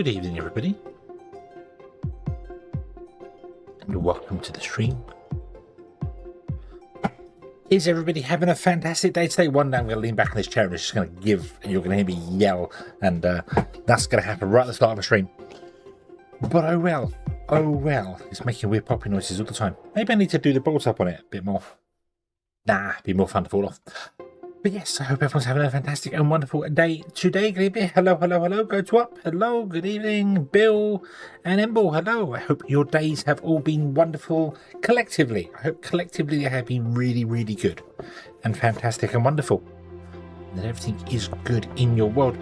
Good evening, everybody, and welcome to the stream. Is everybody having a fantastic day today? One day I'm going to lean back in this chair and it's just going to give, and you're going to hear me yell, and that's going to happen right at the start of the stream. But oh well, it's making weird popping noises all the time. Maybe I need to do the bolts up on it a bit more. Nah, it'd be more fun to fall off. But yes, I hope everyone's having a fantastic and wonderful day today. Good evening. Hello, go to up. Hello, good evening, Bill and Emble. Hello. I hope your days have all been wonderful collectively. I hope collectively they have been really, really good and fantastic and wonderful. And that everything is good in your world.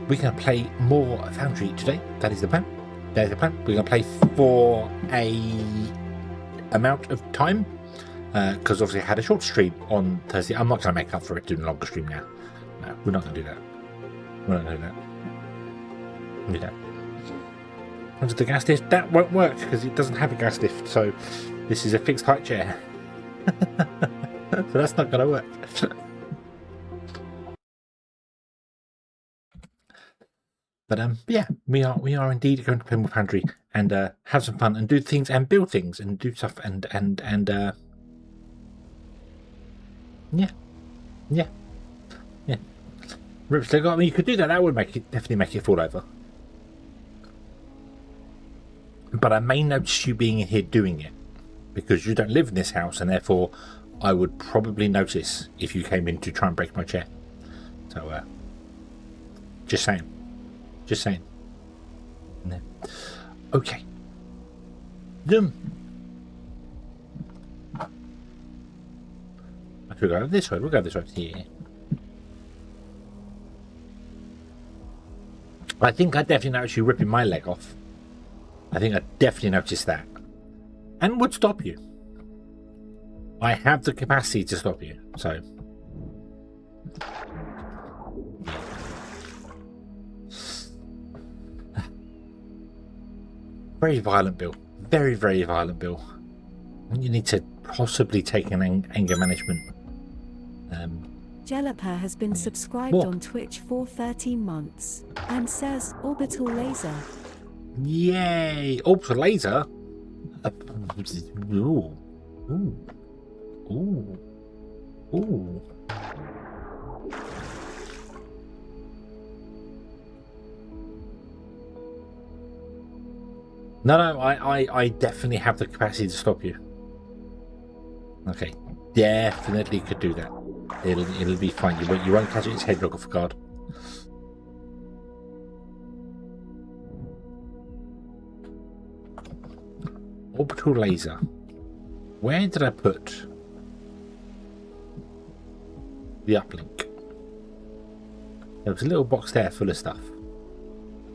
We're going to play more Foundry today. That is the plan. That is the plan. We're going to play for a amount of time. Because obviously I had a short stream on Thursday. I'm not going to make up for it doing a longer stream now. No, we're not going to do that. We're not going to do that. Onto the gas lift. That won't work because it doesn't have a gas lift. So this is a fixed height chair. So that's not going to work. But yeah, we are indeed going to play more Foundry and have some fun and do things and build things and do stuff and Yeah. Rips, I mean, you could do that. That would definitely make it fall over. But I may notice you being in here doing it because you don't live in this house, and therefore I would probably notice if you came in to try and break my chair. So, just saying. No. Okay. Zoom. We'll go this way. We'll go this way. Here. I think I definitely noticed you ripping my leg off. I think I definitely noticed that. And would stop you. I have the capacity to stop you. So. Very violent, Bill. Very, very violent, Bill. You need to possibly take an anger management. Jelliper has been subscribed on Twitch for 13 months and says orbital laser. Yay! Orbital laser? Ooh. No, I definitely have the capacity to stop you. Okay, definitely could do that. It'll be fine. You won't catch its Hedgehog off guard. Orbital laser. Where did I put the uplink? There was a little box there full of stuff.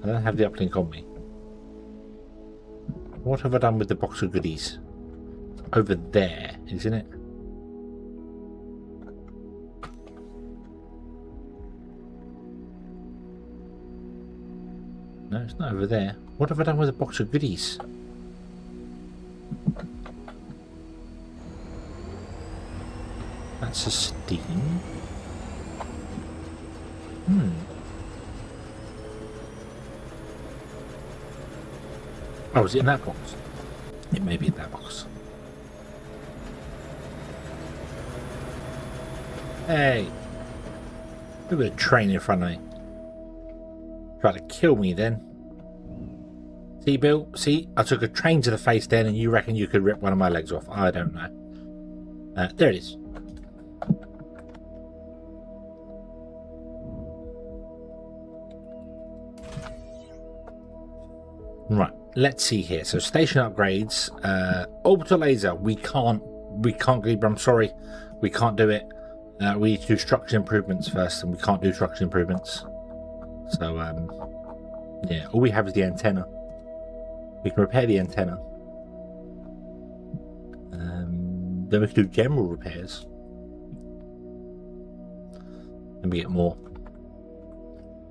I don't have the uplink on me. What have I done with the box of goodies? Over there, isn't it? No, it's not over there. What have I done with a box of goodies? That's a steam. Oh, is it in that box? It may be in that box. Hey! Look at a train in front of me. Try to kill me then. See, Bill? See? I took a train to the face then, and you reckon you could rip one of my legs off. I don't know. There it is. Right. Let's see here. So station upgrades. Orbital laser. We can't Gleeber, I'm sorry. We can't do it. We need to do structure improvements first, and we can't do structure improvements. So, yeah, all we have is the antenna. We can repair the antenna. Then we can do general repairs. Then we get more.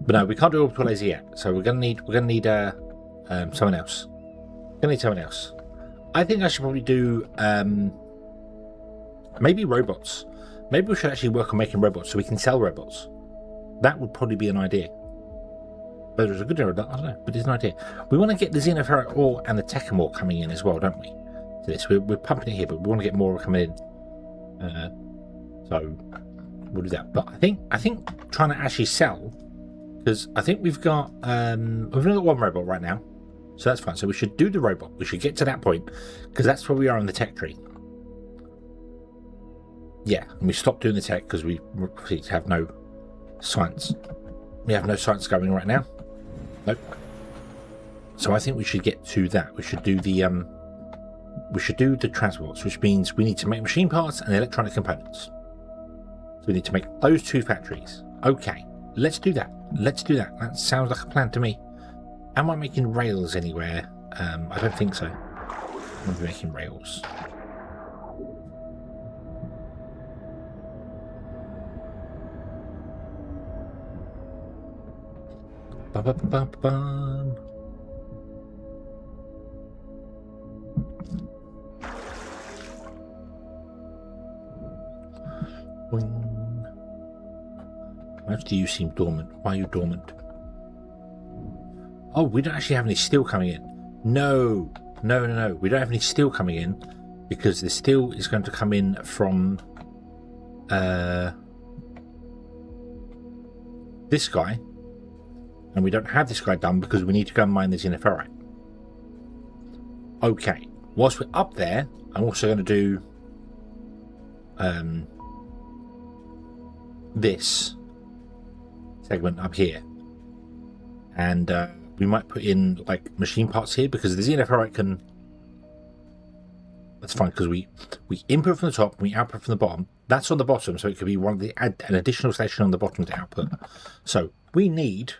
But no, we can't do orbital laser yet. So we're gonna need someone else. Gonna need someone else. I think I should probably do maybe robots. Maybe we should actually work on making robots so we can sell robots. That would probably be an idea. Whether it's a good idea or not, I don't know, but it's an idea. We want to get the Xeno ore and the Tekka ore coming in as well, don't we? To this, we're pumping it here, but we want to get more coming in. So we'll do that. But I think trying to actually sell, because I think we've got one robot right now, so that's fine. So we should do the robot. We should get to that point because that's where we are in the tech tree. Yeah, and we stopped doing the tech because we have no science. We have no science going right now. Nope. So I think we should get to that. We should do the transports, which means we need to make machine parts and electronic components. So we need to make those 2 factories. Okay, let's do that. Let's do that. That sounds like a plan to me. Am I making rails anywhere? I don't think so. I'm going to be making rails. Ba-ba-ba-ba-bum. Why do you seem dormant? Why are you dormant? Oh, we don't actually have any steel coming in. No. We don't have any steel coming in because the steel is going to come in from this guy. And we don't have this guy done because we need to go and mine the xenoferrite. Okay. Whilst we're up there, I'm also going to do this segment up here. And we might put in like machine parts here because the xenoferrite can... That's fine because we input from the top and we output from the bottom. That's on the bottom, so it could be one of the an additional station on the bottom to output. So we need...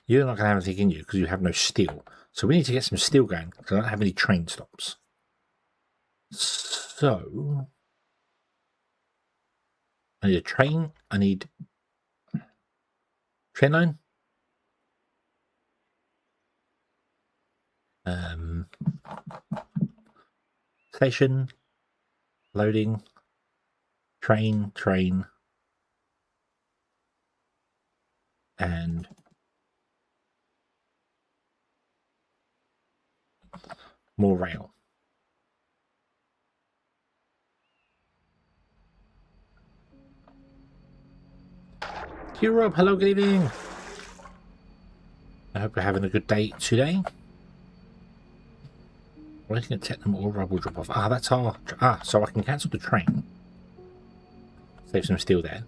You're not going to have anything in you because you have no steel. So we need to get some steel going because I don't have any train stops. So I need a train. I need train line. Station. Loading. Train. And more rail. Rob, hello, good evening. I hope you're having a good day today. Waiting at Technum or rubble drop off. Ah, that's our... Ah, so I can cancel the train. Save some steel there.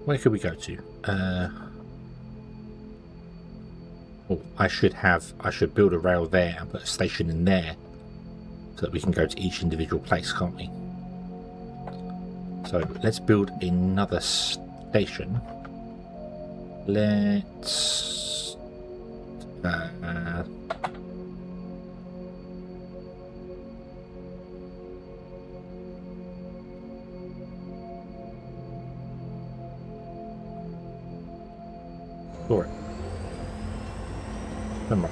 Where could we go to? Oh, I should build a rail there and put a station in there so that we can go to each individual place, can't we? So let's build another station. Let's store it. Remember.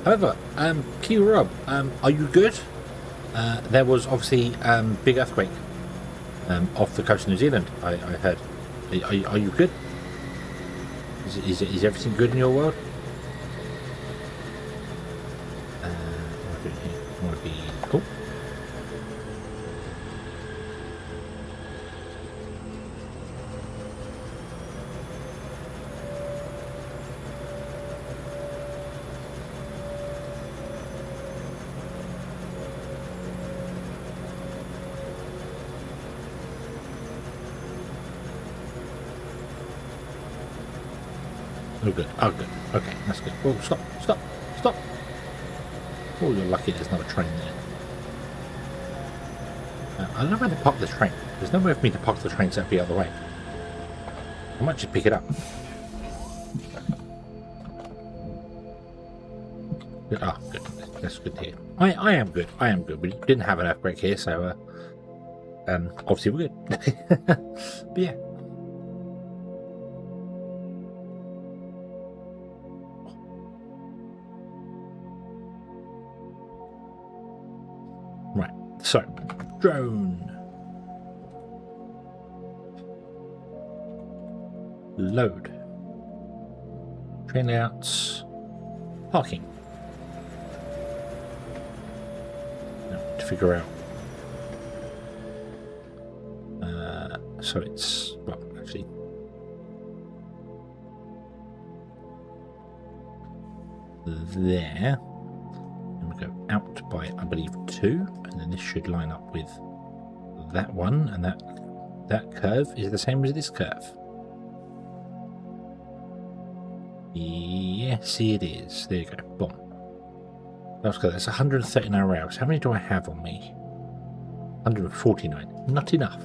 However, Rob, are you good? There was obviously big earthquake off the coast of New Zealand. I heard. Are you good? Is everything good in your world? What am I doing here? I want to be cool. Oh good, oh good, okay, that's good. Oh, stop. Oh, you're lucky there's not a train there. I don't know where to park the train. There's no way for me to park the train so it'd be the other way. I might just pick it up. Good. Oh, good. That's good to hear. I am good. I am good. We didn't have an earthquake here, so obviously we're good. But yeah. Right. So, drone. Load. Train layouts. Parking. Now, to figure out. So it's, well, actually. There. And we go out by, I believe, 2. And then this should line up with that one. And that curve is the same as this curve. Yes, it is. There you go. Boom. That's good. That's 139 hours. How many do I have on me? 149. Not enough.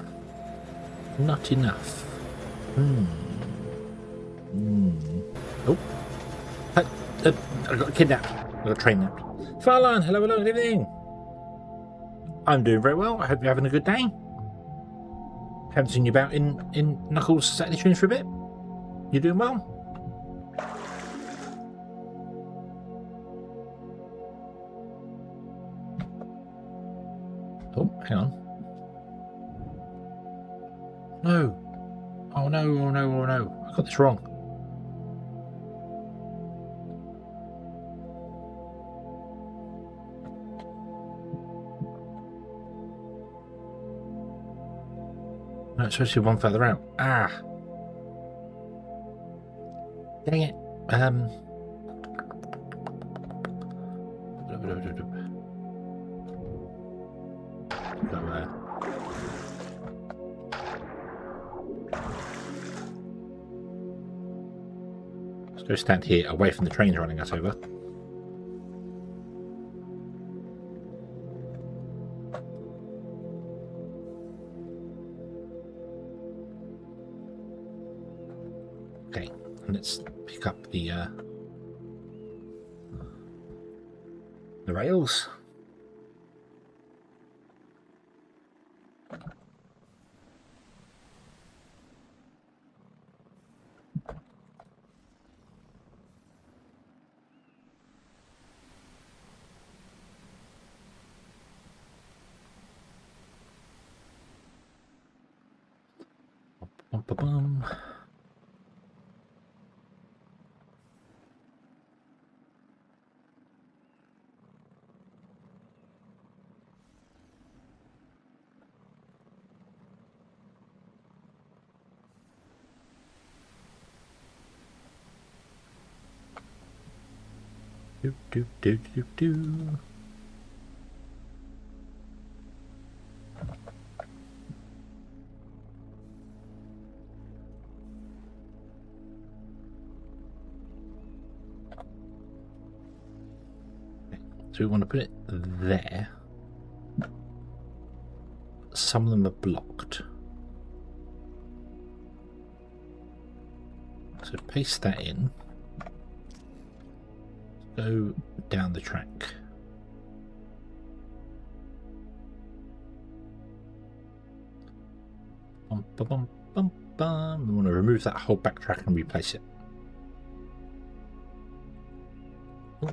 Not enough. Oh. I got kidnapped. I got train napped. Farlan, hello, good evening. I'm doing very well. I hope you're having a good day. Haven't seen you about in Knuckles Saturday streams for a bit. You doing well? Oh, hang on. No. Oh no, oh no, oh no. I got this wrong. No, it's supposed to be one further out. Ah. Dang it. Let's go stand here away from the trains running us over. Okay, let's pick up the rails. Bum, bum, bum. Do do do do do. So we want to put it there. Some of them are blocked. So paste that in. Go down the track. Bum, bum, bum, bum, bum. We want to remove that whole backtrack and replace it. Oh.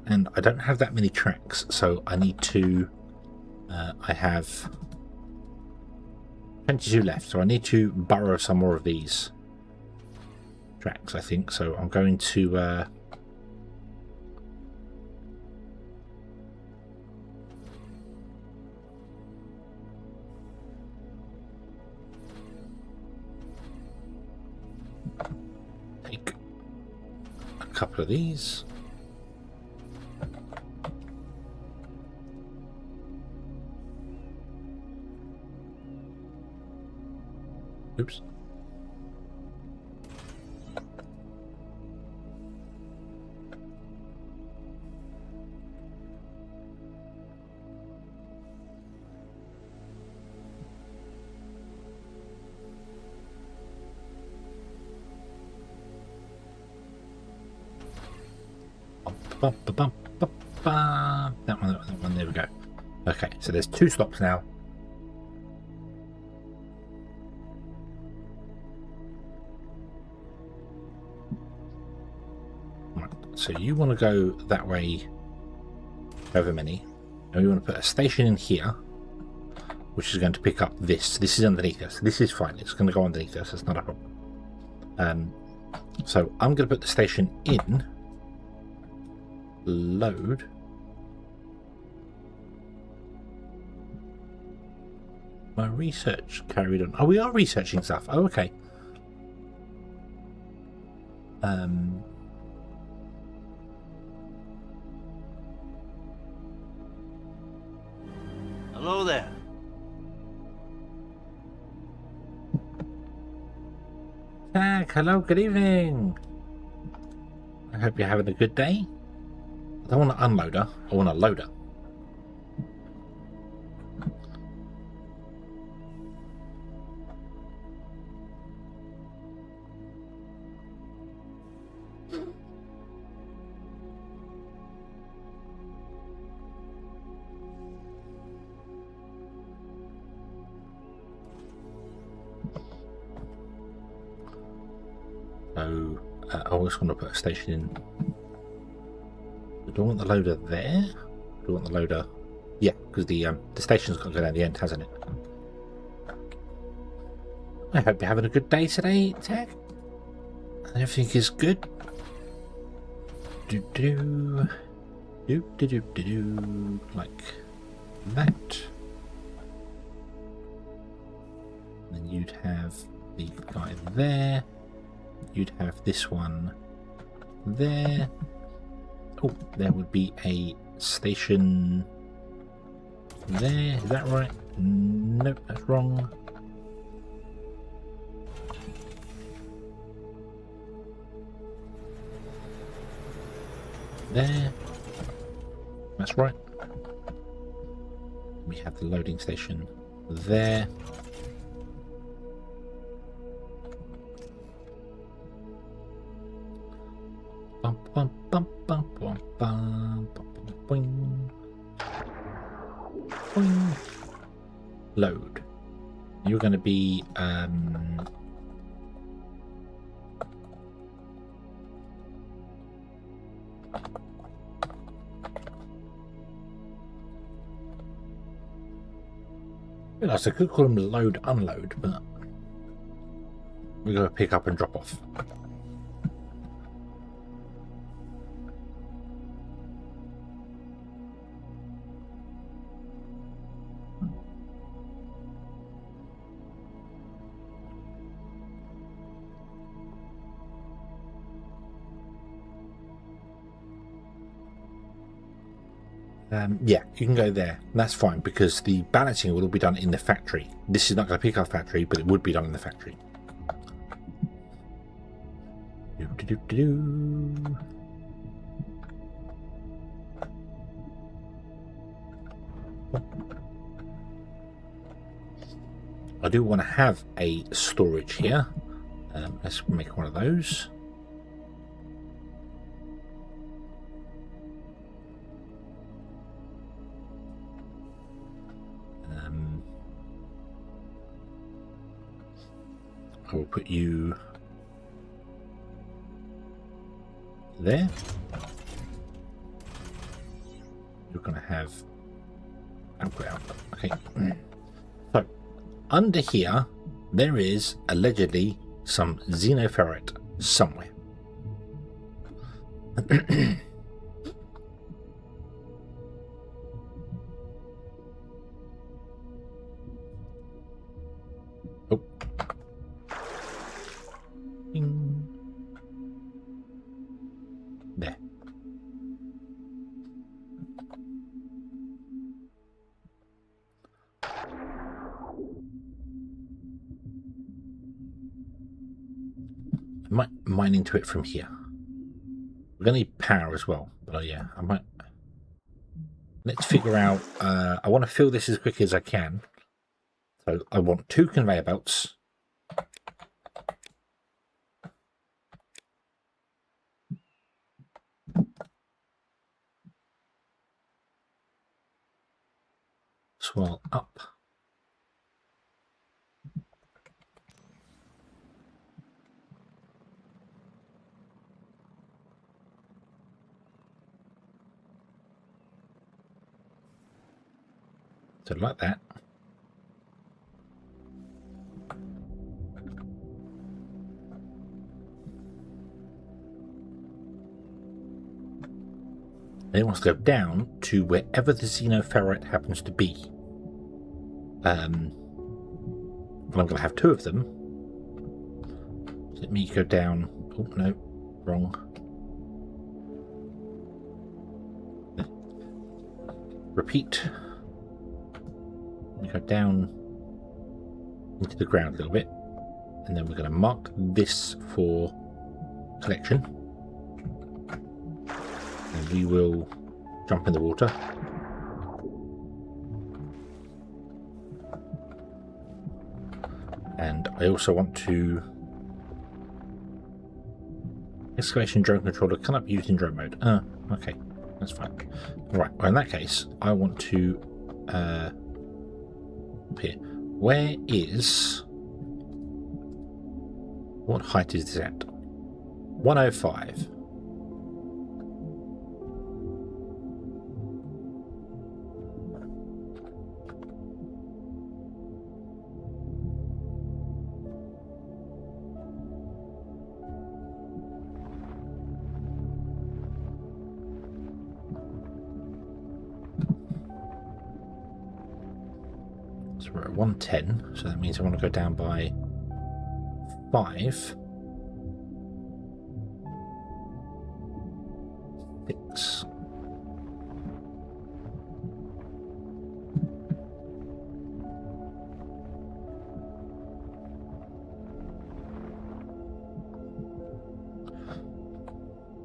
And I don't have that many tracks, so I need to I have 22 left, so I need to borrow some more of these tracks, I think. So I'm going to take a couple of these. Oops. That one, there we go. Okay, so there's 2 stops now. Right, so you want to go that way, however many, and we want to put a station in here, which is going to pick up this. This is underneath us. This is fine. It's going to go underneath us. That's not a problem. So I'm going to put the station in. Load. My research carried on. Oh, we are researching stuff. Oh, okay. Hello there. Tag, hello, good evening. I hope you're having a good day. I don't want an unloader, I want a loader. So, I always want to put a station in. Do I want the loader there? Do I want the loader? Yeah, because the station's got to go down the end, hasn't it? I hope you're having a good day today, Tag. And everything is good. Like that. And then you'd have the guy there. You'd have this one there. Oh, there would be a station there. Is that right? Nope, that's wrong. There. That's right. We have the loading station there. Bum, bum, bum, bum, bum, bum, bum, boing. Boing. Load. You're going to be I could call them load unload, but we're going to pick up and drop off. Yeah, you can go there. That's fine because the balancing will all be done in the factory. This is not going to pick our factory, but it would be done in the factory. I do want to have a storage here. Let's make one of those. I will put you there. You're going to have output. Okay. So under here, there is allegedly some xenoferrite somewhere. Oh. Ding. There. might mine into it from here. We're going to need power as well. But yeah, I might... Let's figure out... I want to fill this as quickly as I can. So I want 2 conveyor belts. Swirl up. So like that. Then it wants to go down to wherever the xenoferrite happens to be. And I'm going to have 2 of them. So let me go down. Oh no, wrong. Repeat. We go down into the ground a little bit, and then we're going to mark this for collection. And we will jump in the water. And I also want to... Excavation drone controller cannot be used in drone mode. Okay, that's fine. Alright, well in that case, I want to... up here. Where is... What height is this at? 105. So we're at 110, so that means I want to go down by 5. 6.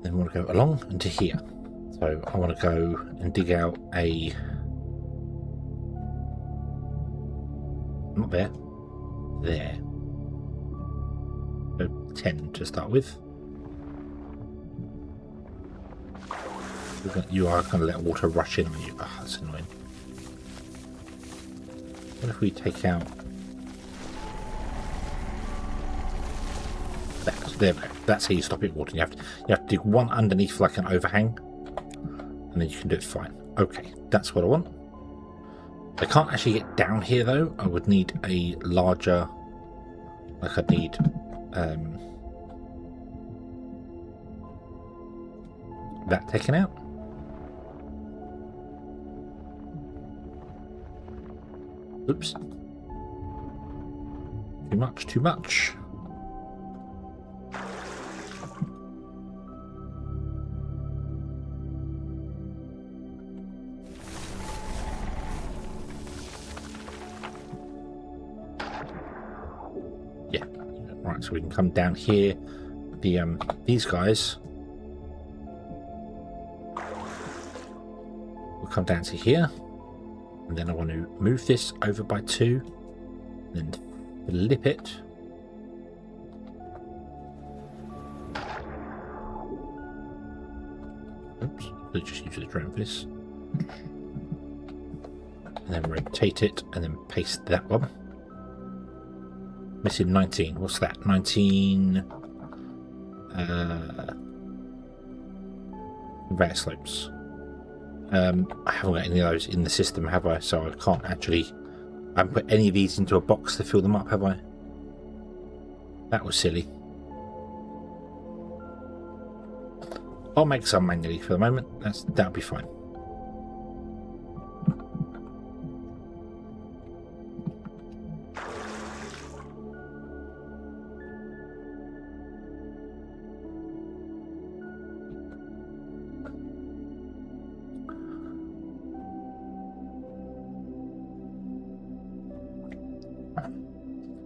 Then we want to go along and to here. So I want to go and dig out a... Not there. There. So 10 to start with. You are going to let water rush in on you. Ah, that's annoying. What if we take out... There we go. That's how you stop it watering. You have to dig one underneath like an overhang, and then you can do it fine. Okay, that's what I want. I can't actually get down here though. I would need a larger, like I'd need that taken out. Oops. Too much, too much. Yeah, right, so we can come down here. These guys will come down to here, and then I want to move this over by 2, and flip it. Oops, let's just use the drone for this. And then rotate it, and then paste that one. Missing 19. What's that? 19 conveyor slopes. I haven't got any of those in the system, have I? So I can't actually... I haven't put any of these into a box to fill them up, have I? That was silly. I'll make some manually for the moment. That'll be fine.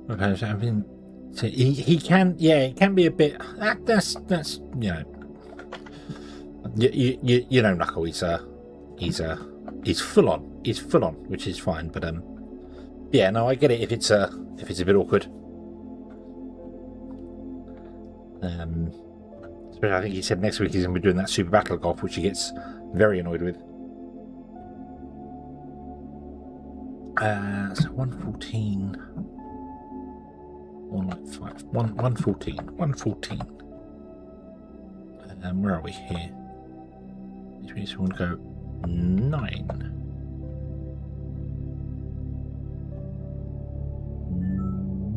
Okay, so everything So he can, yeah, it can be a bit. That's you know, you know, Knuckle. He's full on, which is fine. But yeah, no, I get it if it's a bit awkward. Especially I think he said next week he's going to be doing that Super Battle Golf, which he gets very annoyed with. So 114, 195, 114, 114. Where are we here? Which means we want to go 9.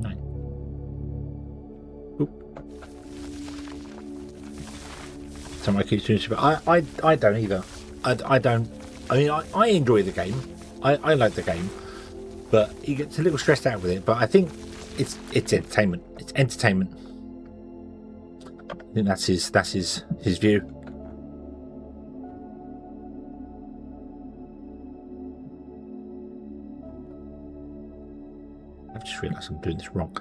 9. Oop. Somebody keeps doing Super. I don't either. I don't. I mean, I enjoy the game. I like the game, but he gets a little stressed out with it. But I think it's entertainment. It's entertainment. I think that's his view. I've just realised I'm doing this wrong.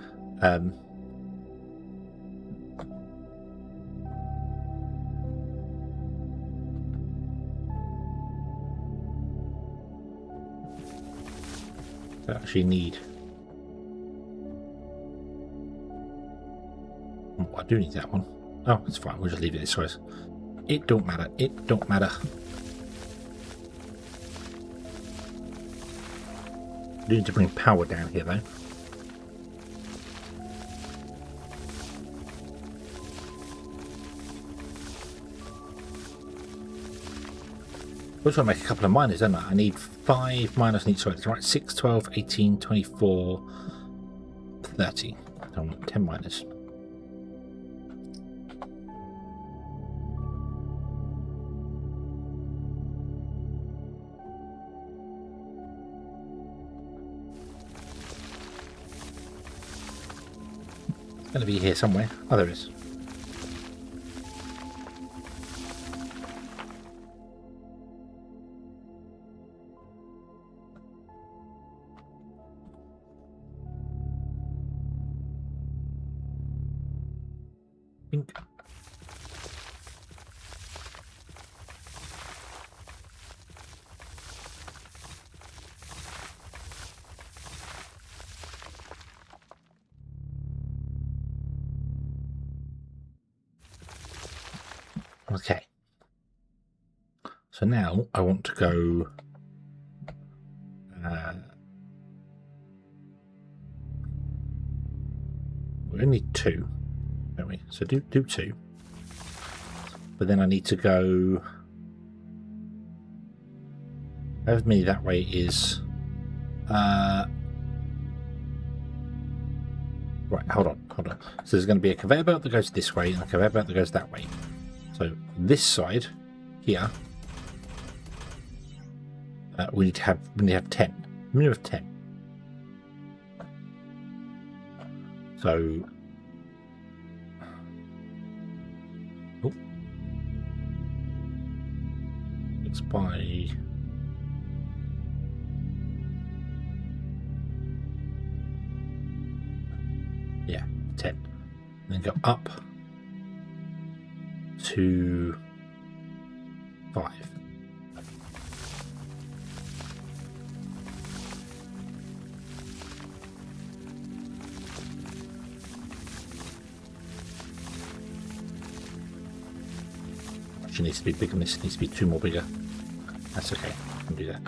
I actually need. Oh, I do need that one. Oh, it's fine. We'll just leave it this way. It don't matter. It don't matter. I do need to bring power down here, though. I also make a couple of miners, don't I? I need 5 miners on each side. Right, 6, 12, 18, 24, 30. I want 10 miners. It's going to be here somewhere. Oh, there it is. Okay. So now I want to go. We only need 2, don't we? So do 2. But then I need to go. However many that way is. Right, hold on. So there's going to be a conveyor belt that goes this way and a conveyor belt that goes that way. So this side here, we need to have 10, minimum of 10. So, it's by. Yeah, 10. And then go up to 5. Actually needs to be bigger than this. It needs to be 2 more bigger. That's okay. I can do that.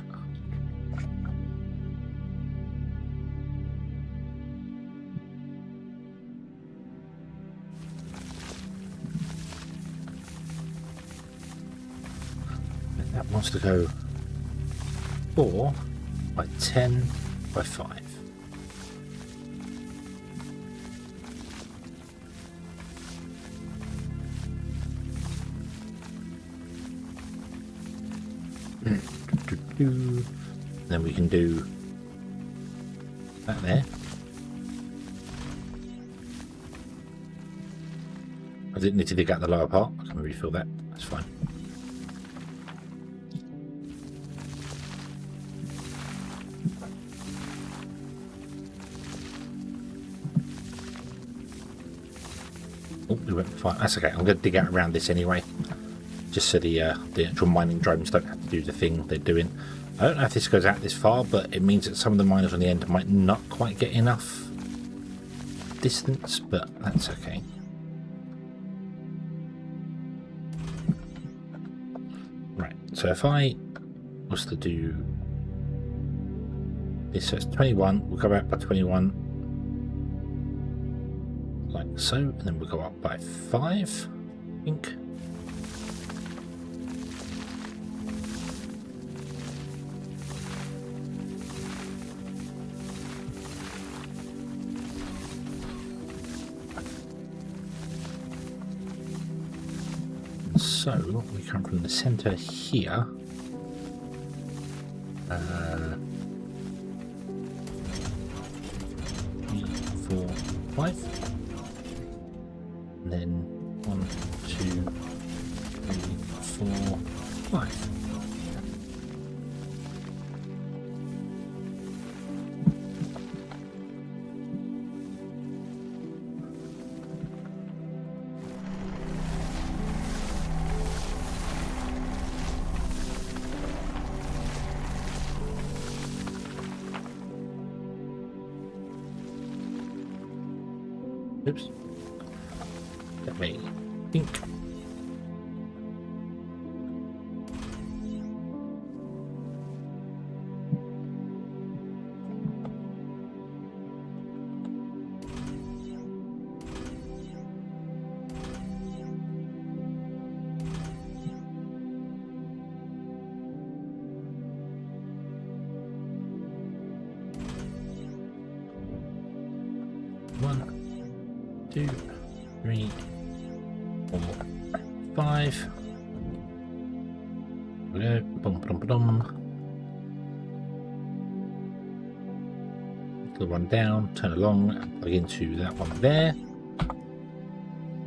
Wants to go 4 by 10 by 5. Then we can do that there. I didn't need to dig out the lower part. I can refill that. That's fine. Oh, we went fine. That's okay. I'm going to dig out around this anyway, just so the actual mining drones don't have to do the thing they're doing. I don't know if this goes out this far, but it means that some of the miners on the end might not quite get enough distance, but that's okay. Right, so if I was to do this, so it's 21, we'll go out by 21, like so, and then we'll go up by 5, I think. So we come from the center here. 3, 4, 5. And then 1, 2, 3, 4, 5. Oops. Let me think. One, 2, 3, 4, 5. There we go. Bum, bum, bum. The one down, turn along, and plug into that one there.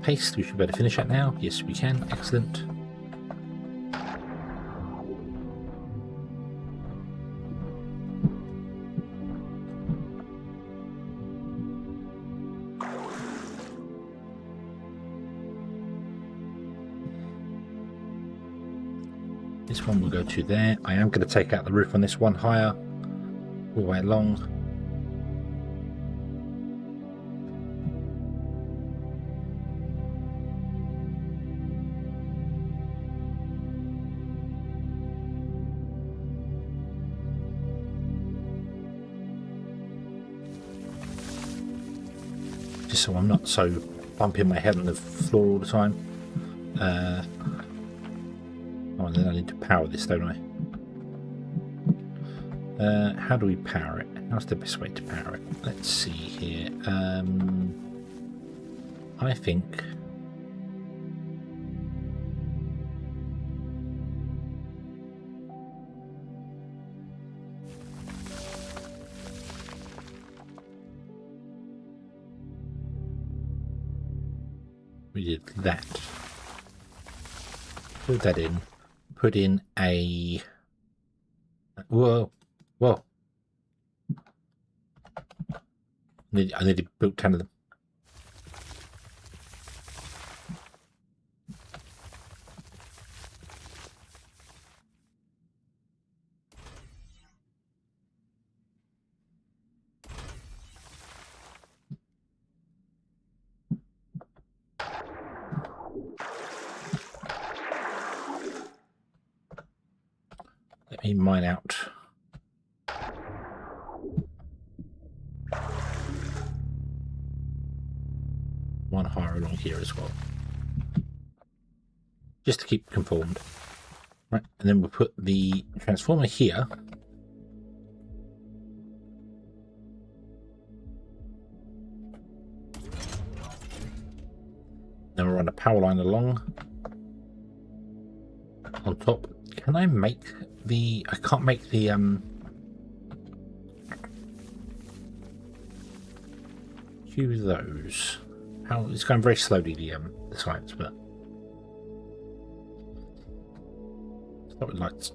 Paste, we should be able to finish that now. Yes, we can. Excellent. This one will go to there. I am going to take out the roof on this one higher, all the way along. Just so I'm not so bumping my head on the floor all the time. Oh, and then I need to power this, don't I? How do we power it? How's the best way to power it? Let's see here. I think we did that. Put that in. Put in a... Whoa. Whoa. I nearly built 10 of them. Let me mine out. One higher along here as well. Just to keep conformed. Right, and then we'll put the transformer here. Then we'll run a power line along. On top. Can I make the... I can't make the... Cue those. How it's going very slowly, the science, but... I would like to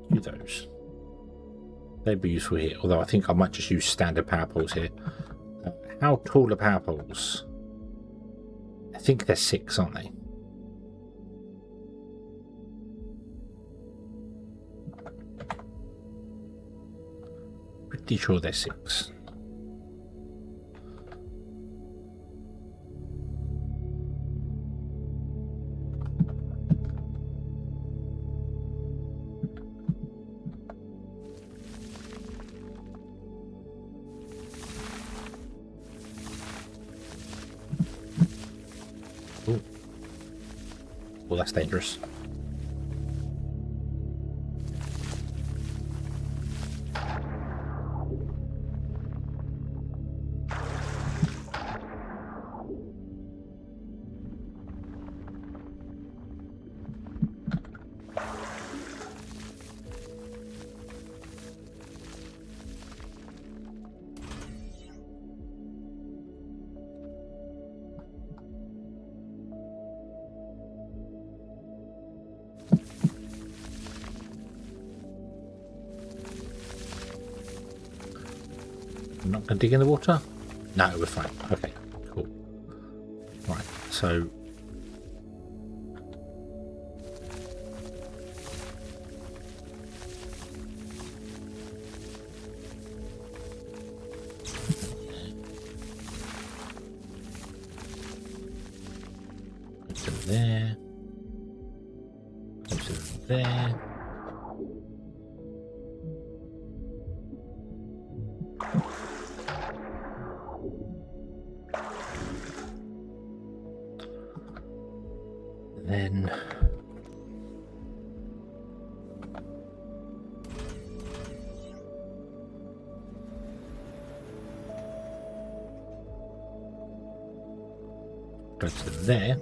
cue those. They'd be useful here, although I think I might just use standard power poles here. How tall are power poles? think they're 6, aren't they? Pretty sure they're 6. Ooh. Well, that's dangerous. I'm not going to dig in the water? No, we're fine. Okay, cool. Right, so... Go to there. Go to there. Then go to there,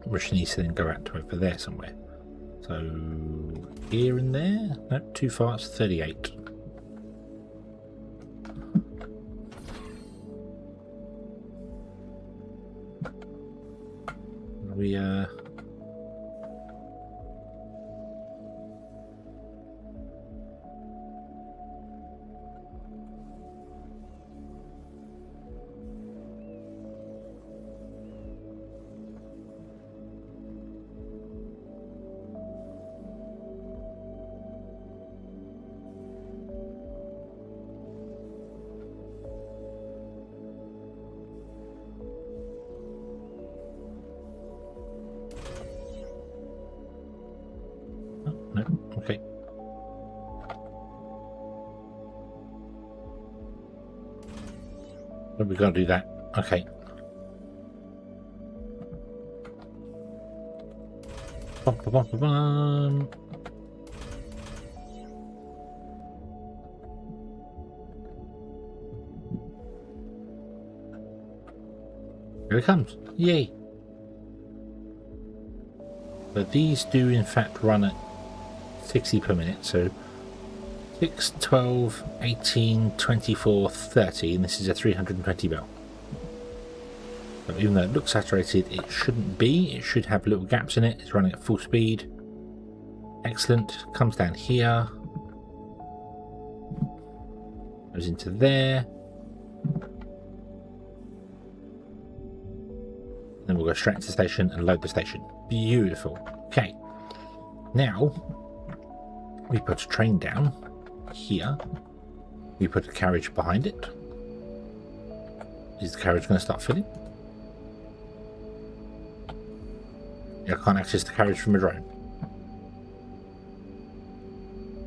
which needs to then go out to over there somewhere. So here and there, no, too far. It's 38. We no, okay. But we've got to do that. Okay. Bum, bum, bum, bum, bum. Here it comes. Yay. But these do in fact run at 60 per minute, so 6, 12, 18, 24, 30, and this is a 320 bell. So even though it looks saturated, it shouldn't be. It should have little gaps in it. It's running at full speed. Excellent. Comes down here. Goes into there. Then we'll go straight into the station and load the station. Beautiful. Okay. Now, we put a train down here. We put a carriage behind it. Is the carriage going to start filling? I can't access the carriage from a drone.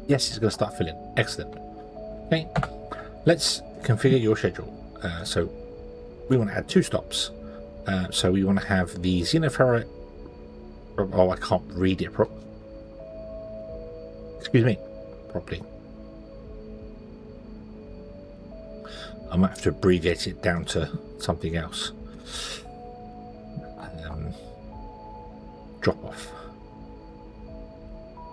Yes, it's going to start filling. Excellent. Okay, let's configure your schedule. So we want to add 2 stops. So we want to have the Xeno Power. Oh, I can't read it properly. Excuse me, properly. I might have to abbreviate it down to something else. Drop off.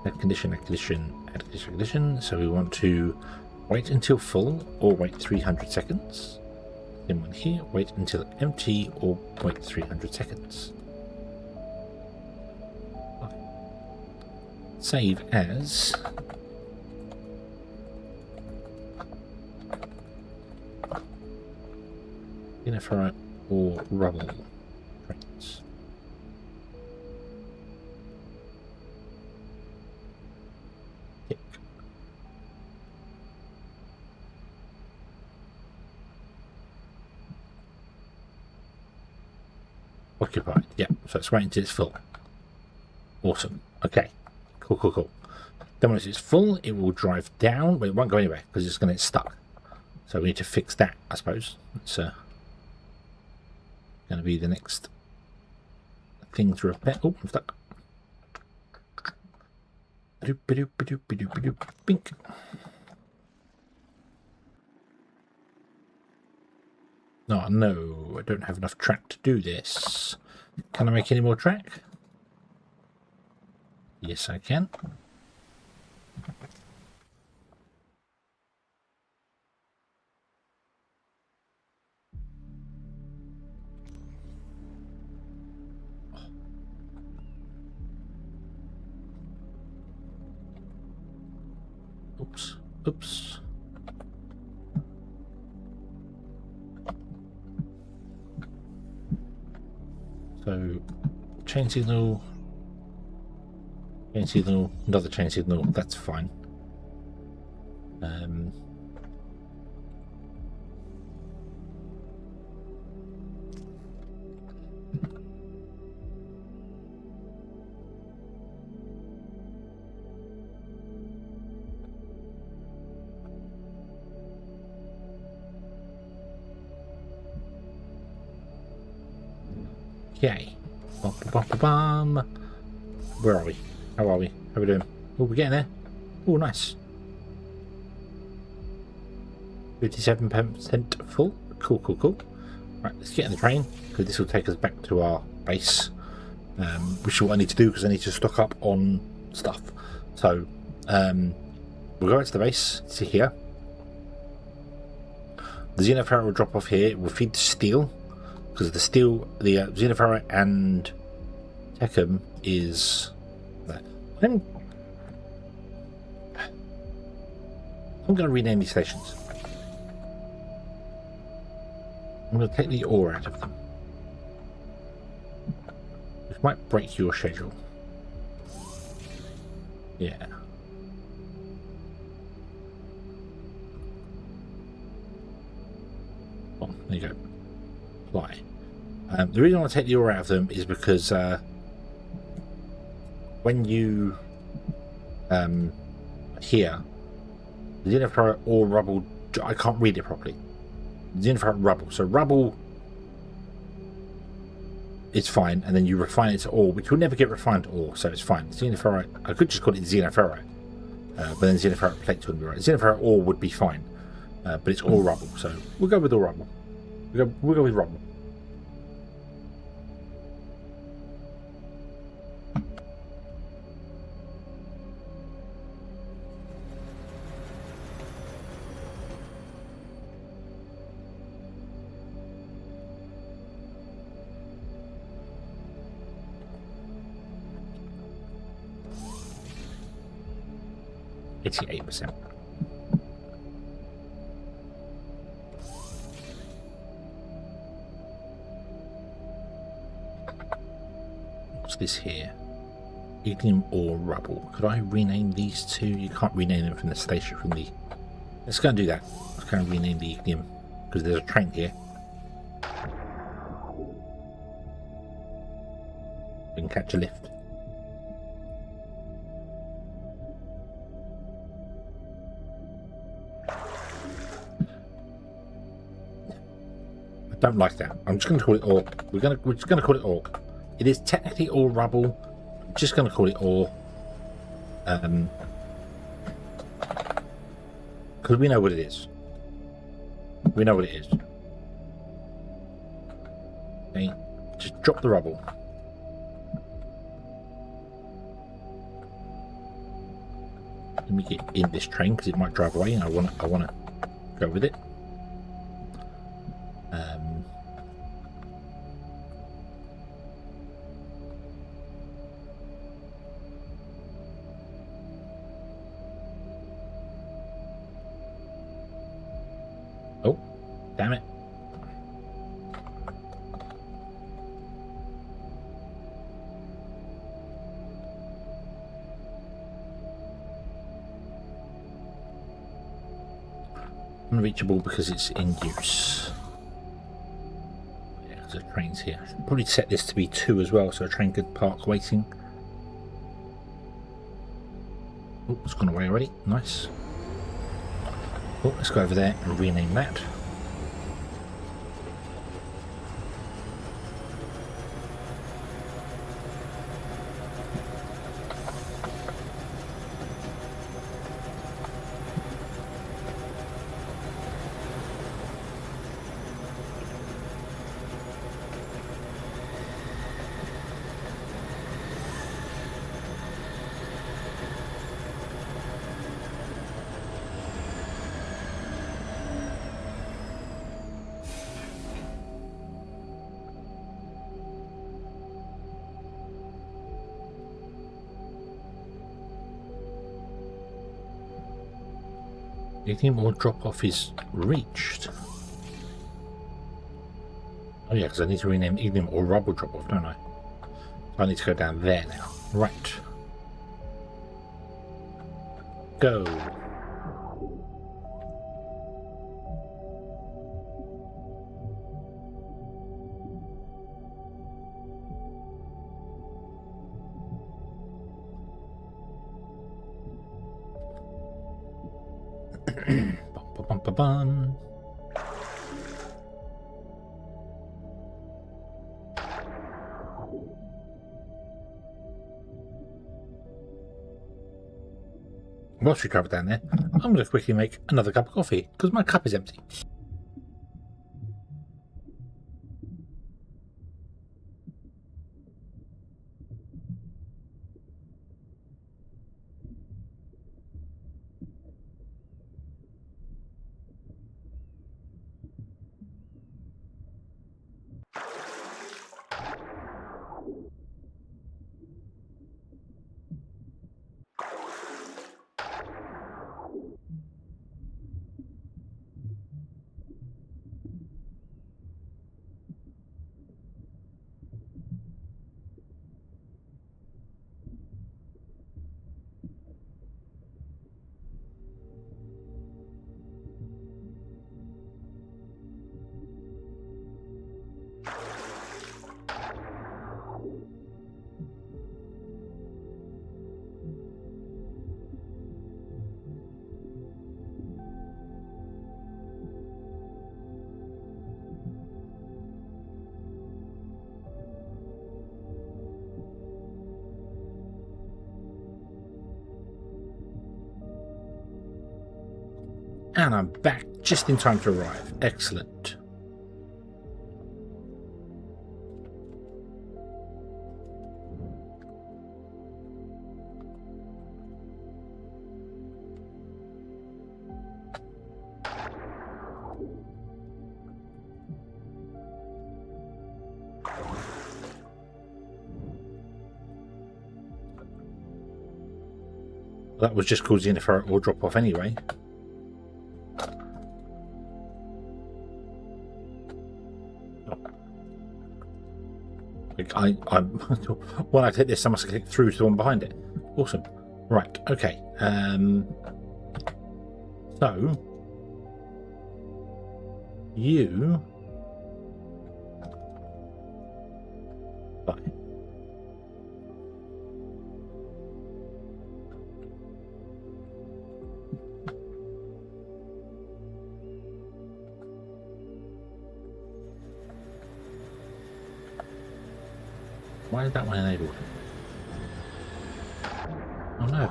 Add condition, add condition, add condition, condition. So we want to wait until full or wait 300 seconds. Then one here, wait until empty or wait 300 seconds. Okay. Save as Xeno or rubble. Trains. Tick. Occupied. Yeah, so it's waiting until it's full. Awesome. Okay. Cool, cool, cool. Then once it's full, it will drive down, but it won't go anywhere because it's going to get stuck. So we need to fix that, I suppose. It's going to be the next thing to repair. Oh, I'm stuck. Bink. Oh, no, I don't have enough track to do this. Can I make any more track? Yes, I can. Oops, oops. So, chain signal, another chain signal, that's fine. Okay. Bum. Where are we? How are we? How are we doing? Oh, we're getting there. Oh, nice. 57% full. Cool, cool, cool. Right, let's get in the train, because this will take us back to our base. Which is what I need to do, because I need to stock up on stuff. So, we'll go back to the base, to here. The Xeno Power will drop off here. We'll feed the steel, because the steel, the Xeno Power and Techum is there. I'm going to rename these stations. I'm going to take the ore out of them. Which might break your schedule. Yeah. Oh, there you go. Apply. The reason I want to take the ore out of them is because when you here, the Xeno Power ore rubble, I can't read it properly. Xeno Power rubble. So rubble is fine, and then you refine it to ore, which will never get refined to ore, so it's fine. Xeno Power, I could just call it Xeno Power, but then Xeno Power plate wouldn't be right. Xeno Power ore would be fine, but it's all rubble, so we'll go with all rubble. We'll go with rubble. It's 8%. What's this here? Ignium or rubble. Could I rename these two? You can't rename them from the station, from the... Let's go and do that. Let's go and rename the ignium, because there's a train here. We can catch a lift. I don't like that. I'm just going to call it ore. We're just going to call it ore. It is technically all rubble. I'm just going to call it ore. Because we know what it is. We know what it is. Okay. Just drop the rubble. Let me get in this train because it might drive away, and I want to go with it. Oh, damn it. Unreachable because it's in use. Yeah, there's trains here. I should probably set this to be 2 as well, so a train could park waiting. Oh, it's gone away already. Nice. Oh, let's go over there and rename that. Anything more drop-off is reached. Oh yeah, because I need to rename Ignium or Rubble drop-off, don't I? So I need to go down there now. Right. Go. Bum, bum, bum, bum. Whilst we travel down there, I'm going to quickly make another cup of coffee because my cup is empty. And I'm back just in time to arrive. Excellent. That was just causing a ferret or drop off anyway. I'm when I click this, I must click through to the one behind it. Awesome. Right. Okay. So you. Bye. Why is that one enabled? Oh no.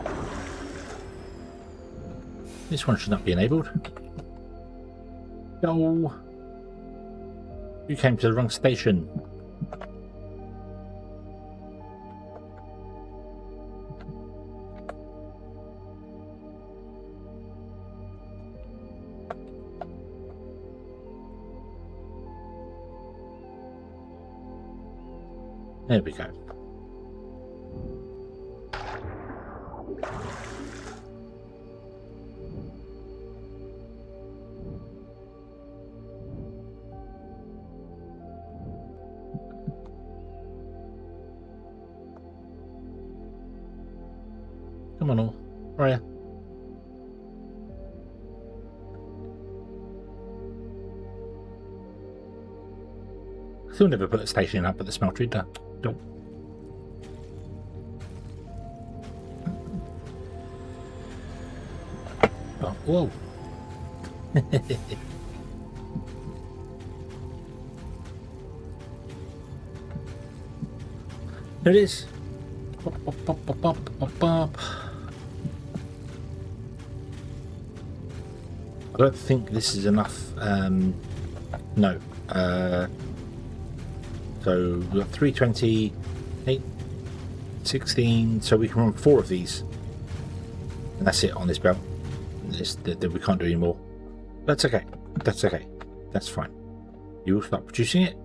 This one should not be enabled. Go. You came to the wrong station. There we go. Come on, all. Where are you? Still never put a station up at the smeltery. Don't. Oh, whoa. There it is. Pop, pop, pop, pop, pop, pop. I don't think this is enough. No. So we've got 320, 8, 16. So we can run 4 of these. And that's it on this belt. We can't do any more. That's okay. That's okay. That's fine. You will start producing it.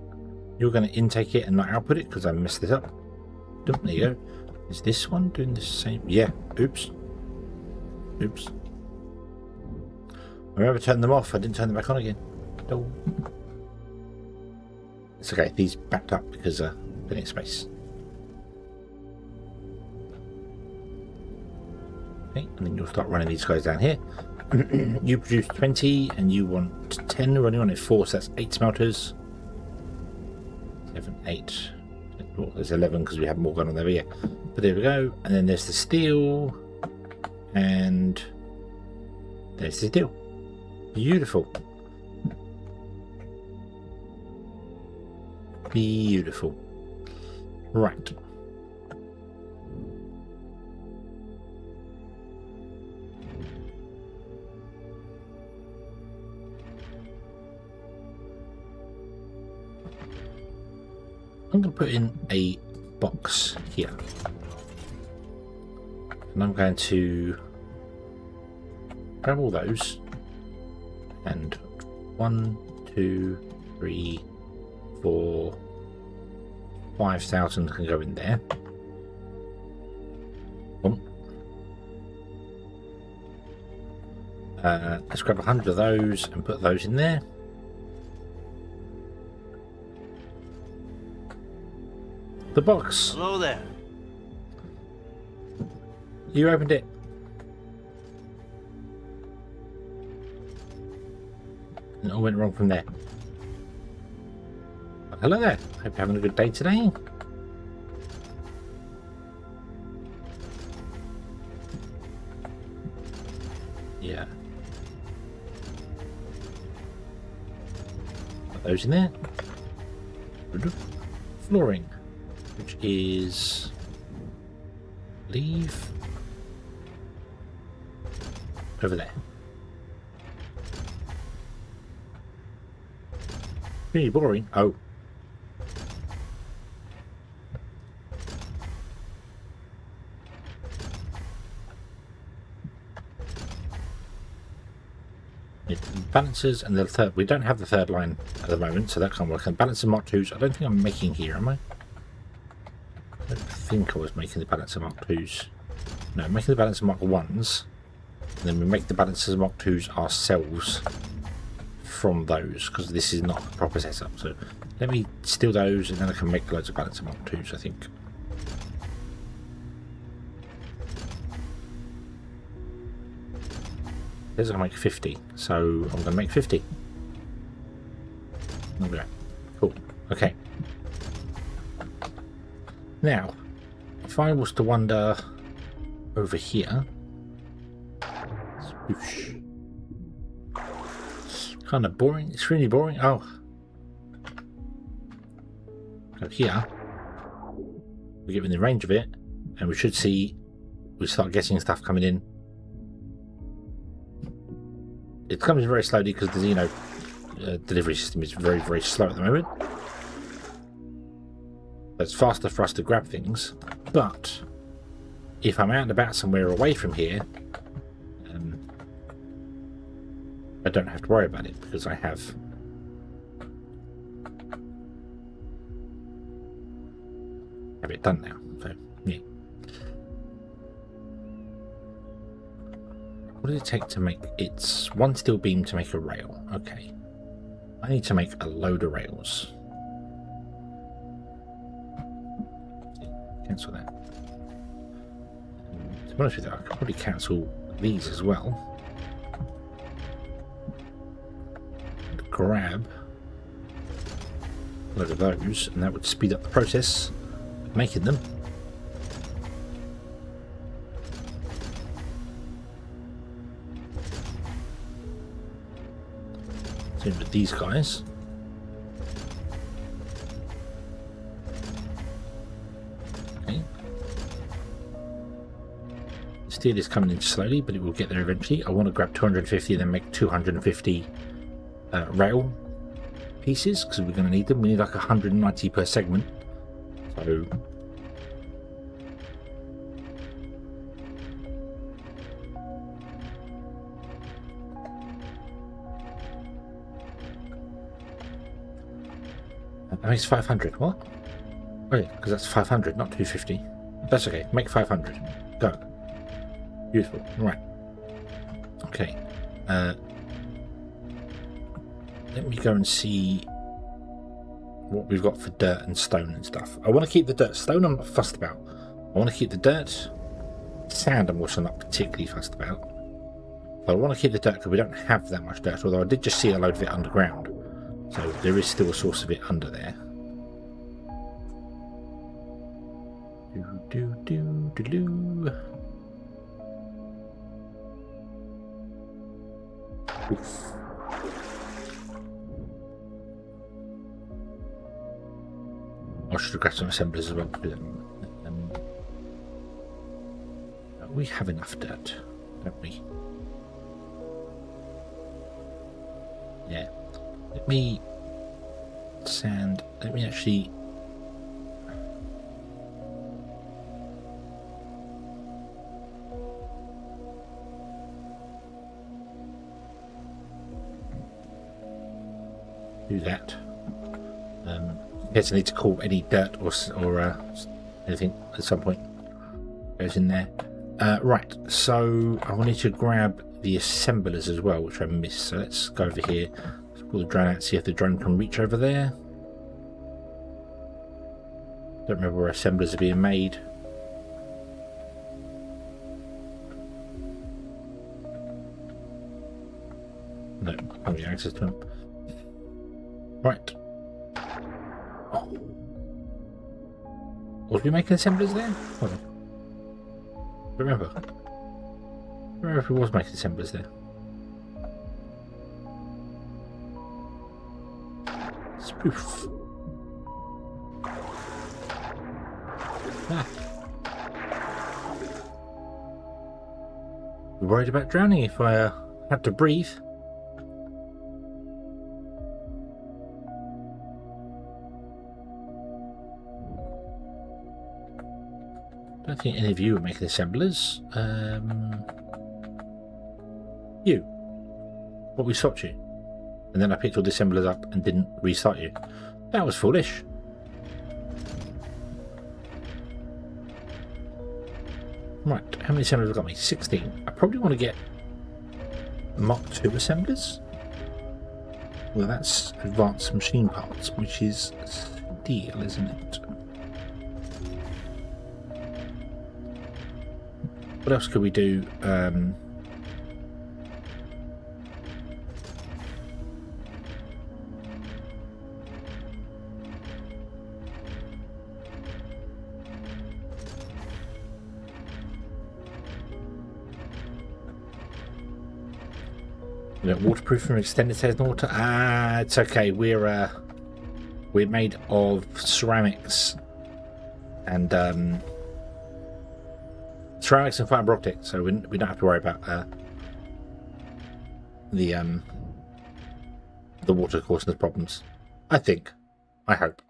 You're going to intake it and not output it because I messed this up. There you go. Is this one doing the same? Yeah. Oops. Oops. I remember turning them off. I didn't turn them back on again. No. It's okay. These backed up because plenty of space. Okay, and then you'll start running these guys down here. You produce 20 and you want 10. We're only on it 4, so that's 8 smelters. 7, 8. Well, there's 11 because we have more going on there, but yeah. But there we go. And then there's the steel. And there's the steel. Beautiful. Beautiful. Right. I'm going to put in a box here. And I'm going to grab all those. And 1, 2, 3, 4, 5,000 can go in there. Boom. Let's grab 100 of those and put those in there. The box. Hello there. You opened it. And it all went wrong from there. Well, hello there. Hope you're having a good day today. Yeah. Put those in there. Flooring. Which is leave over there. Really boring. Oh. Balancers and the third. We don't have the third line at the moment, so that can't work. And balancer Mark 2s. I don't think I'm making here, am I? I don't think I was making the balancer Mark 2s. No, I'm making the balancer Mark 1s. And then we make the balancers Mark 2s ourselves from those, because this is not a proper setup. So let me steal those and then I can make loads of balancer Mark 2s, I think. There's going to make 50, so I'm going to make 50. Okay, cool. Okay. Now, if I was to wander over here, swoosh. Kind of boring. It's really boring. Oh, go here. We get within the range of it, and we should see. We start getting stuff coming in. It comes in very slowly because the Xeno delivery system is very, very slow at the moment. It's faster for us to grab things, but if I'm out and about somewhere away from here, I don't have to worry about it because I have it done now. So yeah. What does it take to make? It's one steel beam to make a rail. Okay, I need to make a load of rails. Cancel that. To be honest with you, I could probably cancel these as well. And grab a load of those, and that would speed up the process of making them. Same with these guys. Okay. Steel is coming in slowly, but it will get there eventually. I want to grab 250 and then make 250 rail pieces, because we're going to need them. We need like 190 per segment. So that makes 500. What? Oh yeah, because that's 500, not 250. That's okay. Make 500. Go. Beautiful. Right. Okay. Let me go and see what we've got for dirt and stone and stuff. I want to keep the dirt. Stone I'm not fussed about. I want to keep the dirt. Sand I'm also not particularly fussed about. But I want to keep the dirt because we don't have that much dirt, although I did just see a load of it underground. So there is still a source of it under there. Oof. I should have grabbed some assemblers as well. We have enough dirt, don't we? Yeah. Let me sand. Let me actually. Do that. I guess I need to call any dirt or anything at some point. Goes in there. Right, so I wanted to grab the assemblers as well, which I missed. So let's go over here. Let's pull the drone out, see if the drone can reach over there. Don't remember where assemblers are being made. No, I can't get access to them. Right. Oh. Was we making assemblers there? Hold on. Remember if we was making assemblers there. Spoof. Ah. You're worried about drowning if I have to breathe. I don't think any of you are making assemblers. You. What, we stopped you? And then I picked all the assemblers up and didn't restart you. That was foolish. Right, how many assemblers have got me? 16. I probably want to get Mark II assemblers. Well, that's advanced machine parts, which is steel, isn't it? What else could we do? Waterproof from extended says water. Ah, it's okay. We're made of ceramics and fiber optic, so we don't have to worry about the water causing us problems. I think. I hope.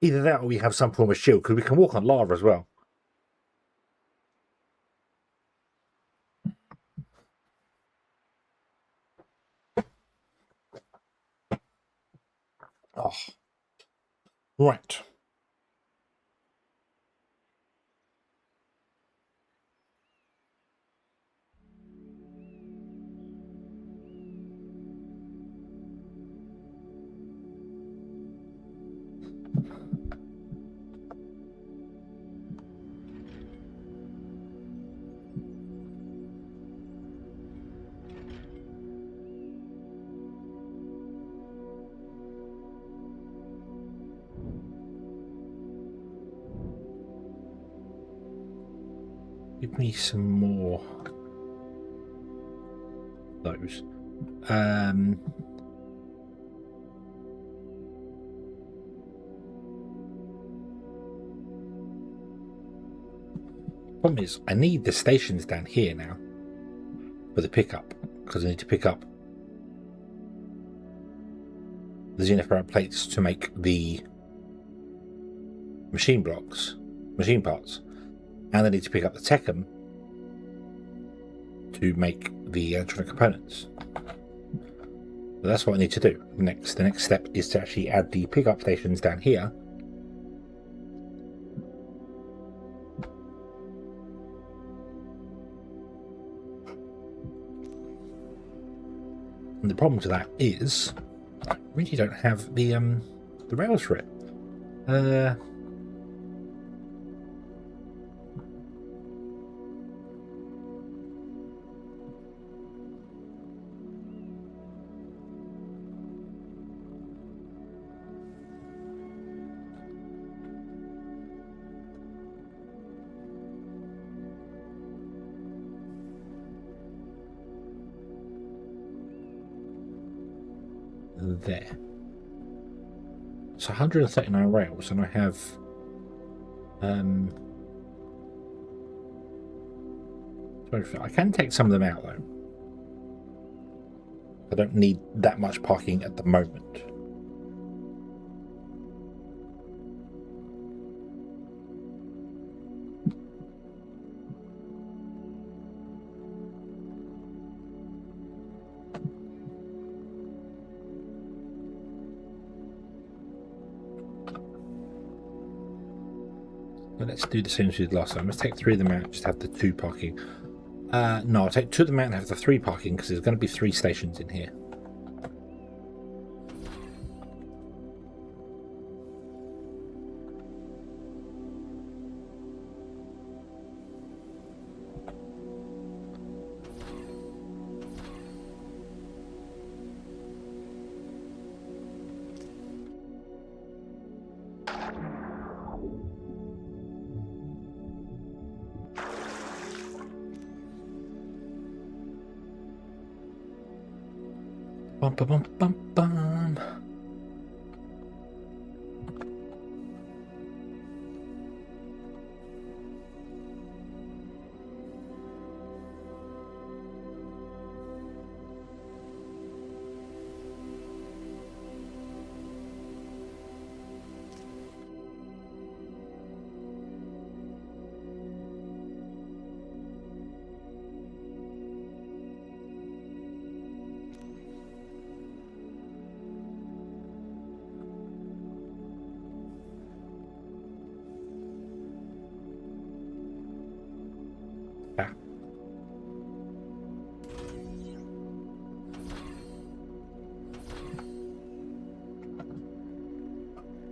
Either that or we have some form of shield, because we can walk on lava as well. Oh. Right. Give me some more of those. Problem is, I need the stations down here now for the pickup, because I need to pick up the Xeno Power plates to make the machine blocks, machine parts, and I need to pick up the Techum to make the electronic components. So that's what I need to do. The next step is to actually add the pickup stations down here. And the problem to that is I really don't have the rails for it. There. So 139 rails, and I have I can take some of them out though. I don't need that much parking at the moment. Let's do the same as we did last time. Let's take 3 of them out, just have the 2 parking. No, I'll take 2 of them out and have the 3 parking, because there's going to be 3 stations in here. Bum, bum, bum, bum, bum. Ah.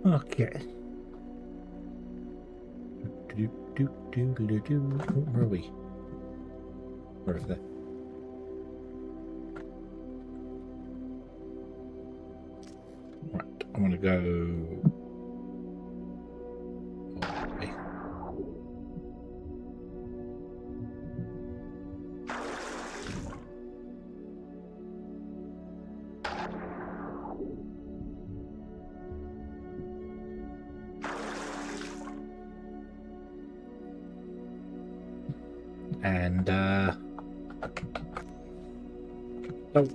Okay. Where are we? Where is that? Right, I'm gonna go. Okay. And oh,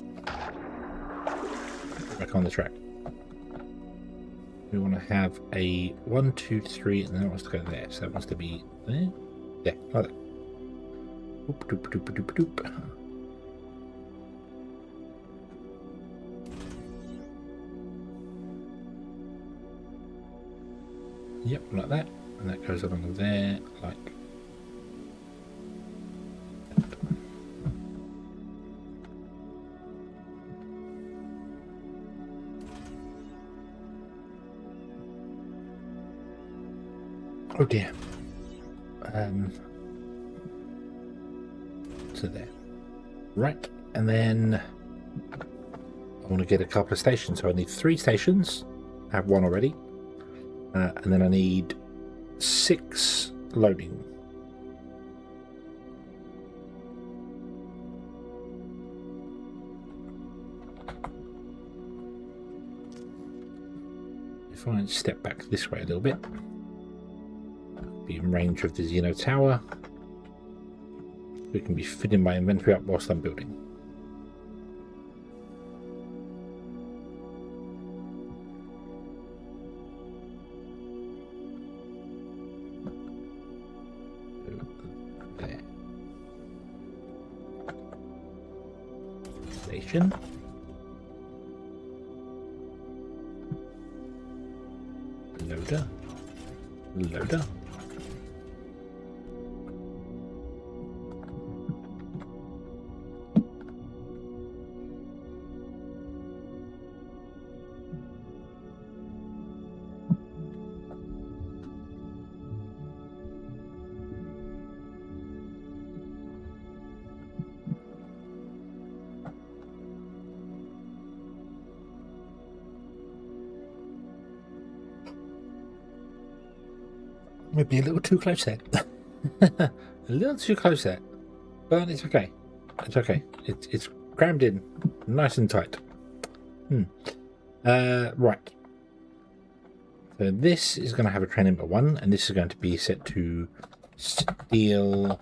back on the track. We want to have a 1, 2, 3, and then it wants to go there. So that wants to be there. Yeah, like that. Doop, doop, doop, doop, doop. Yep, like that. And that goes along there, like. Oh dear. So there. Right, and then I want to get a couple of stations, so I need 3 stations. I have 1 already. And then I need 6 loading. if I step back this way a little bit, be in range of the Xeno Tower, we can be filling my inventory up whilst I'm building. There. Station. Loader. Loader. Maybe a little too close there. A little too close there. But it's okay. It's okay. It's crammed in nice and tight. Right. So this is going to have a train number 1, and this is going to be set to steel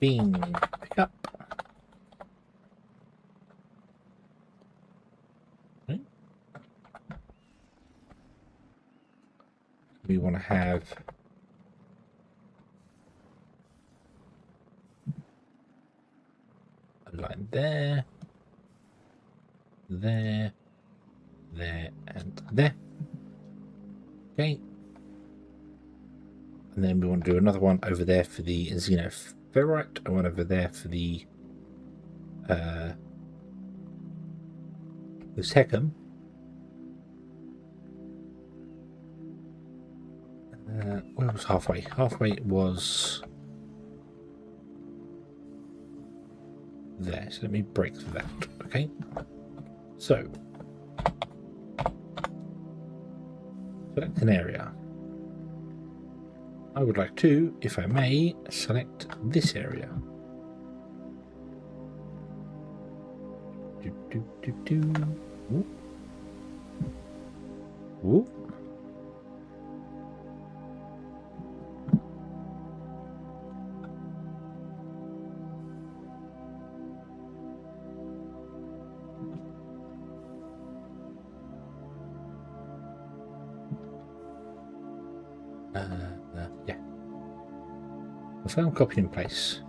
beam pickup. Okay. We want to have a line there, there, there, and there. Okay. And then we want to do another one over there for the Xeno ferrite, and one over there for the Techum. Where was halfway? Halfway was there. So let me break that. Okay. So select an area. I would like to, if I may, select this area. Ooh. Ooh. Yeah. Confirm copy in place.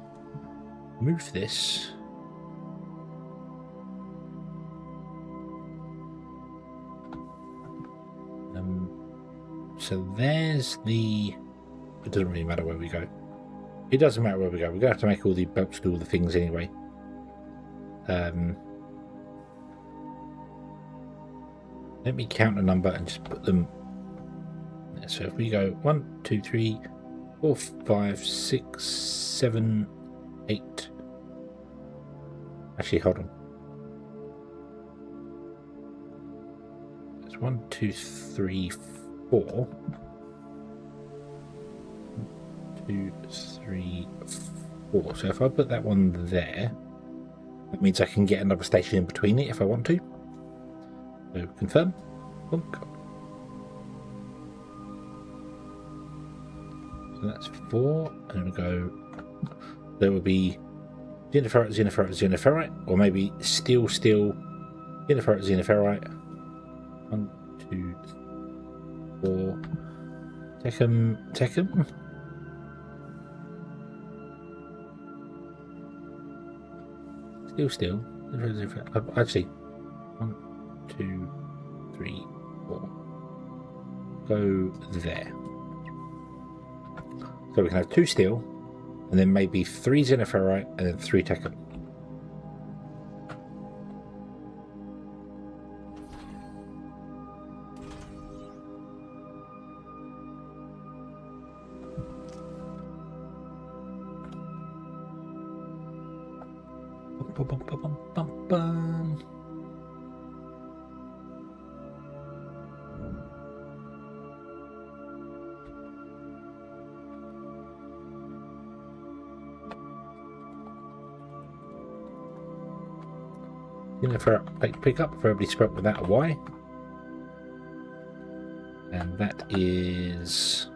Move this. So there's the... It doesn't really matter where we go. It doesn't matter where we go. We're going to have to make all the bolts do all the things anyway. Let me count a number and just put them. So if we go 1, 2, 3, 4, 5, 6, 7, 8. Actually, hold on. There's 1, 2, 3, 4. 1, 2, 3, 4. So if I put that one there, that means I can get another station in between it if I want to. So confirm. Boom. So that's 4, and we go. There will be xenoferrite, xenoferrite, xenoferrite, or maybe steel, xenoferrite, xenoferrite. 1, 2, 4. Techum. Steel. Actually, 1, 2, 3, 4. Go there. So we can have 2 steel, and then maybe 3 xenoferrite, and then 3 techum. Xenoferrite pick up, preferably spelt without a Y. And that is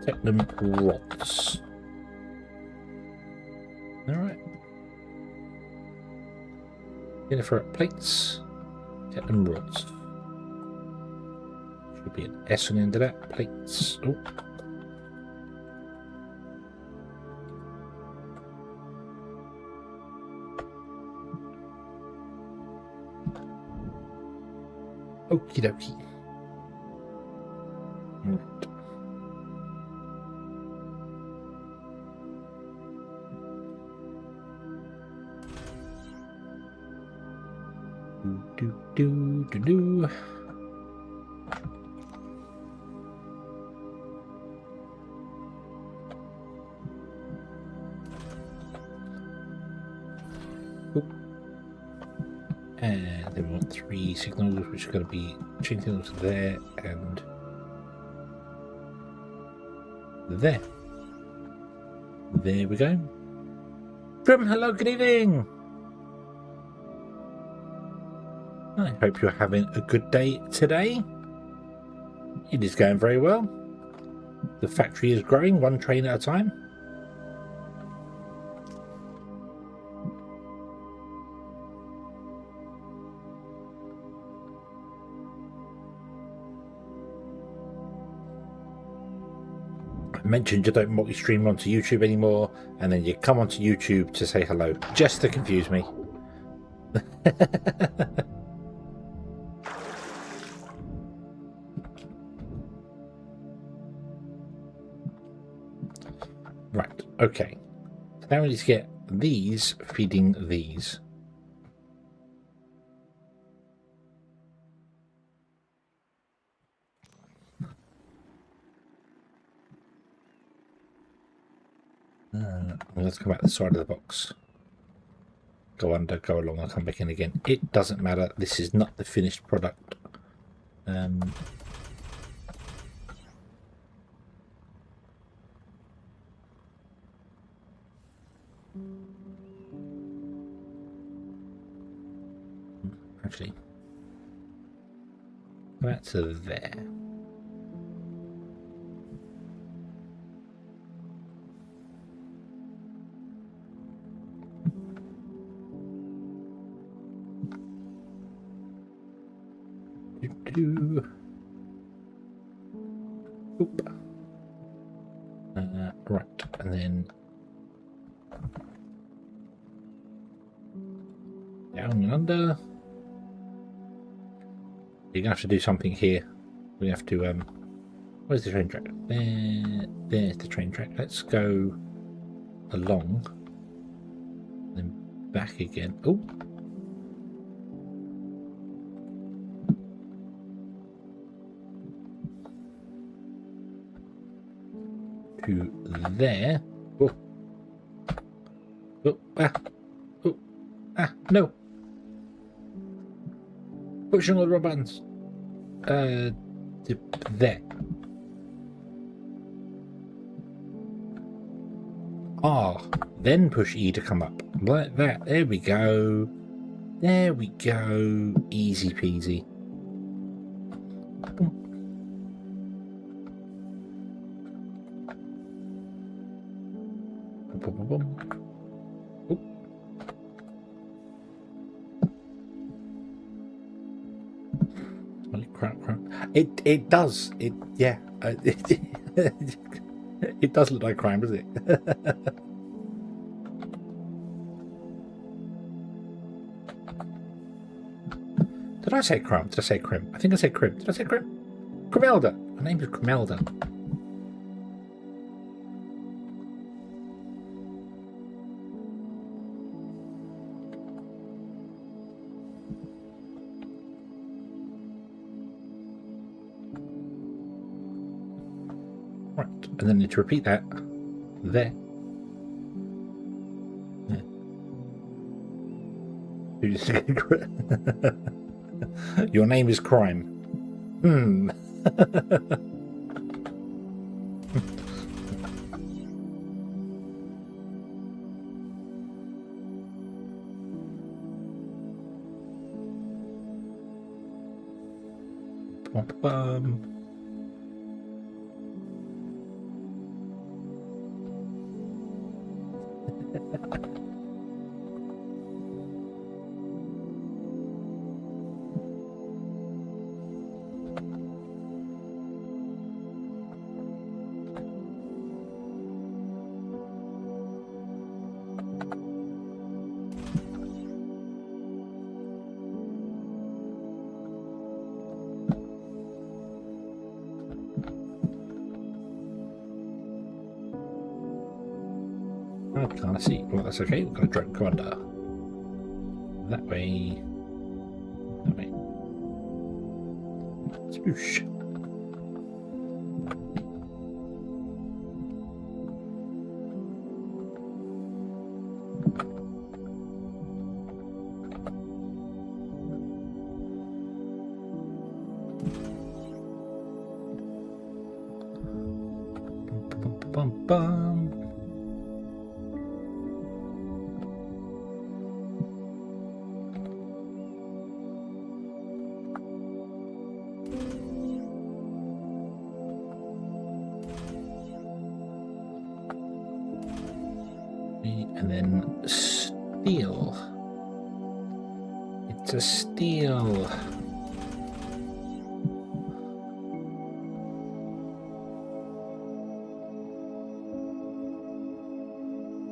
Technum rods. Alright. Jennifer plates. Technum rods. Should be an S on the end of that. Plates. Oh. Okie dokie. Right. Do. And then we want 3 signals, which are going to be chain signals there and there. There we go. Hello, good evening. I hope you're having a good day today. It is going very well. The factory is growing, 1 train at a time. I mentioned you don't multi-stream onto YouTube anymore, and then you come onto YouTube to say hello, just to confuse me. Right, okay. So now we need to get these feeding these. Let's come out the side of the box. Go under, go along, I'll come back in again. It doesn't matter. This is not the finished product. Actually, that's there. Oop. Right, and then down and under. You're gonna have to do something here. We have to where's the train track? There's the train track. Let's go along, then back again. Oh. To there. Oh. Oh. Ah. Oh. Ah. No. Pushing all the wrong buttons. There. Ah. Then push E to come up. Like that. There we go. There we go. Easy peasy. It does. It yeah. It does look like crime, does it? Did I say crime? Did I say crim? I think I said crim. Did I say crim? Crimelda. My name is Crimelda. Right, and then need to repeat that there. Your name is crime. Bum. I can't see. Well, that's okay. We've got a drone commander. That way. That way. Spoosh. Bum, bum, bum. And then steel. It's a steel.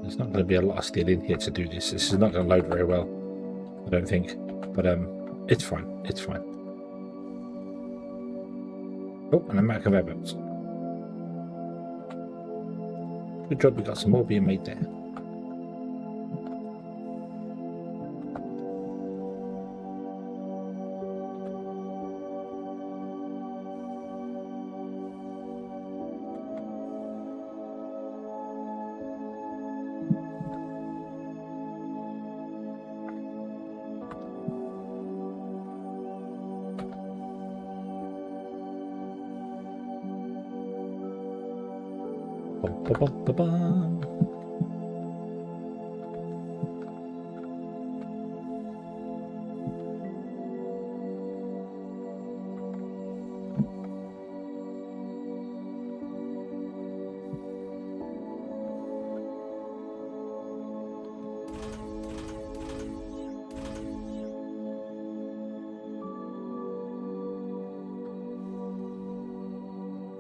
There's not going to be a lot of steel in here to do this. This is not going to load very well, I don't think. But it's fine. It's fine. Oh, and a Mac of Abbott. Good job, we got some more being made there. Bum, bum, bum, bum, bum.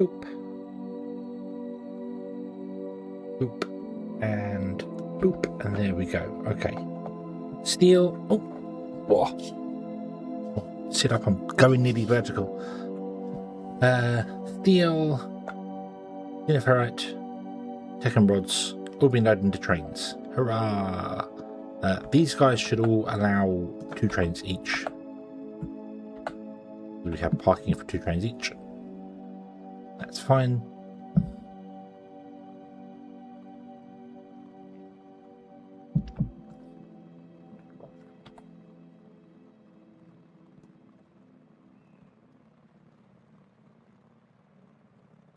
Boop. Boop. And boop. And there we go. Okay. Steel. Oh. Whoa. Sit up. I'm going nearly vertical. Steel. Uniferrite. Tech and rods. All being loaded into trains. Hurrah. These guys should all allow 2 trains each. We have parking for 2 trains each. That's fine.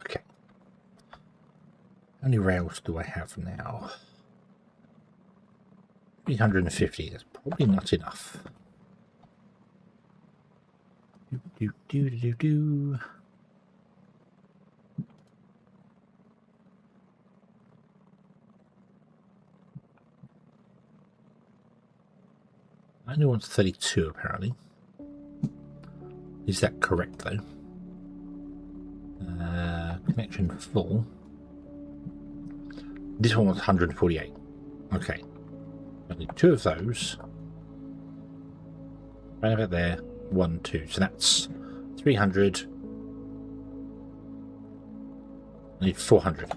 Okay. How many rails do I have now? 350. That's probably not enough. Do. I only want 32 apparently. Is that correct though? Connection full. This one was 148. Okay. I need 2 of those. Right about there. 1, 2. So that's 300. I need 400.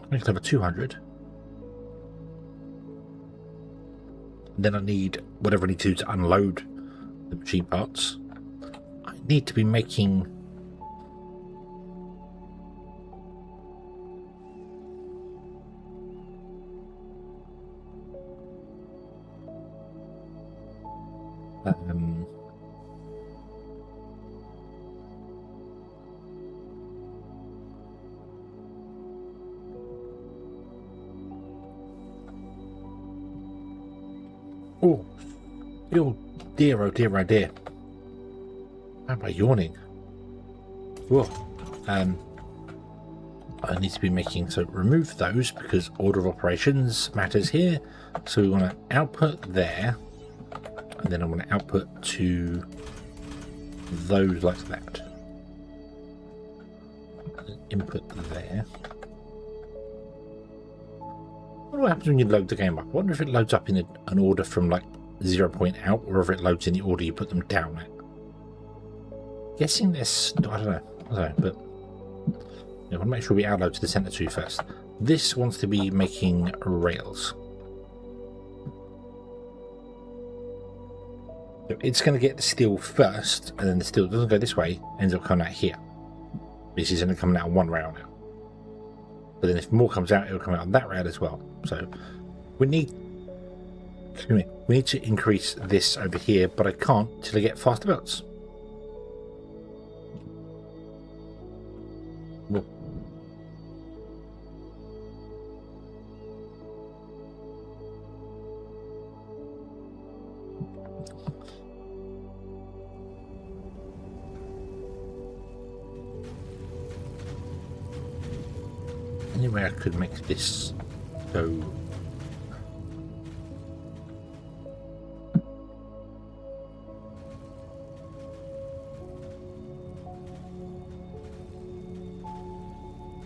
I need to have a 200. And then I need whatever I need to unload the machine parts. I need to be making Oh dear, oh dear, oh dear. How am I yawning? Whoa. I need to be making, so remove those because order of operations matters here. So we want to output there, and then I want to output to those like that. Input there. What happens when you load the game up? I wonder if it loads up in an order from like 0 point out, or if it loads in the order you put them down at. Guessing this, I don't know, but I want to make sure we outload to the center 2 first. This wants to be making rails. So it's going to get the steel first, and then the steel doesn't go this way, ends up coming out here. This is only coming out one rail now. But then if more comes out, it'll come out on that rail as well. So we need to increase this over here, but I can't till I get faster belts. Well, anyway, I could make this go.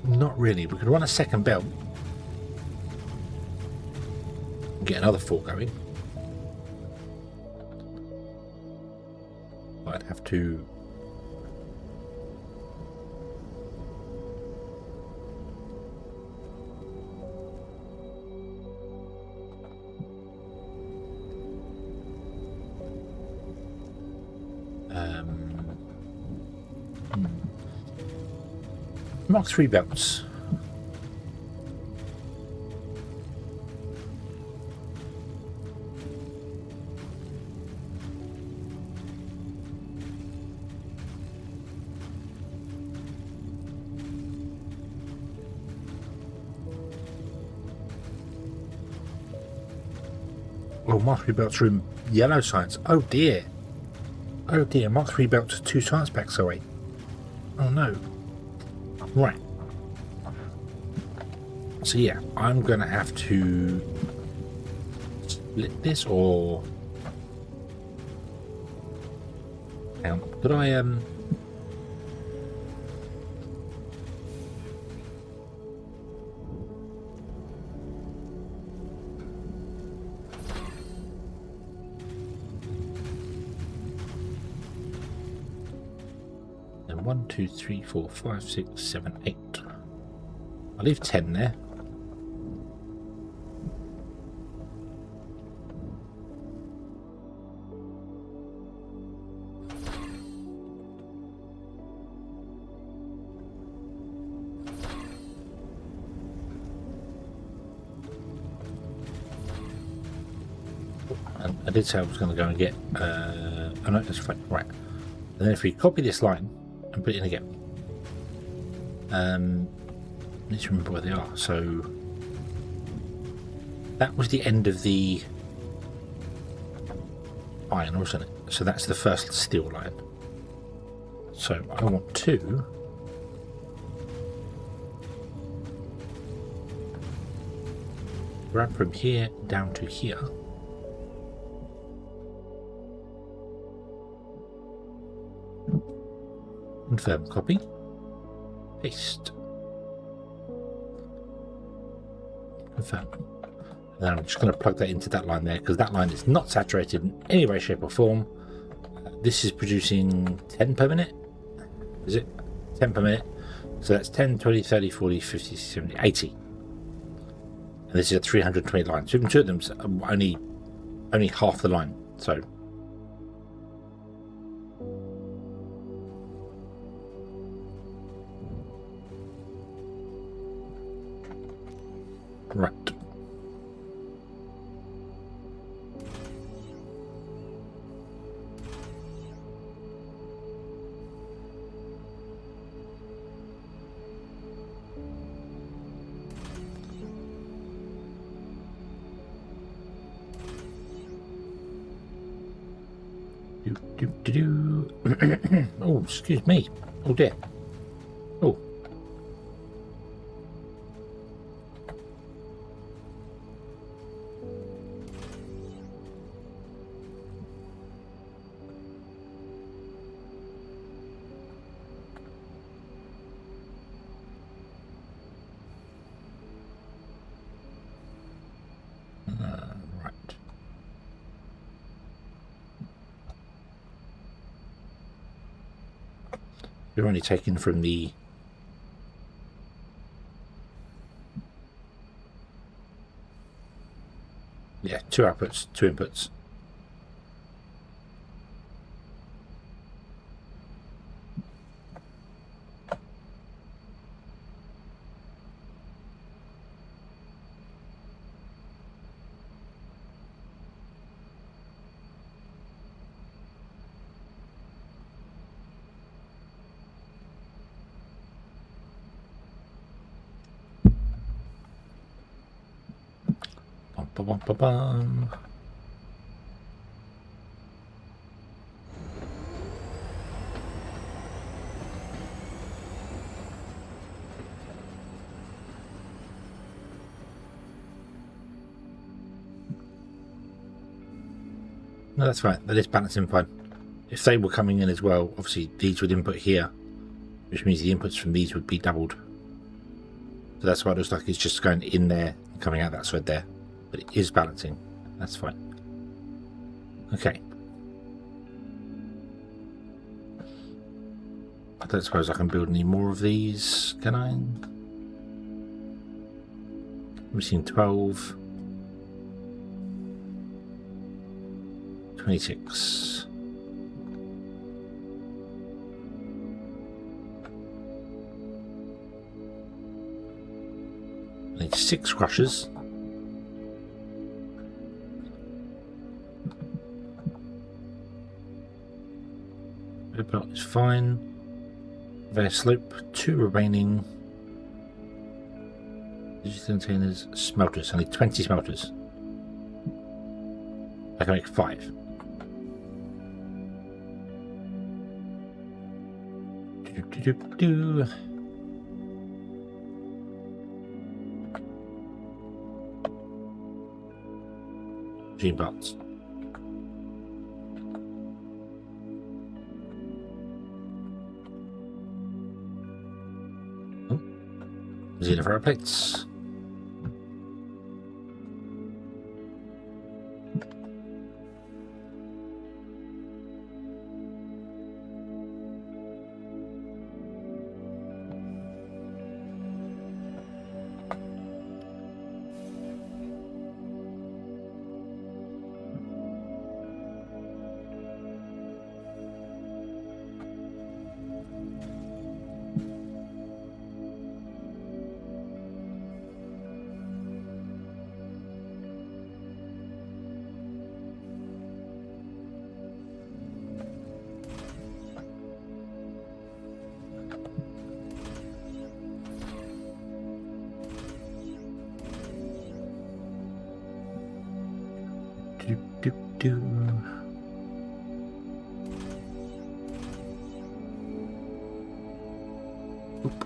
Not really. We could run a second belt and get another 4 going. I'd have to Mark 3 belts. Oh, Mark 3 belts are in yellow science. Oh dear. Oh dear, Mark 3 belts are 2 science packs away. Oh no. Right. So yeah, I'm going to have to split this, or hang on, did I and 1, 2, 3, 4, 5, 6, 7, 8. I'll leave 10 there. I did say I was going to go and get oh no, that's fine. Right, and then if we copy this line and put it in again, I need to remember where they are. So that was the end of the iron, wasn't it? So that's the first steel line. So I want to grab from here down to here. Confirm copy. Paste. Confirm. And then I'm just going to plug that into that line there, because that line is not saturated in any way, shape or form. This is producing 10 per minute. Is it? 10 per minute. So that's 10, 20, 30, 40, 50, 70, 80. And this is a 320 line. So even two of them only half the line. So right. Oh, excuse me. Oh dear. Oh. Right. You're only taken from the two outputs, two inputs. Bum, bum, bum, bum, bum. No, that's fine. That is balancing fine. If they were coming in as well, obviously these would input here, which means the inputs from these would be doubled. So that's why it looks like it's just going in there and coming out that side there. But it is balancing. That's fine. Okay. I don't suppose I can build any more of these, can I? We've seen 12. 26. I need 6 crushers. Belt is fine. Conveyor slope, 2 remaining. Digital containers, smelters. I need 20 smelters. I can make 5. Do. Machine parts. Oh. Xeno Power Plates. Do. Oop.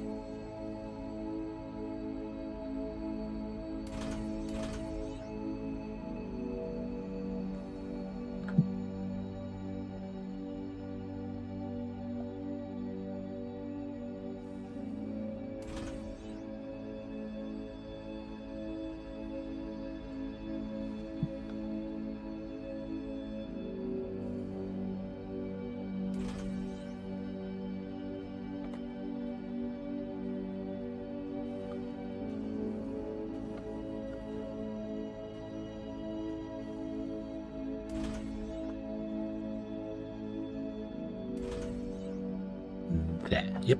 There, yep.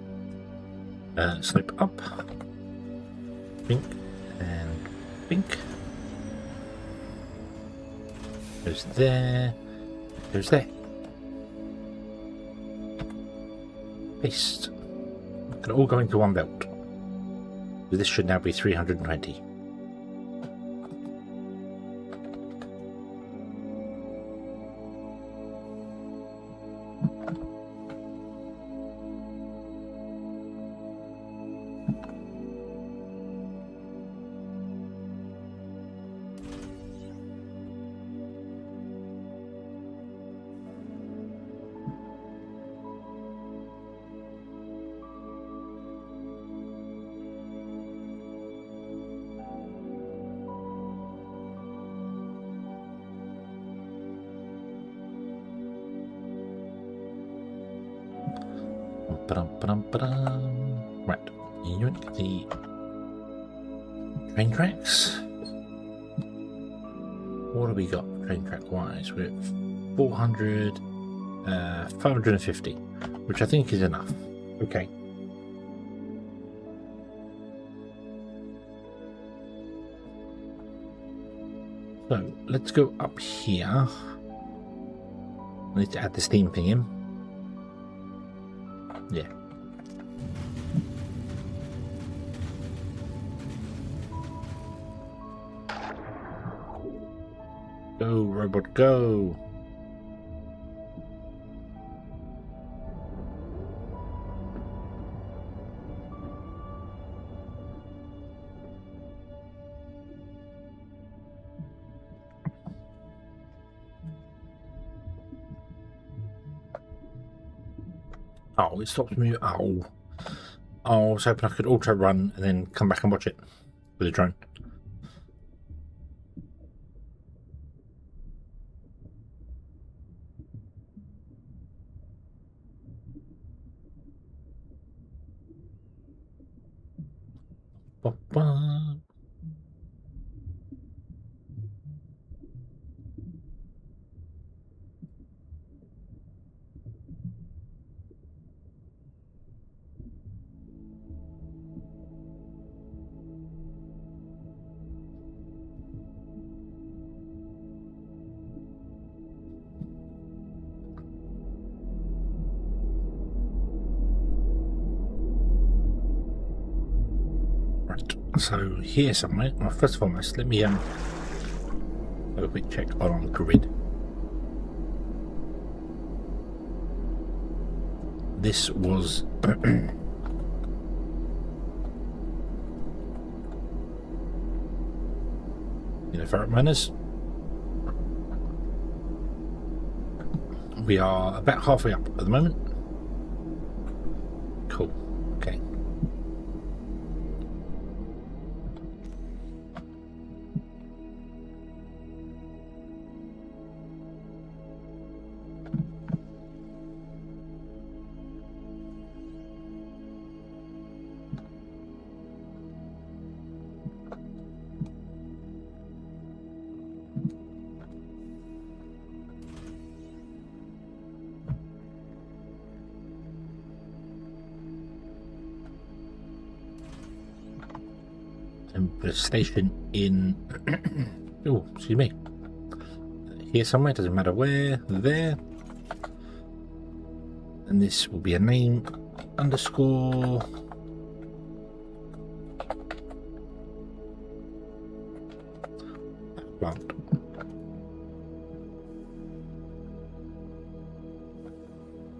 Slope up. Bink and bink. Goes there. Goes there. Paste. Can all go into one belt. So this should now be 320. Right, you get the train tracks. What do we got train track wise? We're at 400, 550, which I think is enough. Okay. So let's go up here. I need to add the steam thing in. Yeah. Go, robot, go. Oh, it stops me. Oh. Oh, I was hoping I could auto run and then come back and watch it with a drone. Ba-ba. Right, so here somewhere. Well, first and foremost, let me have a quick check on our grid. This was ferret miners. We are about halfway up at the moment. Cool. Okay. And put a station in. Oh, excuse me. Here somewhere, doesn't matter where. There. And this will be a name underscore. Plant.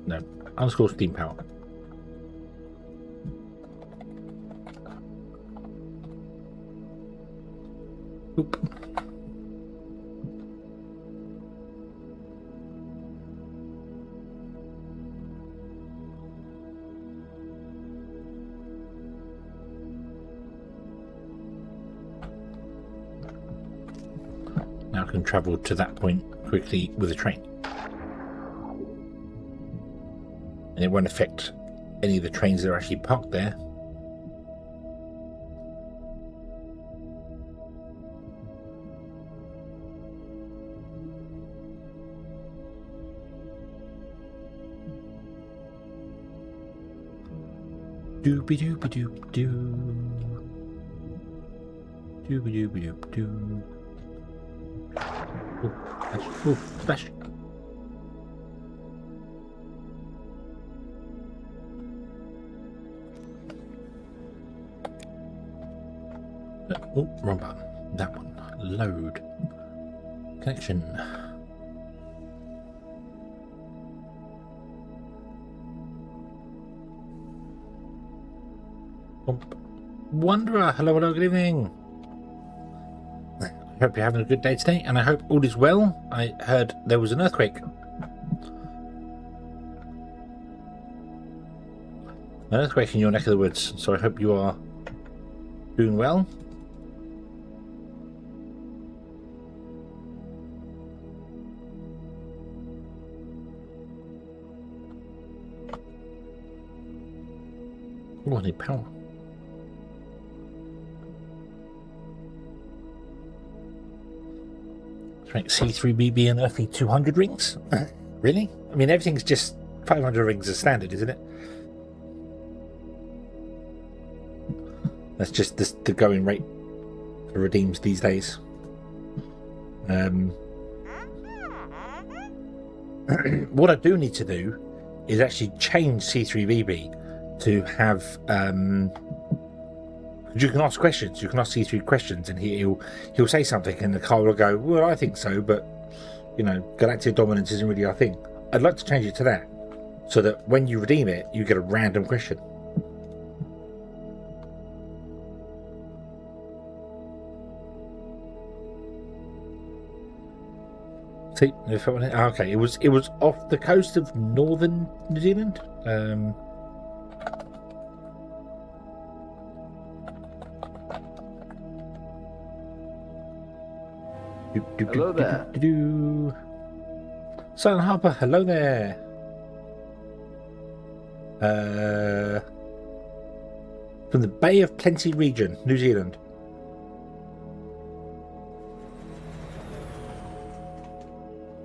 No, underscore steam power. Oop. Now I can travel to that point quickly with a train. And it won't affect any of the trains that are actually parked there. Doobie doobie doop doo. Doobie doobie doop doo. Oh, splash. Oh, splash. Oh, wrong button. That one. Load. Connection. Wanderer, hello, hello, good evening. I hope you're having a good day today, and I hope all is well. I heard there was an earthquake. An earthquake in your neck of the woods, so I hope you are doing well. Oh, I need power. Right, C3BB and Earthly 200 rings? Really? I mean, everything's just 500 rings as standard, isn't it? That's just the going rate for redeems these days. What I do need to do is actually change C3BB to have... you can ask questions. You can ask C3 questions, and he'll say something, and the car will go, "Well, I think so, but you know, galactic dominance isn't really our thing." I'd like to change it to that, so that when you redeem it, you get a random question. See, okay, it was off the coast of northern New Zealand. Hello there. Silent Harper, hello there. From the Bay of Plenty region, New Zealand.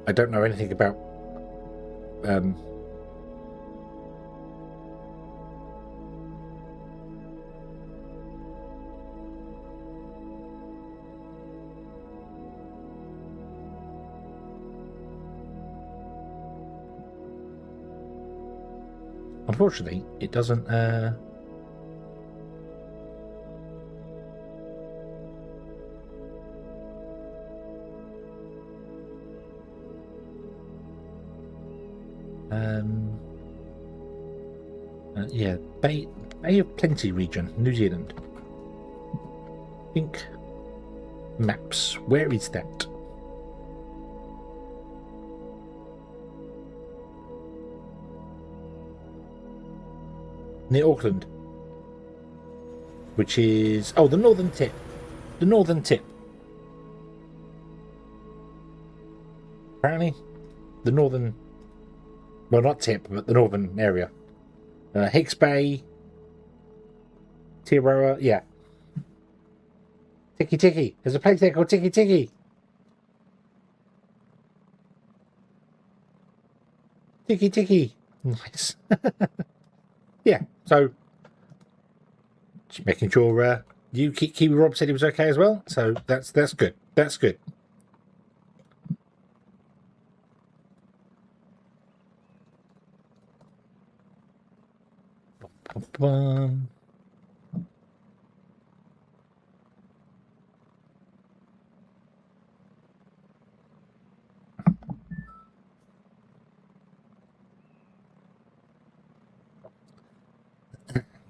I don't know anything about unfortunately, it doesn't. Yeah, Bay of Plenty region, New Zealand. Think maps. Where is that? Near Auckland, which is the northern tip. The northern tip. Apparently, the northern. Well, not tip, but the northern area. Hicks Bay, Tiroa, yeah. Tiki Tiki. There's a place there called Tiki Tiki. Tiki Tiki. Nice. Yeah, so just making sure you Kiwi Rob said he was okay as well. So that's good. That's good.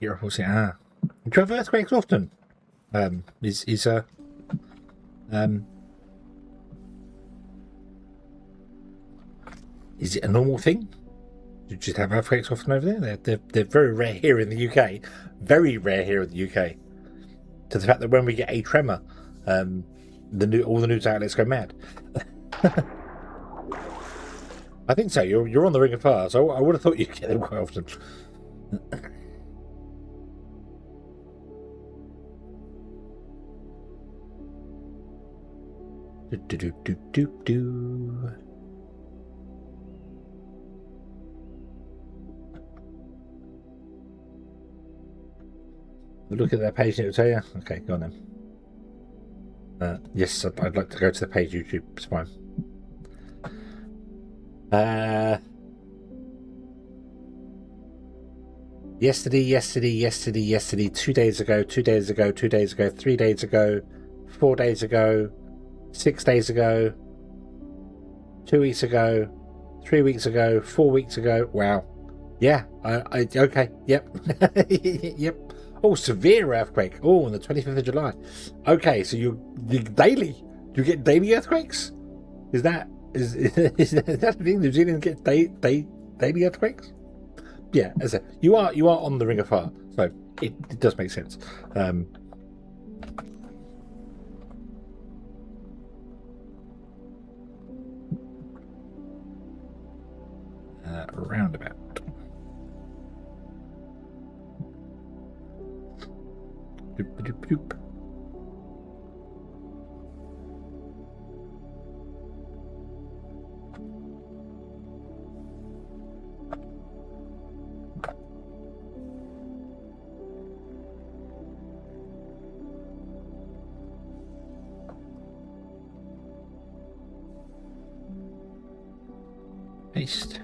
You're also do you have earthquakes often? Is it a normal thing? You just have earthquakes often over there? They're very rare here in the UK. Very rare here in the UK. To the fact that when we get a tremor, all the news outlets go mad. I think so. You're on the Ring of Fire, so I would have thought you'd get them quite often. Look at that page, it'll tell you. Okay, go on then. Yes, I'd like to go to the page. YouTube, it's fine. Yesterday, 2 days ago, 3 days ago, 4 days ago, 6 days ago, 2 weeks ago, 3 weeks ago, 4 weeks ago. Wow. Yeah, I okay, yep. Yep. Oh, severe earthquake. Oh, on the 25th of July. Okay, so you daily. You get daily earthquakes? Is that the thing? New Zealand gets daily earthquakes? Yeah, as you are on the Ring of Fire, so it does make sense. Roundabout. Doop, doop, doop. Paste.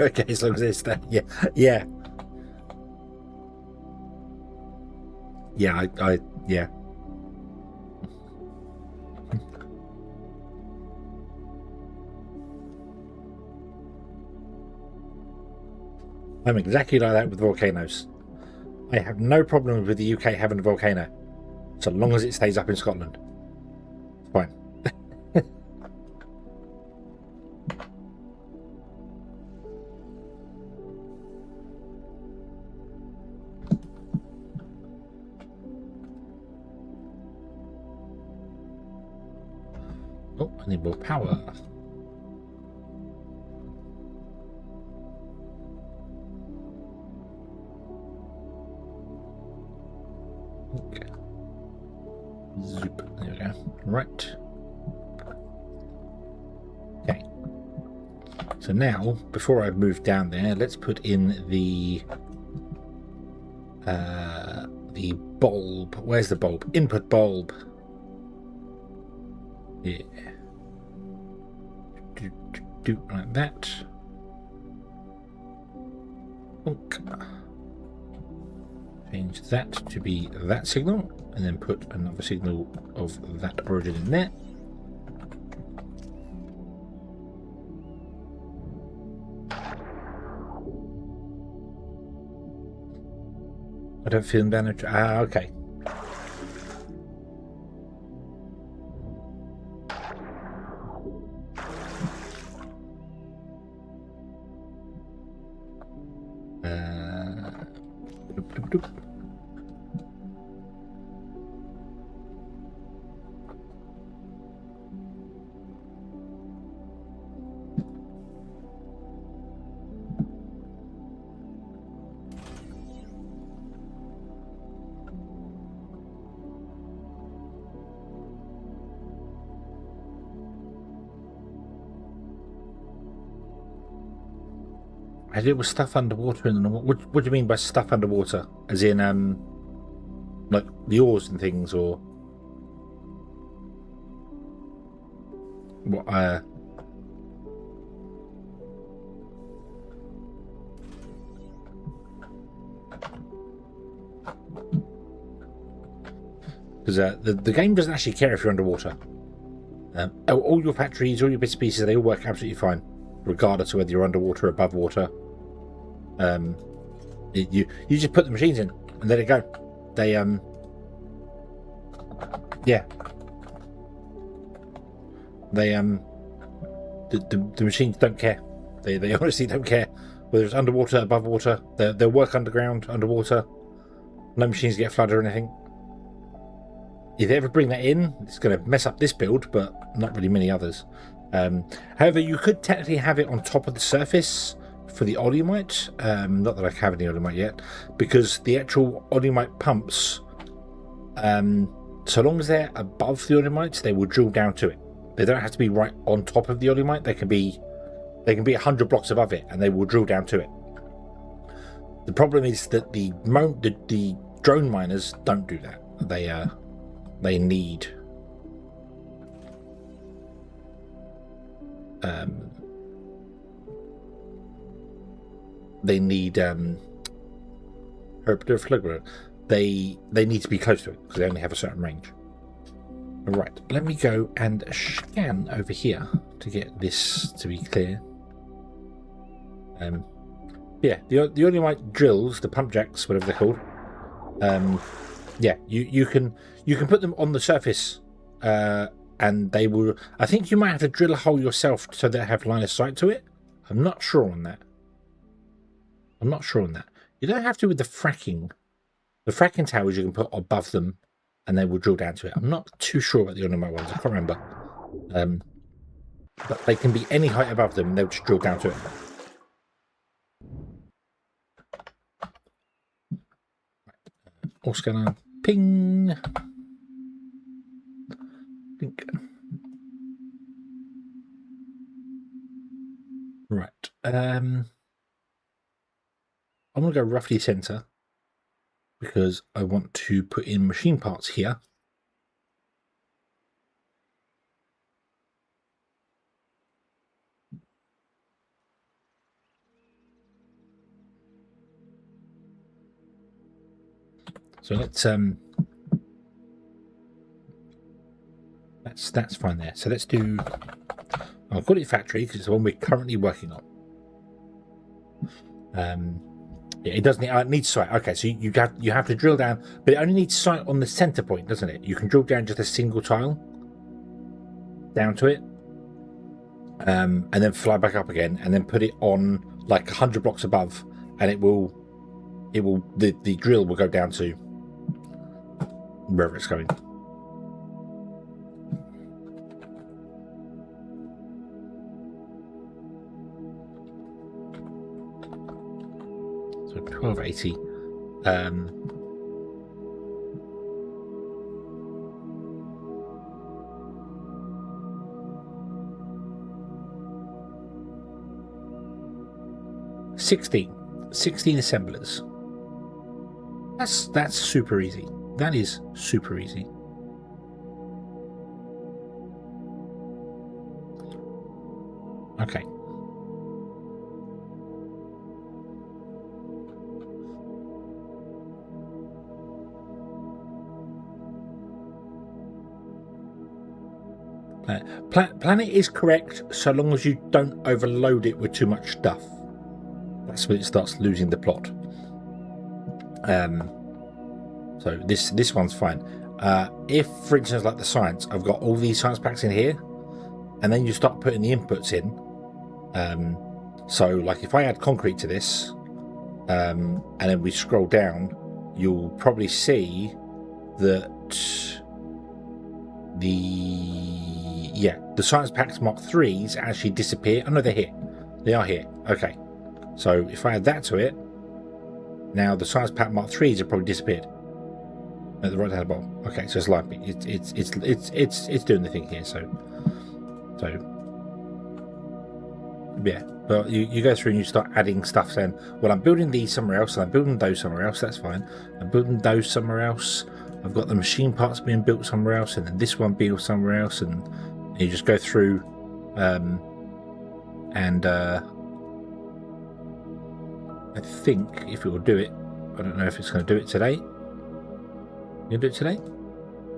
Okay, as long as it's that, yeah. Yeah, yeah. I'm exactly like that with volcanoes. I have no problem with the UK having a volcano, so long as it stays up in Scotland. Fine. Oh, I need more power. Okay. Zoop. There we go. Right. Okay. So now, before I move down there, let's put in the bulb. Where's the bulb? Input bulb. Yeah. Do like that. Okay. Change that to be that signal, and then put another signal of that origin in there. I don't feel damage. Ah, okay. Doop, doop, doop. I did with stuff underwater in the normal. What do you mean by stuff underwater? As in, like the oars and things, or what? Because the game doesn't actually care if you're underwater. All your factories, all your bits and pieces, they all work absolutely fine, regardless of whether you're underwater or above water. You just put the machines in and let it go. They yeah, they the machines don't care. They honestly don't care whether it's underwater, above water. They'll work underground, underwater. No machines get flooded or anything. If they ever bring that in, it's going to mess up this build, but not really many others. However, you could technically have it on top of the surface for the Olyumite. Not that I have any Olyumite yet, because the actual Olyumite pumps, so long as they're above the Olyumite, they will drill down to it. They don't have to be right on top of the Olyumite. They can be 100 blocks above it, and they will drill down to it. The problem is that the drone miners don't do that. They need they need need to be close to it because they only have a certain range. All right, let me go and scan over here to get this to be clear. Yeah, the Olyumite drills, the pump jacks, whatever they're called. Yeah, you can put them on the surface, and they will. I think you might have to drill a hole yourself so they have line of sight to it. I'm not sure on that. You don't have to with the fracking. The fracking towers you can put above them, and they will drill down to it. I'm not too sure about the Olyumite ones. I can't remember. but they can be any height above them and they'll just drill down to it. Also gonna ping. Think. Right. I'm gonna go roughly center because I want to put in machine parts here. So that's fine there. So let's do, I'll call it factory because it's the one we're currently working on. Yeah, it doesn't. It needs site. Okay, so you have to drill down, but it only needs site on the center point, doesn't it? You can drill down just a single tile down to it, and then fly back up again, and then put it on like 100 blocks above, and the drill will go down to wherever it's going. So 1280. Sixteen assemblers. That's super easy. That is super easy. Okay. Planet is correct so long as you don't overload it with too much stuff. That's when it starts losing the plot. So this one's fine. If, for instance, like the science, I've got all these science packs in here, and then you start putting the inputs in. So, like, if I add concrete to this, and then we scroll down, you'll probably see that the science packs Mark 3s actually disappear. Oh no, they're here. They are here. Okay. So if I add that to it, now the science pack Mark 3s have probably disappeared at the right hand bottom. Okay, so it's like it's doing the thing here. So yeah. But you go through and you start adding stuff saying, well, I'm building these somewhere else, and I'm building those somewhere else. That's fine. I'm building those somewhere else. I've got the machine parts being built somewhere else, and then this one built somewhere else, and you just go through, and I think if it will do it, I don't know if it's going to do it today. You do it today?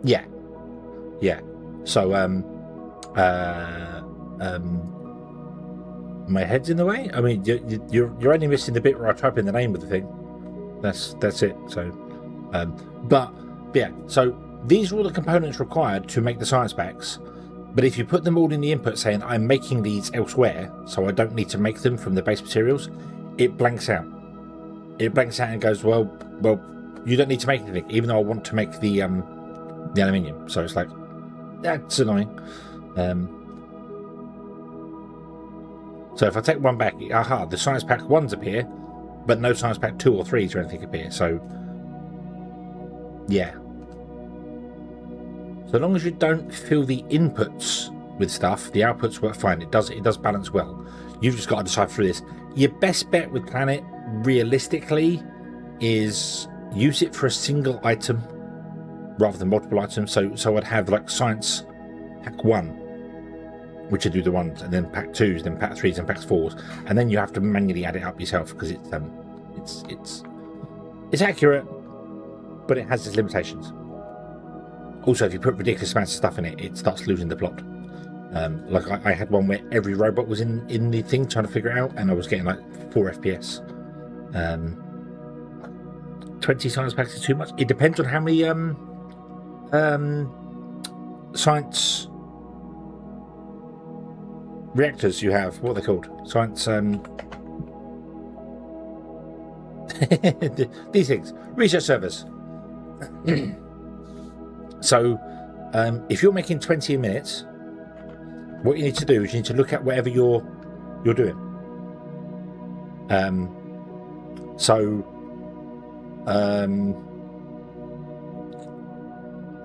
Yeah. So my head's in the way. I mean, you're only missing the bit where I type in the name of the thing. That's it. So, but yeah. So these are all the components required to make the science packs. But if you put them all in the input saying I'm making these elsewhere, so I don't need to make them from the base materials, it blanks out. It blanks out and goes, well, you don't need to make anything, even though I want to make the aluminium. So it's like, that's annoying. So if I take one back, the science pack 1s appear, but no science pack 2 or 3s or anything appear. So yeah. So long as you don't fill the inputs with stuff, the outputs work fine. It does balance well. You've just got to decide through this. Your best bet with Planet, realistically, is use it for a single item rather than multiple items. So I'd have like science pack 1, which would do the ones, and then pack 2s, then pack 3s, and pack 4s, and then you have to manually add it up yourself because it's accurate, but it has its limitations. Also, if you put ridiculous amounts of stuff in it, it starts losing the plot. Like I had one where every robot was in the thing trying to figure it out, and I was getting like 4 FPS. 20 science packs is too much. It depends on how many science reactors you have. What are they called? Science these things. Research servers. So if you're making 20 a minute, what you need to do is you need to look at whatever you're doing.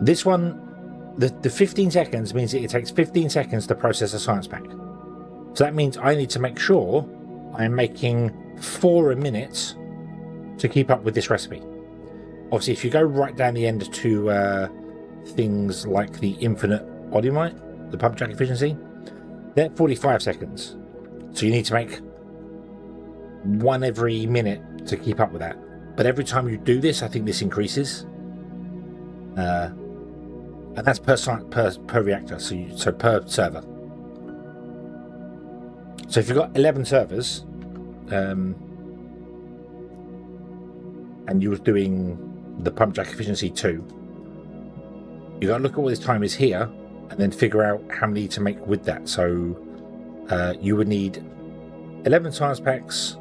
This one, the 15 seconds means that it takes 15 seconds to process a science pack. So that means I need to make sure I'm making 4 a minute to keep up with this recipe. Obviously, if you go right down the end to things like the infinite odymite, the pump jack efficiency, they're at 45 seconds. So you need to make 1 every minute to keep up with that. But every time you do this, I think this increases. And that's per reactor, so per server. So if you've got 11 servers, and you was doing the pump jack efficiency 2, you got to look at what this time is here, and then figure out how many to make with that. So you would need 11 science packs.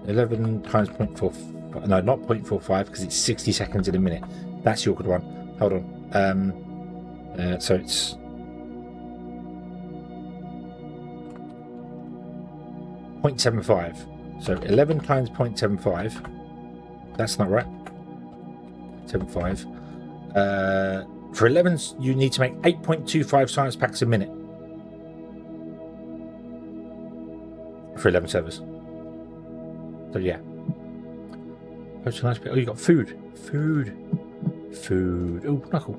11 times 0.4, no, not 0.45, because it's 60 seconds in a minute. That's the awkward one. Hold on. So it's 0.75. So 11 times 0.75. That's not right. 75. For 11, you need to make 8.25 science packs a minute. For 11 servers. So yeah. Oh, you got food. Food. Oh, knuckle.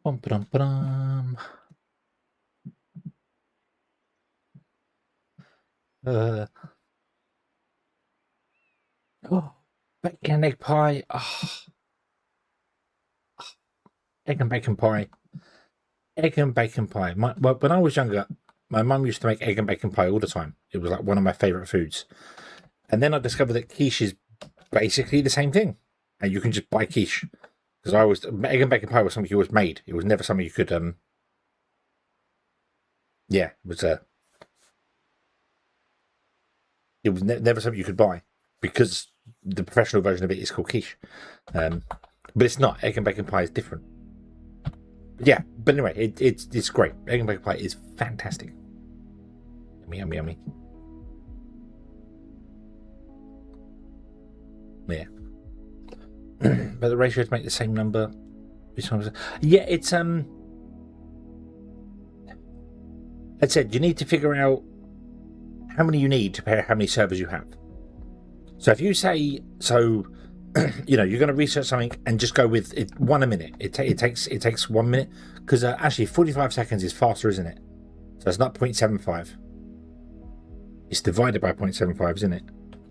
Bum, ba-dum, ba-dum. Oh, bacon and egg pie. Oh. Egg and bacon pie. Egg and bacon pie. When I was younger, my mum used to make egg and bacon pie all the time. It was like one of my favourite foods. And then I discovered that quiche is basically the same thing. And you can just buy quiche. Because egg and bacon pie was something you always made. It was never something you could, yeah, it was never something you could buy. Because the professional version of it is called quiche. But it's not. Egg and bacon pie is different. Yeah, but anyway, it's great. Egg and bacon pie is fantastic. Yummy, yummy, yummy. Yeah. But the ratio to make the same number. Yeah, it's I said you need to figure out how many you need to pair how many servers you have. So if you say you know, you're going to research something and just go with it 1 a minute. It takes 1 minute because actually 45 seconds is faster, isn't it? So it's not 0.75. It's divided by 0.75, isn't it?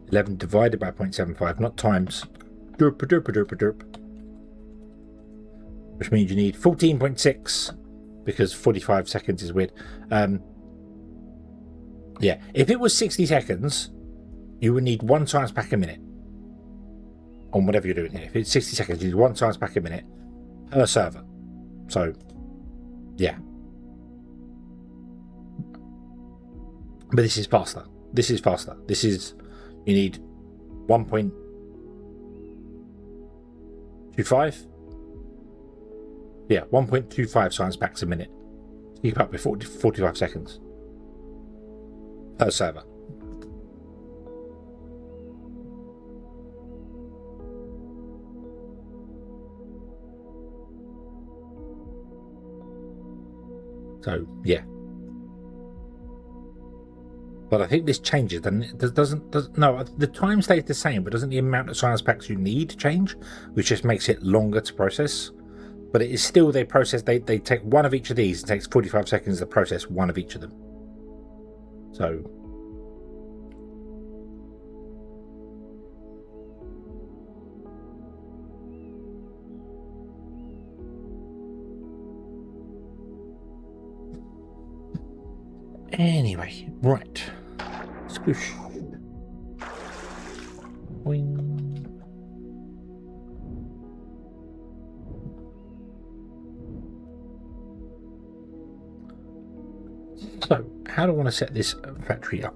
11 divided by 0.75, not times. Derp, derp, derp, derp. Which means you need 14.6 because 45 seconds is weird. Yeah, if it was 60 seconds, you would need 1 science pack a minute. On whatever you're doing here. If it's 60 seconds, you need 1 science pack a minute per server. So, yeah. But this is faster. This is, you need 1.25? Yeah, 1.25 science packs a minute. Keep up with 45 seconds. Per server. So, yeah. But I think this changes, doesn't it? No, the time stays the same, but doesn't the amount of science packs you need change? Which just makes it longer to process. But it is still, they take 1 of each of these. It takes 45 seconds to process 1 of each of them. So... Anyway, right. Squish. Boing. how do I want to set this factory up?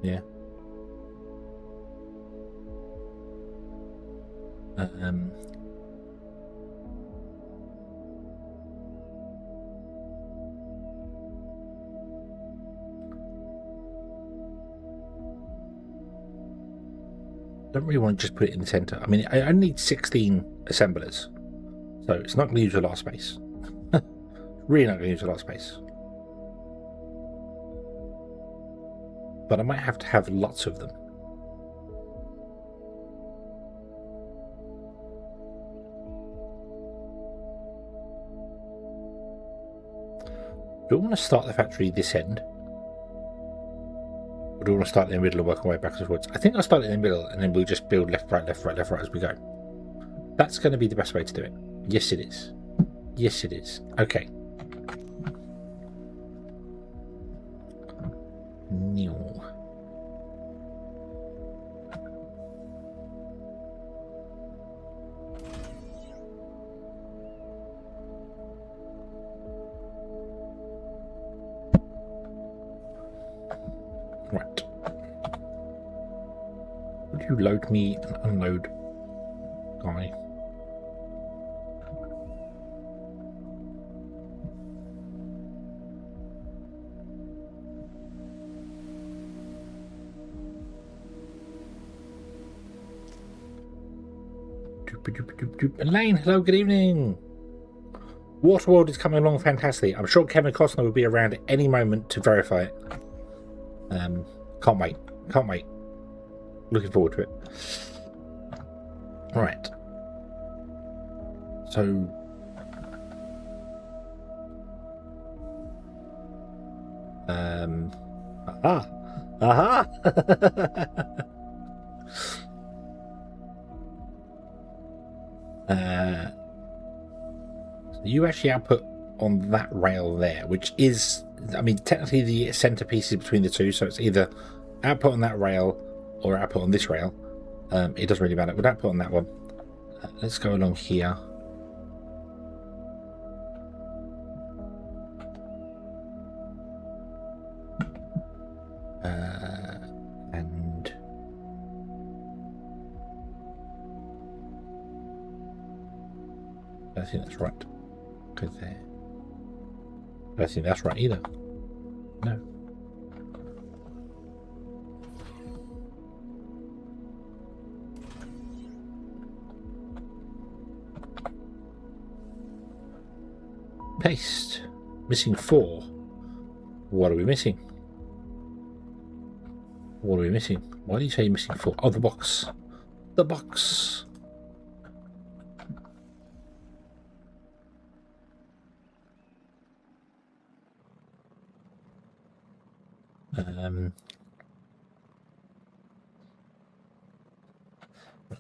Yeah. Don't really want to just put it in the center. I mean, I only need 16 assemblers, so it's not going to use a lot of space. Really not going to use a lot of space. But I might have to have lots of them. Do I want to start the factory this end? Or do I want to start in the middle and work our way backwards? I think I'll start in the middle and then we'll just build left, right, left, right, left, right as we go. That's going to be the best way to do it. Yes, it is. Yes, it is. Okay. New. Right. Would you load me and unload guy? Elaine, hello, good evening. Waterworld is coming along fantastically. I'm sure Kevin Costner will be around at any moment to verify it. Can't wait. Can't wait. Looking forward to it. Right. So aha. So you actually output on that rail there, which is, I mean, technically the centerpiece is between the two, so it's either output on that rail or output on this rail. It doesn't really matter. We'll output on that one. Let's go along here. And I think that's right. Go there. I don't think that's right either. No. Paste. Missing 4. What are we missing? What are we missing? Why do you say you're missing 4? Oh, the box. The box.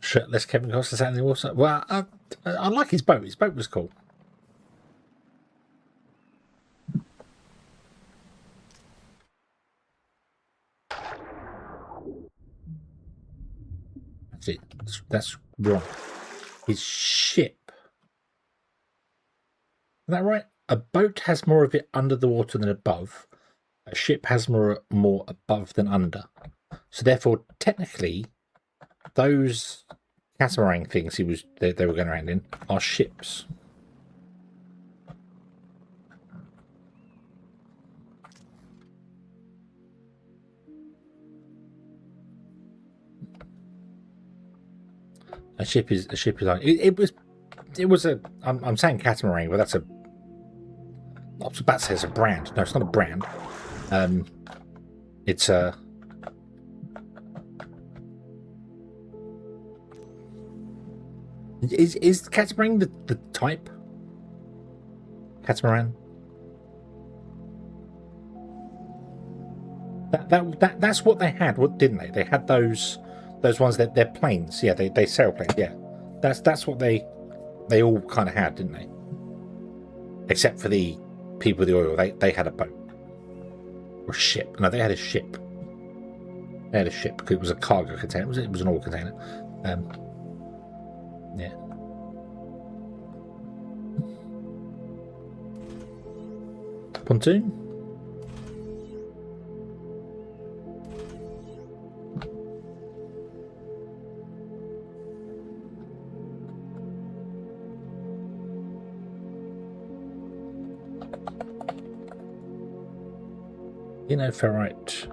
Shirtless Kevin Costner sat in the water. Well, I like his boat. His boat was cool. That's it. That's wrong. His ship. Is that right? A boat has more of it under the water than above. A ship has more above than under. So therefore, technically, those catamaran things they were going around in are ships. A ship is like it was a. I'm saying catamaran, but that's a. I was about to say it's a brand. No, it's not a brand. It's a. Is catamaran the type? Catamaran. That's what they had, didn't they? They had those ones that they're planes. Yeah, they sail planes. Yeah, that's what they all kind of had, didn't they? Except for the people with the oil, they had a boat or a ship. No, they had a ship. They had a ship because it was a cargo container. It was an oil container. Yeah. Pontoon. xenoferrite.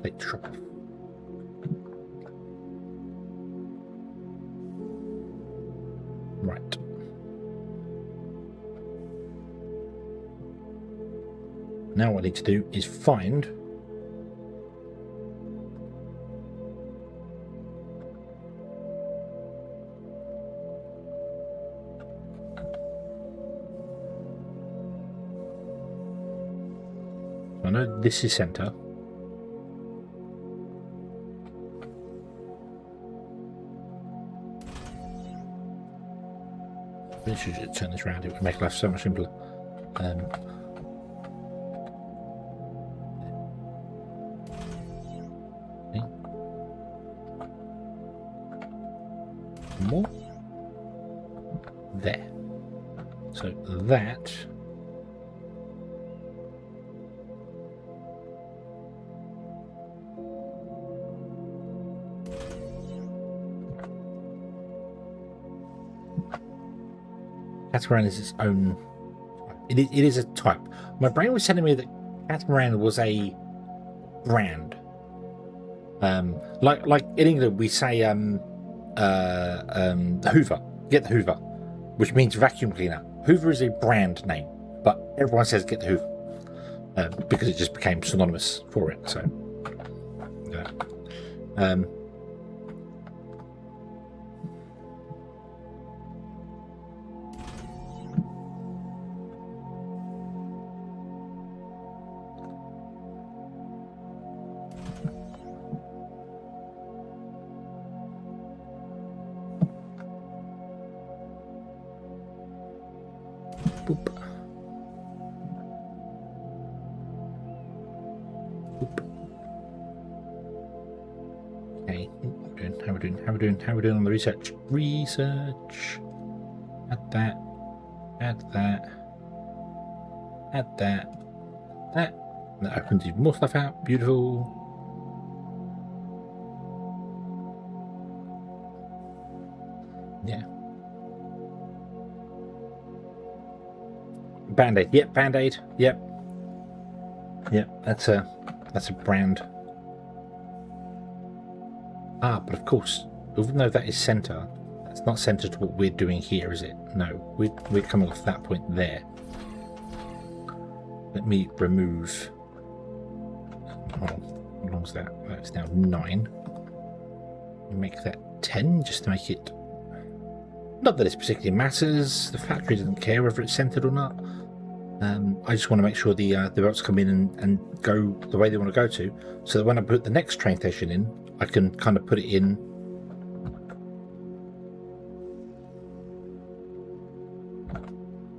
Plate drop off. Right. Now what I need to do is find I know this is center. We should just turn this around. It would make life so much simpler. More there. So that. Catamaran is its own. It is a type. My brain was telling me that catamaran was a brand. Like in England we say the Hoover. Get the Hoover, which means vacuum cleaner. Hoover is a brand name, but everyone says get the Hoover because it just became synonymous for it. So, yeah. Boop. Boop. Okay, how we doing on the research? Research. Add that. That opens even more stuff out. Beautiful. Yeah. Band-Aid. Yep, Band-Aid. Yep. That's a brand. Ah, but of course, even though that is center, that's not center to what we're doing here, is it? No, we're coming off that point there. Let me remove. Hold on. How long is that? That's now 9. Make that 10, just to make it. Not that it particularly matters. The factory doesn't care whether it's centered or not. I just want to make sure the belts come in and go the way they want to go to, so that when I put the next train station in, I can kind of put it in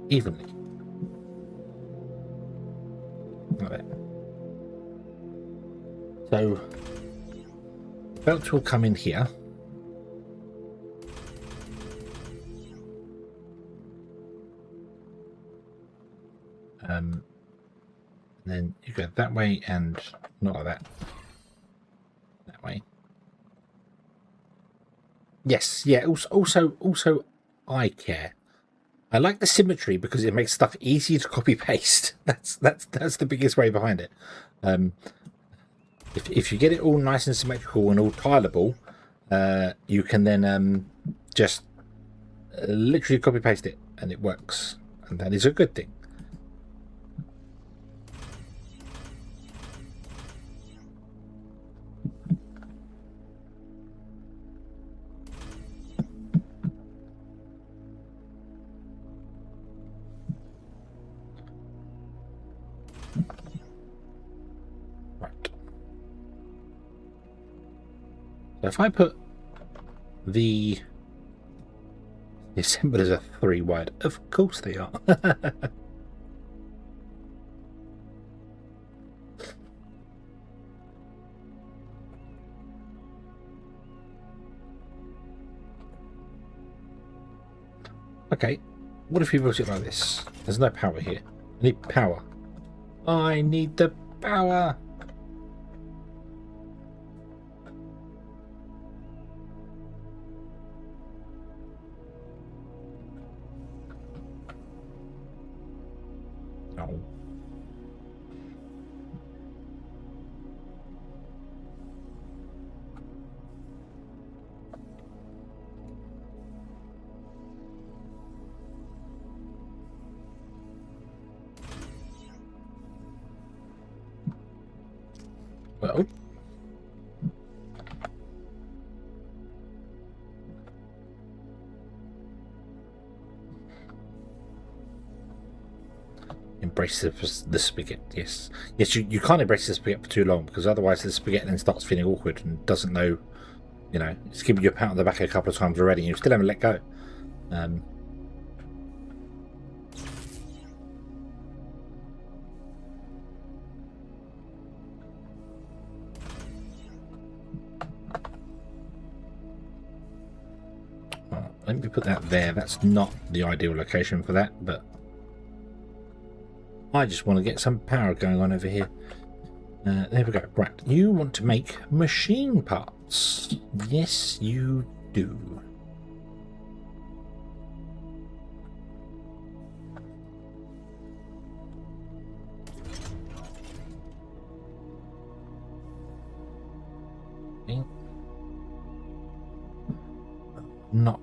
evenly. Like that. So belts will come in here. And then you go that way and not like that. That way. Yes, yeah. Also, I care. I like the symmetry because it makes stuff easy to copy paste. That's the biggest way behind it. If you get it all nice and symmetrical and all tileable, you can then just literally copy paste it and it works, and that is a good thing. So if I put the assemblers are 3 wide, of course they are. Okay, what if we built it like this? There's no power here. I need power. I need the power. Well, embrace the spaghetti. Yes, yes. You can't embrace the spaghetti for too long, because otherwise the spaghetti then starts feeling awkward and doesn't know. You know, it's given you a pat on the back a couple of times already, and you still haven't let go. Let me put that there. That's not the ideal location for that, but I just want to get some power going on over here. There we go. Right, you want to make machine parts. Yes, you do. Okay. Not.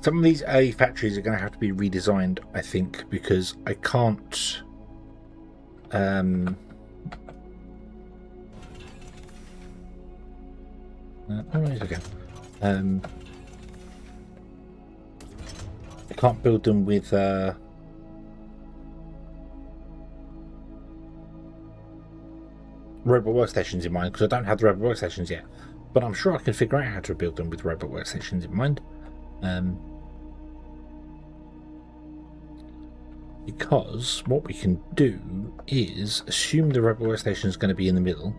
Some of these A factories are going to have to be redesigned, I think, because I can't. Again. I can't build them with. Robot workstations in mind, because I don't have the robot workstations yet. But I'm sure I can figure out how to build them with robot workstations in mind. Because what we can do is assume the robot workstation is going to be in the middle.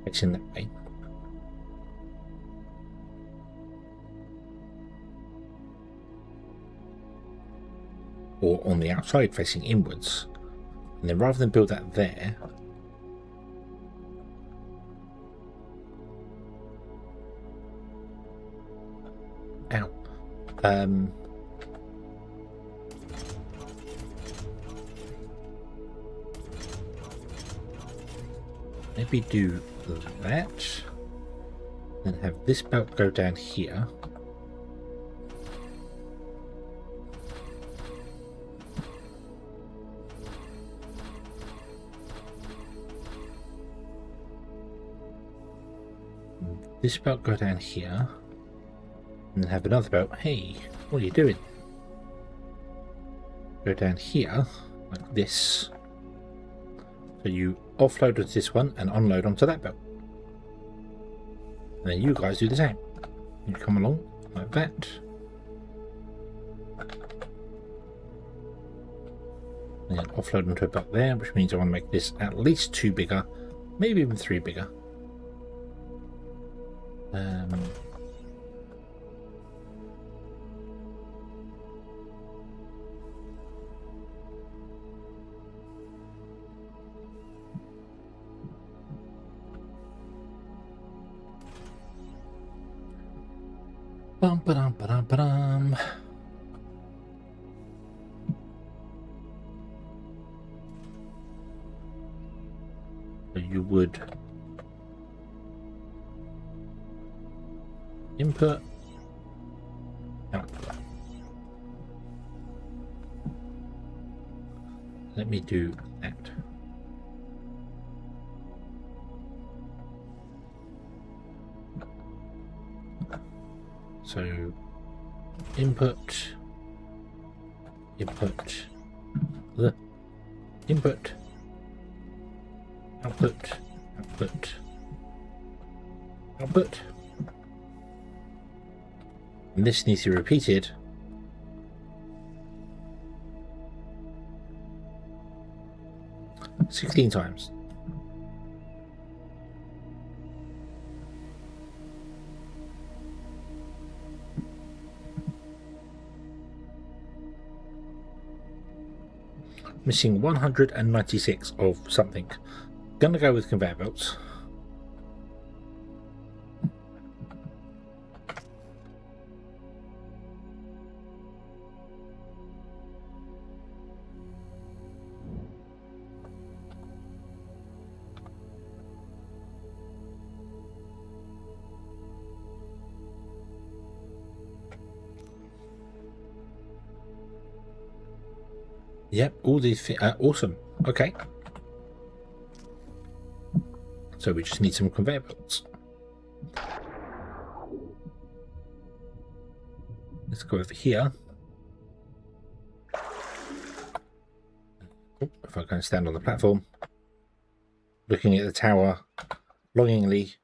It's in that way. Or on the outside facing inwards. And then rather than build that there, maybe do that, then have this belt go down here. This belt go down here. And then have another belt. Hey, what are you doing? Go down here, like this. So you offload onto this one and unload onto that belt. And then you guys do the same. You come along like that. And then offload onto a belt there, which means I want to make this at least 2 bigger, maybe even 3 bigger. Bum ba dum ba dum ba dum. So you would input, output. Let me do that. So input, output, output. And this needs to be repeated 16 times. Missing 196 of something. Gonna go with conveyor belts. Yep, all these awesome. Okay. So we just need some conveyor belts. Let's go over here. If I can stand on the platform, looking at the tower longingly,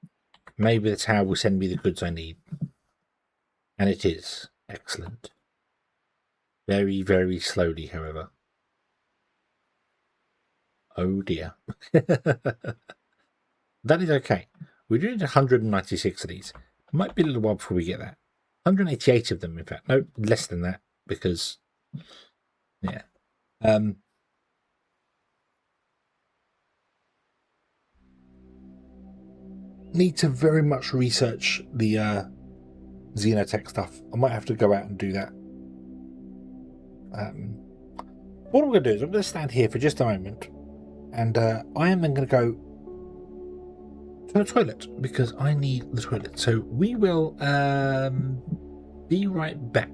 maybe the tower will send me the goods I need. And it is. Excellent. Very, very slowly, however. Oh dear. That is okay. We're doing 196 of these. Might be a little while before we get that. 188 of them, in fact. No, less than that, because, yeah. Need to very much research the Xenotech stuff. I might have to go out and do that. What I'm going to do is I'm going to stand here for just a moment, and I am then going to go to the toilet because I need the toilet. So we will be right back.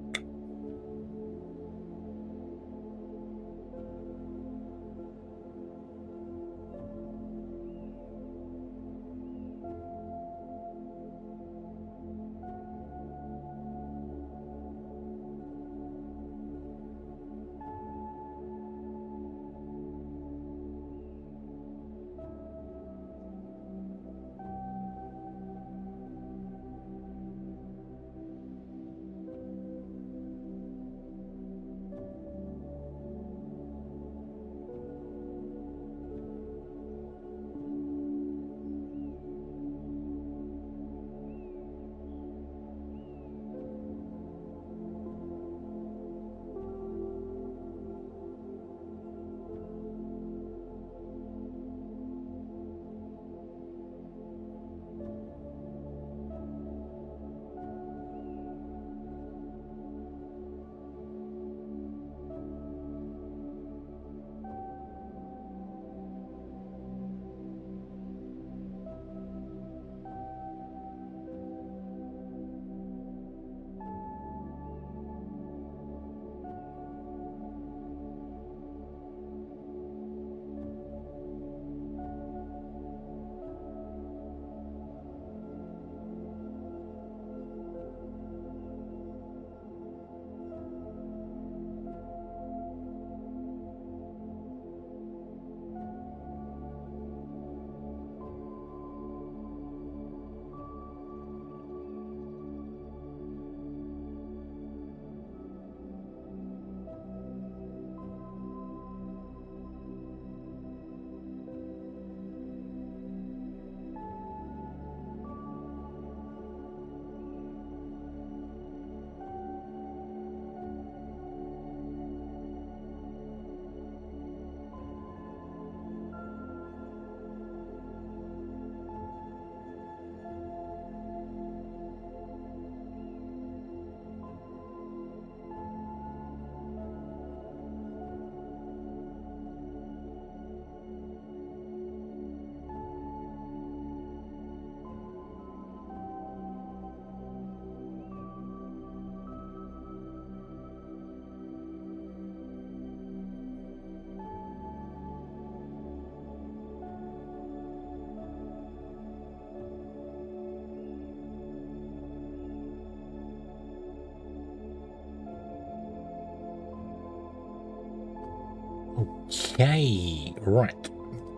Okay, right.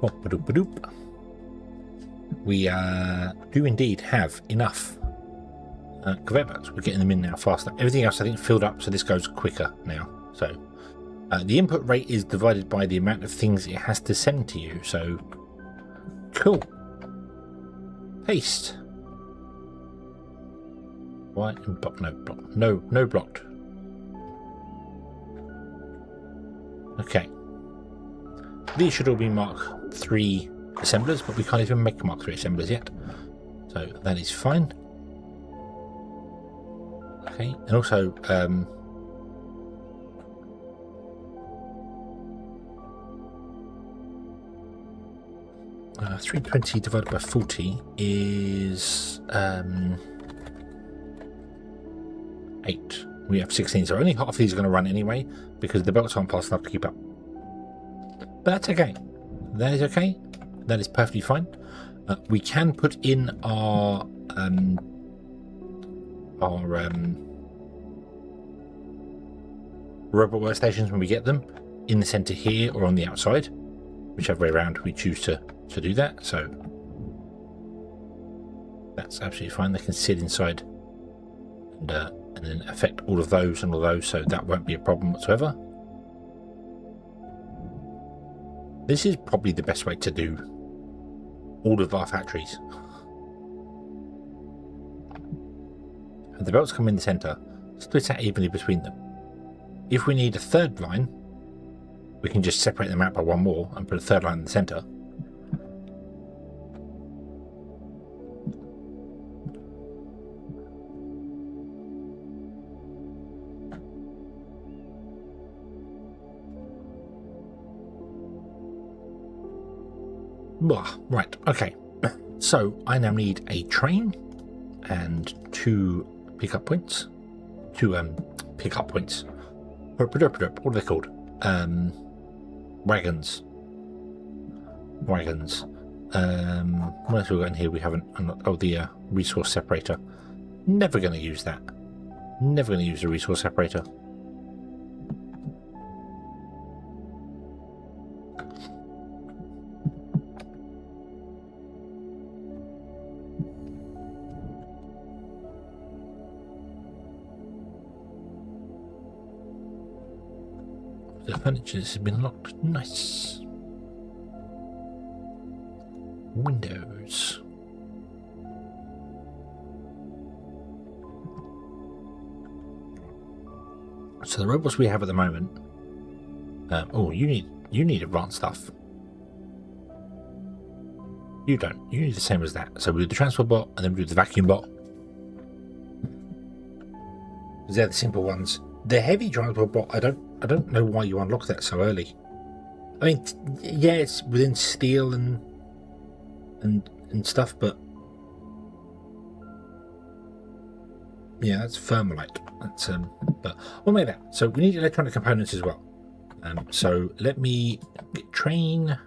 Boop-a-doop-a-doop. We do indeed have enough conveyor belts. We're getting them in now faster. Everything else I think filled up, so this goes quicker now. So the input rate is divided by the amount of things it has to send to you. So cool. Paste. Why? Block? No block. No blocked. Okay. These should all be Mark 3 assemblers, but we can't even make Mark 3 assemblers yet. So that is fine. Okay, and also 320 divided by 40 is 8. We have 16, so only half of these are going to run anyway, because the belts aren't fast enough to keep up. But that's okay. That is okay. That is perfectly fine. We can put in our robot workstations when we get them in the center here or on the outside, whichever way around we choose to do that. So that's absolutely fine. They can sit inside and then affect all of those and all those, so that won't be a problem whatsoever. This is probably the best way to do all of our factories. And the belts come in the center, split out evenly between them. If we need a third line, we can just separate them out by one more and put a third line in the center. Right, okay. So I now need a train and 2 pickup points. 2 pickup points. What are they called? Wagons. Wagons. What else have we got in here? We haven't unlocked. Oh, the resource separator. Never going to use that. Never going to use a resource separator. The furniture has been locked. Nice. Windows. So the robots we have at the moment. Oh, you need advanced stuff. You don't. You need the same as that. So we do the transport bot, and then we do the vacuum bot. They're the simple ones. The heavy transport bot, I don't know why you unlock that so early. I mean, yeah, it's within steel and stuff, but yeah, that's thermalite. That's but we'll make that. So we need electronic components as well. So let me get train.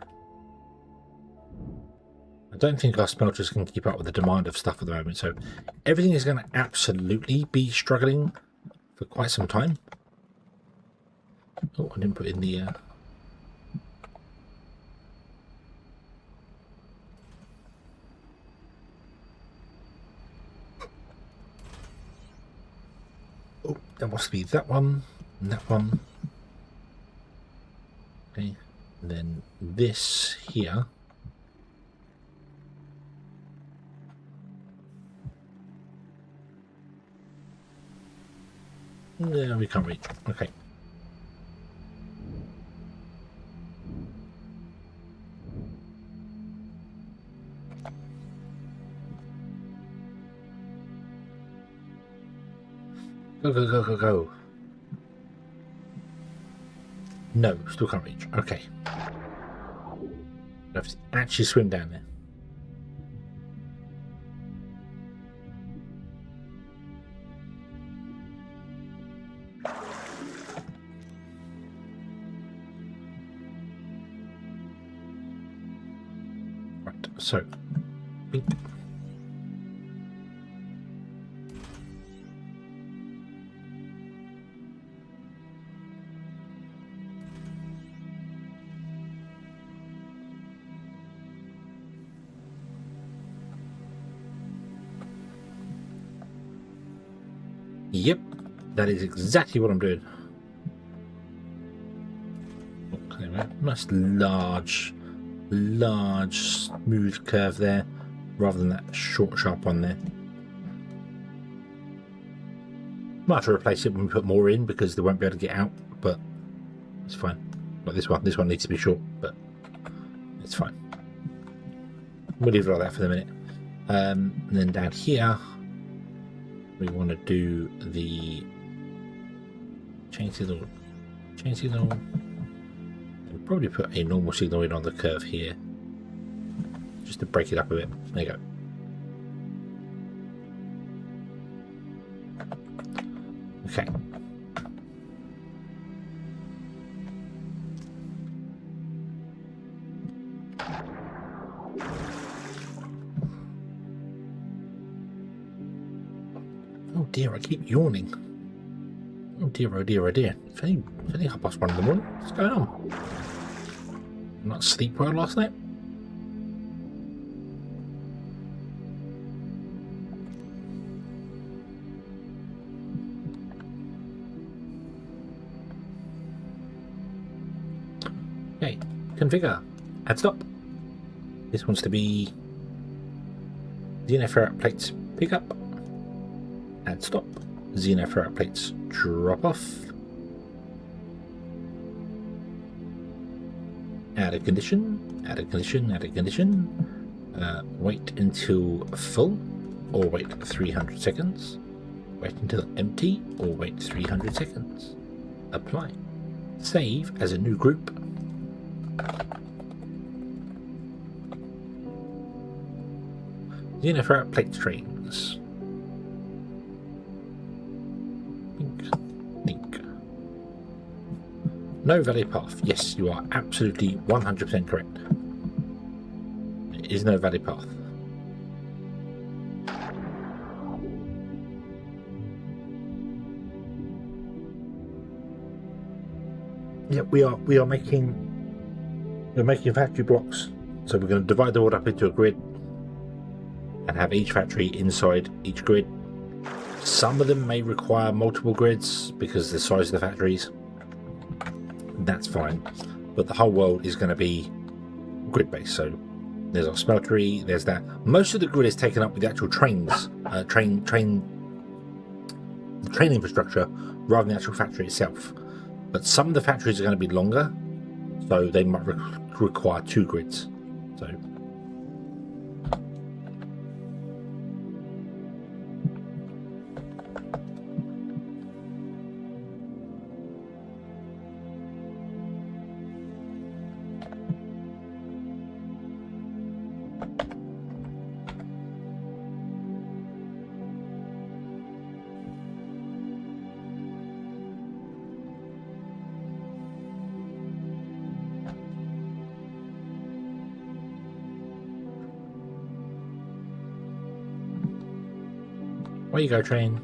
I don't think our smelters can keep up with the demand of stuff at the moment, so everything is going to absolutely be struggling for quite some time. Oh, I didn't put in the oh, that must be that one and that one. Okay, and then this here. No, we can't reach. Okay. Go, go, go, go, go. No, still can't reach. Okay. I have to actually swim down there. Right, so. Bink. Yep, that is exactly what I'm doing. Okay, nice large, smooth curve there, rather than that short, sharp one there. Might have to replace it when we put more in because they won't be able to get out, but it's fine. Like this one needs to be short, but it's fine. We'll leave it like that for the minute. And then down here, we want to do the chain signal. We'll probably put a normal signal in on the curve here, just to break it up a bit. There you go. Okay. dear, I keep yawning. Oh dear, oh dear, oh dear. It's only 1:30 in the morning. What's going on? Not sleep well last night? Okay, configure. Add stop. This wants to be Xeno ferrite plates pick up. Add stop. Xeno ferrite plates drop off. Add a condition. Add a condition. Add a condition. Wait until full, or wait 300 seconds. Wait until empty, or wait 300 seconds. Apply. Save as a new group. Xeno ferrite plate trains. Think. No valid path. Yes, you are absolutely 100% correct. There is no valid path. Yeah, we're making factory blocks. So we're going to divide the world up into a grid and have each factory inside each grid. Some of them may require multiple grids because of the size of the factories. That's fine, but the whole world is going to be grid based. So there's our smeltery, there's that. Most of the grid is taken up with the actual trains, train infrastructure rather than the actual factory itself. But some of the factories are going to be longer, so they might require 2 grids. So where you go, train.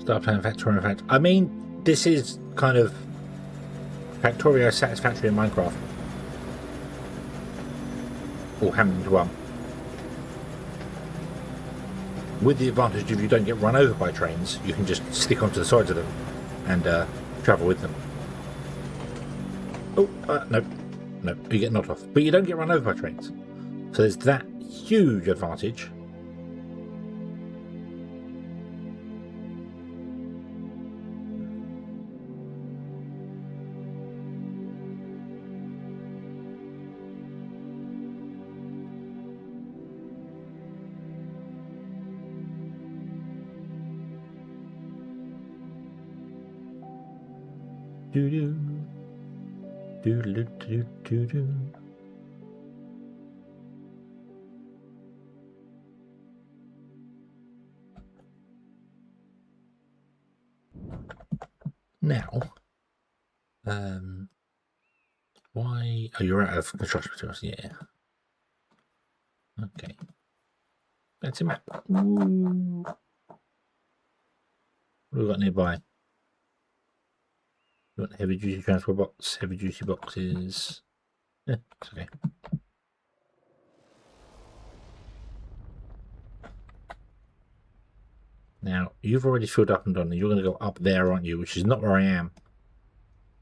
Start playing Factorio Fact. I mean, this is kind of Factorio Satisfactory in Minecraft. Or hammed into one. With the advantage if you don't get run over by trains, you can just stick onto the sides of them and travel with them. Oh, no. No, you get knocked off. But you don't get run over by trains. So there's that huge advantage. Doo-doo. Doo-doo-doo-doo-doo. Now, why? Oh, you're out of construction materials. Yeah. Okay. That's a map. Ooh. What have we got nearby? You want heavy duty transport box, heavy duty boxes. Yeah, it's okay. Now, you've already filled up and done, and you're going to go up there, aren't you? Which is not where I am.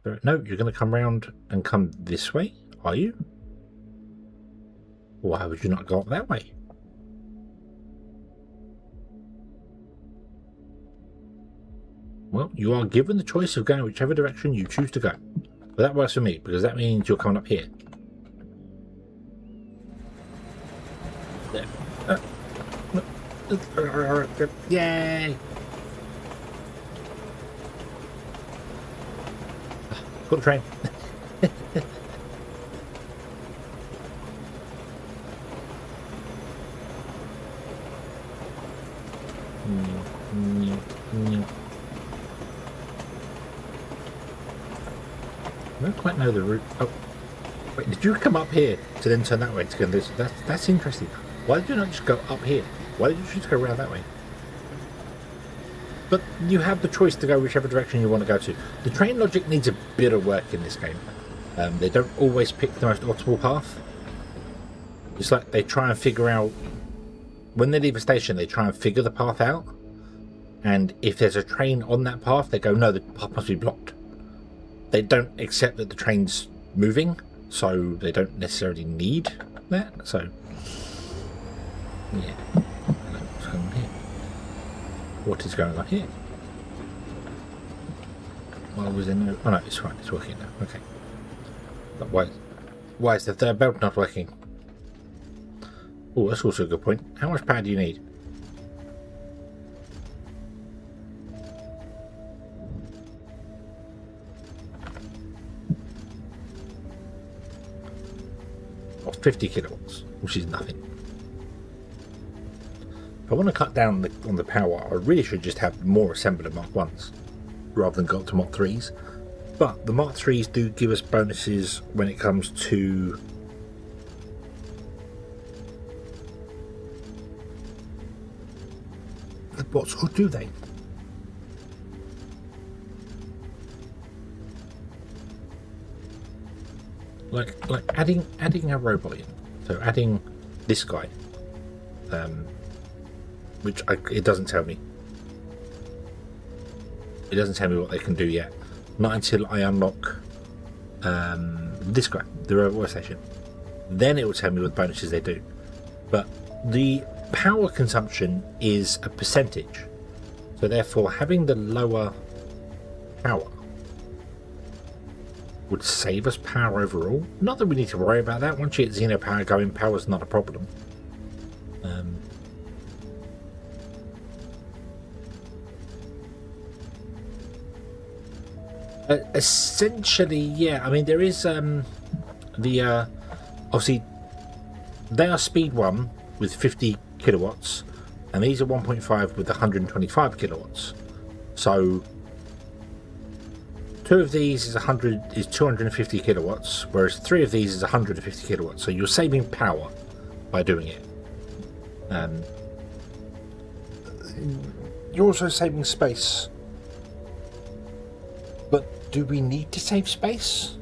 But no, you're going to come round and come this way, are you? Why would you not go up that way? Well, you are given the choice of going whichever direction you choose to go. But that works for me, because that means you're coming up here. There. Yay! Got the train. I don't quite know the route. Oh. Wait, did you come up here to then turn that way to go this? That's interesting. Why did you not just go up here? Why did you just go around that way? But you have the choice to go whichever direction you want to go to. The train logic needs a bit of work in this game. They don't always pick the most optimal path. It's like they try and figure out... When they leave a station, they try and figure the path out. And if there's a train on that path, they go, no, the path must be blocked. They don't accept that the train's moving, so they don't necessarily need that. So, yeah. What's going on here? What is going on here? Why was there no... Oh no, it's fine, it's working now. Okay. But why is the third belt not working? Oh, that's also a good point. How much power do you need? Oh, 50 kilowatts, which is nothing. If I want to cut down on the power, I really should just have more assembler Mark 1s rather than go up to Mark 3s. But the Mark 3s do give us bonuses when it comes to the bots, or do they? Like adding a robot in. So adding this guy, which it doesn't tell me. It doesn't tell me what they can do yet. Not until I unlock this guy, the robot station. Then it will tell me what bonuses they do. But the power consumption is a percentage, so therefore having the lower power would save us power overall. Not that we need to worry about that. Once you get Xeno Power going, power's not a problem. Essentially, yeah. I mean, there is obviously they are speed 1 with 50 kilowatts, and these are 1.5 with 125 kilowatts. So 2 of these is 250 kilowatts, whereas 3 of these is 150 kilowatts. So you're saving power by doing it. You're also saving space. But do we need to save space?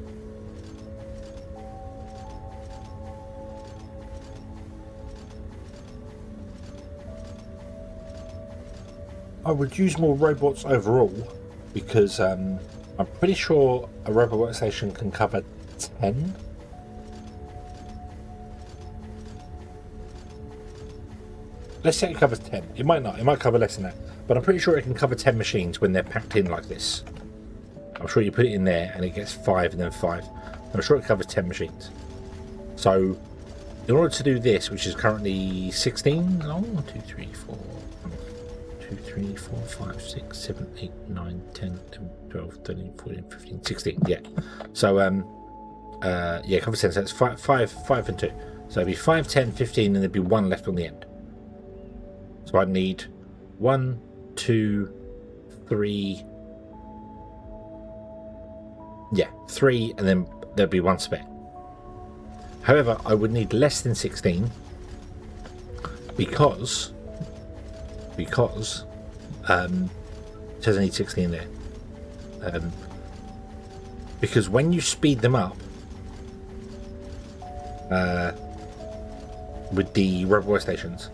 I would use more robots overall, because I'm pretty sure a robot workstation can cover 10. Let's say it covers 10. It might not. It might cover less than that. But I'm pretty sure it can cover 10 machines when they're packed in like this. I'm sure you put it in there and it gets 5 and then 5. I'm sure it covers 10 machines. So, in order to do this, which is currently 16 long, 1, 2, 3, 4, 2, 3, 4, 5, 6, 7, 8, 9, 10, 11, 12, 13, 14, 15, 16. Yeah. So, yeah, covers 10. So it's 5 and 2. So it'd be 5, 10, 15, and there'd be 1 left on the end. So I'd need 1, 2, 3. Yeah, 3, and then there'd be 1 spare. However, I would need less than 16 because it says I need 16 there. Because when you speed them up with the robot stations,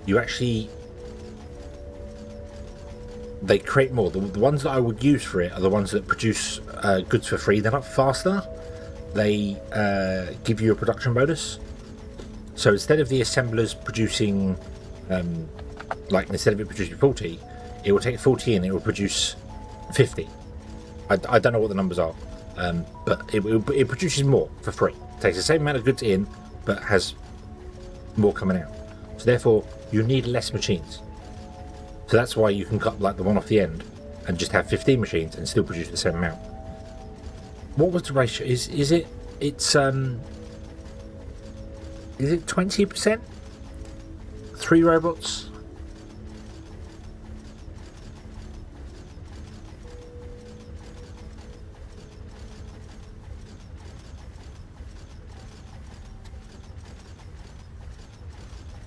you actually they create more. The ones that I would use for it are the ones that produce goods for free. They're not faster. They give you a production bonus. So instead of the assemblers producing, instead of it producing 40, it will take 40 and it will produce 50. I don't know what the numbers are, but it produces more for free. It takes the same amount of goods in, but has more coming out. So therefore, you need less machines. So that's why you can cut like the one off the end and just have 15 machines and still produce the same amount. What was the ratio? Is it 20%? 3 robots?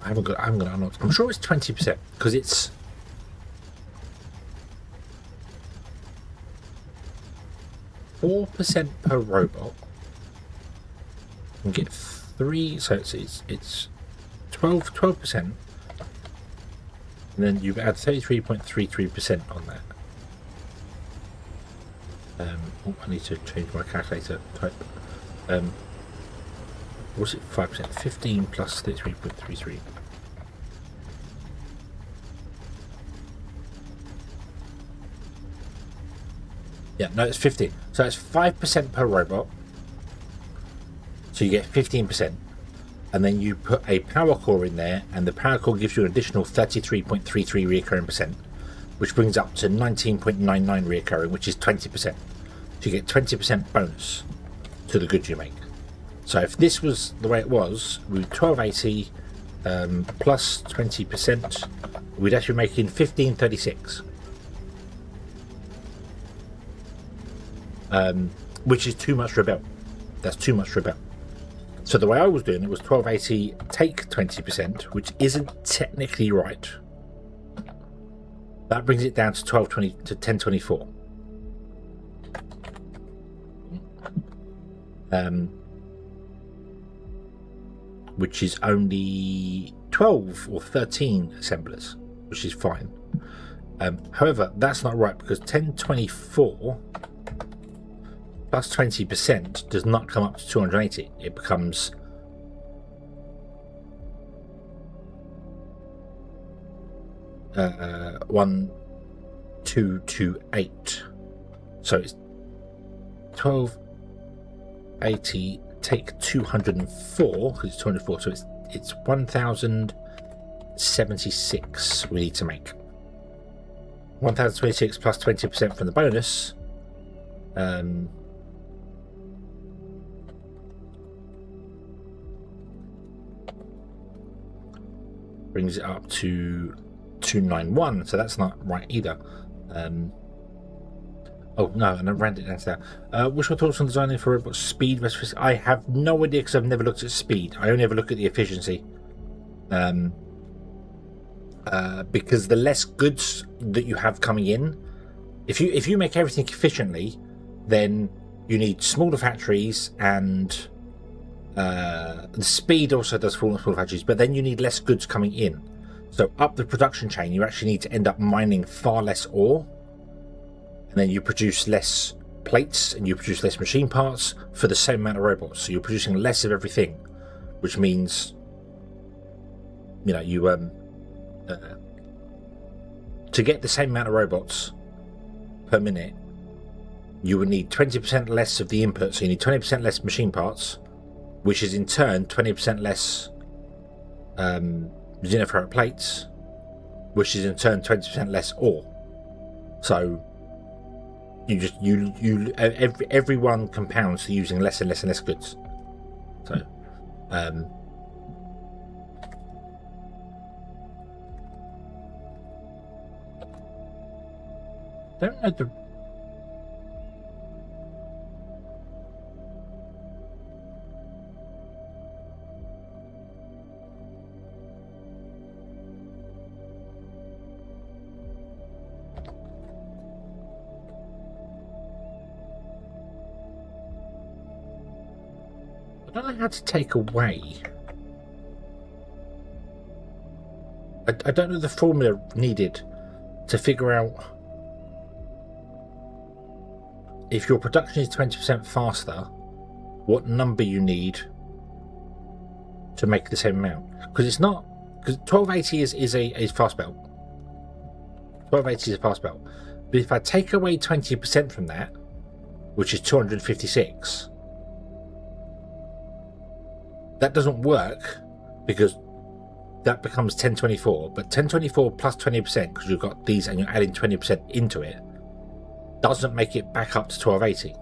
I haven't got it unlocked. I'm sure it's 20% because it's 4% per robot. And get 3, so it's 12%. And then you add 33.33% on that. Oh, I need to change my calculator type. Was it 5%? 15 plus 33.33. Yeah, no, it's 15. So it's 5% per robot. So you get 15%. And then you put a power core in there, and the power core gives you an additional 33.33 reoccurring percent, which brings up to 19.99 reoccurring, which is 20%. So you get 20% bonus to the goods you make. So if this was the way it was, with 1280 plus 20%, we'd actually be making 1536. Which is too much for a belt. That's too much for a belt. So the way I was doing it was 1280 take 20%, which isn't technically right. That brings it down to 1220 to 1024. Which is only 12 or 13 assemblers, which is fine. However, that's not right because 1024 plus 20% does not come up to 280. It becomes 1228. So it's 1280 take 204 because it's 204. So it's 1076 we need to make. 1026 plus 20% from the bonus. Brings it up to 291, so that's not right either. Oh no, and I ran it down to that. What's your thoughts on designing for robot speed versus? I have no idea because I've never looked at speed. I only ever look at the efficiency. Because the less goods that you have coming in, if you make everything efficiently, then you need smaller factories, and the speed also does fall on smaller factories, but then you need less goods coming in. So up the production chain, you actually need to end up mining far less ore, and then you produce less plates and you produce less machine parts for the same amount of robots. So you're producing less of everything, which means, you know, you to get the same amount of robots per minute, you would need 20% less of the input. So you need 20% less machine parts, which is in turn 20% less xenoferrite plates, which is in turn 20% less ore. So everyone compounds to using less and less and less goods. So don't know the I don't know how to take away. I don't know the formula needed to figure out if your production is 20% faster, what number you need to make the same amount. Because it's not, because 1280 is a fast belt. 1280 is a fast belt. But if I take away 20% from that, which is 256, that doesn't work because that becomes 1024. But 1024 plus 20%, because you've got these and you're adding 20% into it, doesn't make it back up to 1280.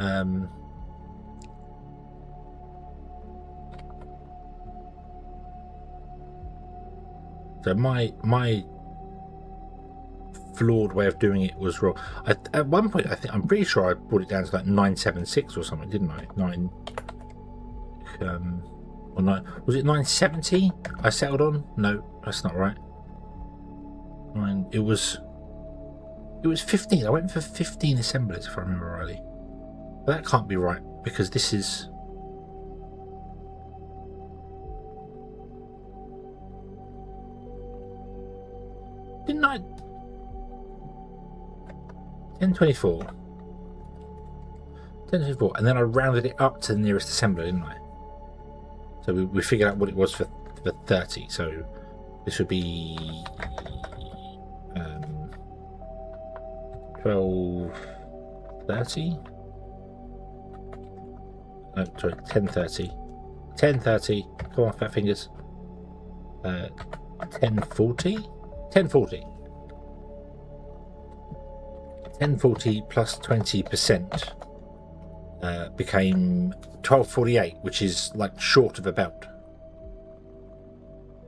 So my flawed way of doing it was wrong. At one point, I'm pretty sure I brought it down to like 976 or something, didn't I? Or nine, was it 970? I settled on? No, that's not right. It was 15. I went for 15 assemblers, if I remember rightly. But that can't be right because this is. Didn't I? 1024. 1024, and then I rounded it up to the nearest assembler, didn't I? So we figured out what it was for 30. So this would be 1230. No, sorry, 1030. 1030. Come on, fat fingers. 1040. 1040. 1040 plus 20% became 1248, which is like short of a belt.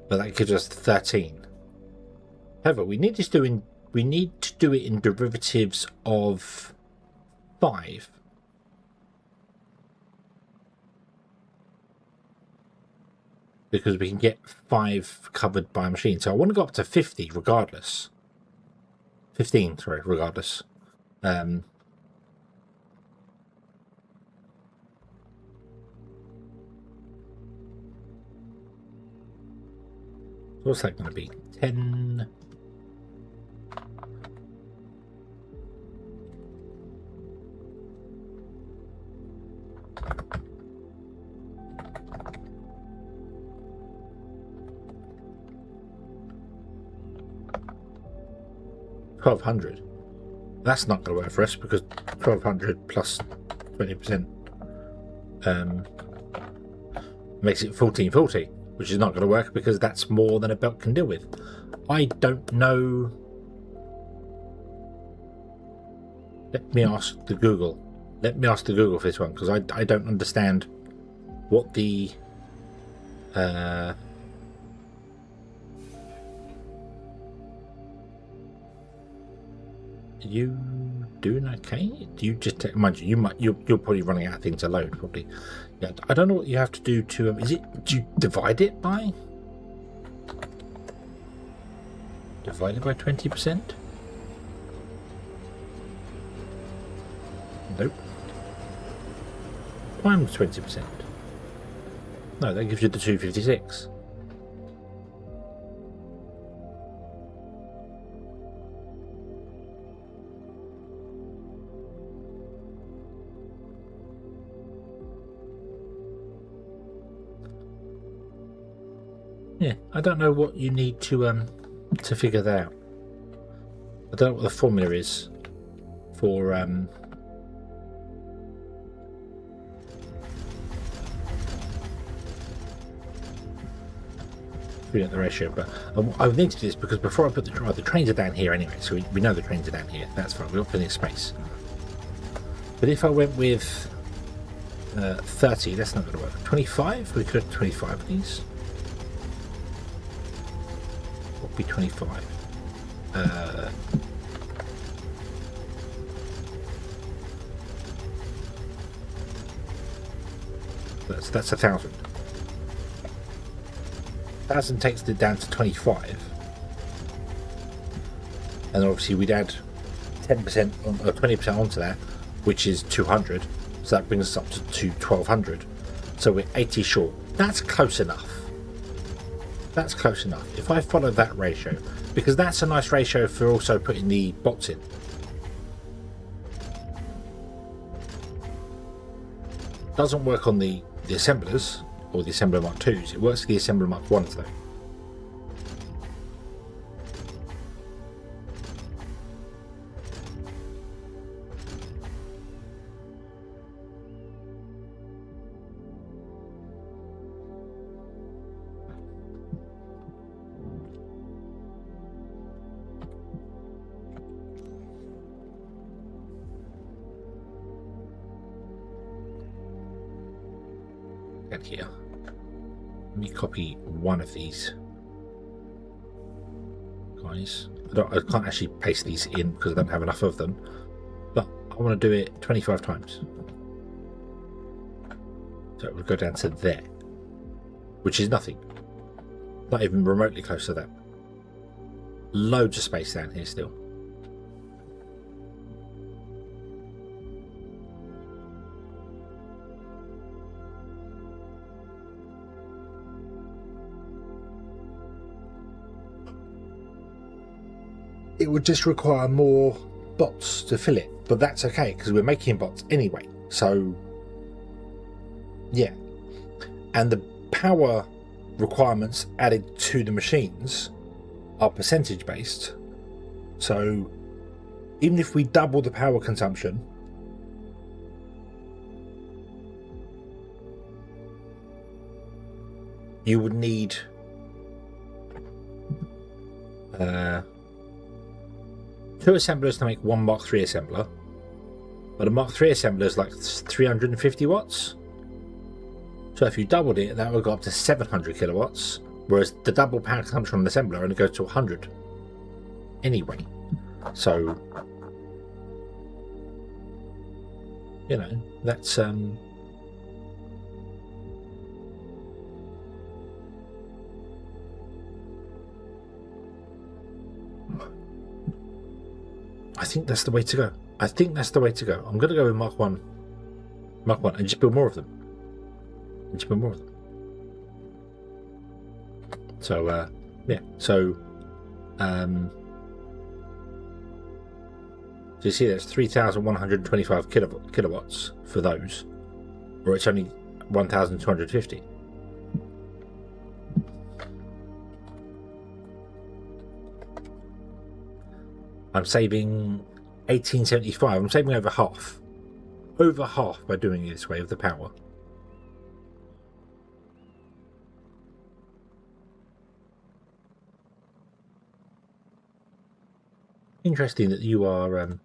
But that gives us 13. However, we need to do it in derivatives of 5. Because we can get 5 covered by a machine. So I want to go up to 50 regardless. 15, sorry, regardless. What's that going to be? 10. $1,200. That's not going to work for us because 1,200 plus 20% makes it 1,440, which is not going to work because that's more than a belt can deal with. I don't know. Let me ask the Google. Let me ask the Google for this one because I don't understand what the you doing okay? Do you just mind you're probably running out of things to load probably. Yeah, I don't know what you have to do to do you divide it by 20%? Nope. Times 20%. No, that gives you the 256. Yeah, I don't know what you need to figure that out. I don't know what the formula is for figuring out the ratio, but I need to do this because before I put the trains are down here anyway, so we know the trains are down here. That's fine. We've got plenty of space. But if I went with 30, that's not going to work. 25? We could have 25 of these. What would be 25? That's 1,000. 1,000 takes it down to 25. And then obviously we'd add 10% or 20% onto that, which is 200. So that brings us up to 1,200. So we're 80 short. That's close enough. That's close enough. If I follow that ratio, because that's a nice ratio for also putting the bots in. Doesn't work on the assemblers or the assembler Mark 2s. It works for the assembler Mark 1s though. add here. Let me copy one of these guys. I can't actually paste these in because I don't have enough of them, but I want to do it 25 times. So it would go down to there, which is nothing. Not even remotely close to that. Loads of space down here still. It would just require more bots to fill it, but that's okay because we're making bots anyway. So yeah, and the power requirements added to the machines are percentage based. So even if we double the power consumption, you would need 2 assemblers to make one Mark III assembler, but a Mark III assembler is like 350 watts. So if you doubled it, that would go up to 700 kilowatts, whereas the double power consumption on the assembler only goes to 100 anyway. So, you know, that's I think that's the way to go. I think that's the way to go. I'm going to go with Mark 1, and just build more of them. So, yeah. So, so you see, that's 3,125 kilowatts for those, or it's only 1,250. I'm saving 1875. I'm saving over half by doing it this way of the power. Interesting that you are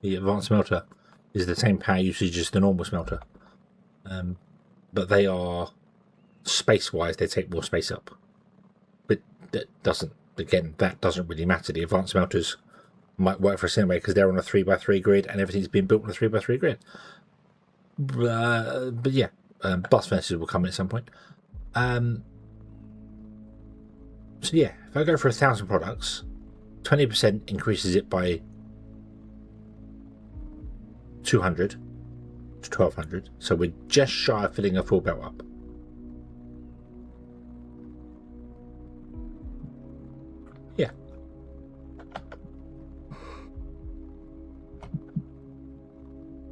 the advanced smelter is the same power usage as the normal smelter, but they are space-wise, they take more space up. But that doesn't really matter. The advanced smelters might work for us anyway because they're on a 3x3 grid and everything's been built on a 3x3 grid. But yeah, blast furnaces will come in at some point. So yeah, if I go for 1,000 products, 20% increases it by 200 to 1,200. So we're just shy of filling a full belt up. Yeah.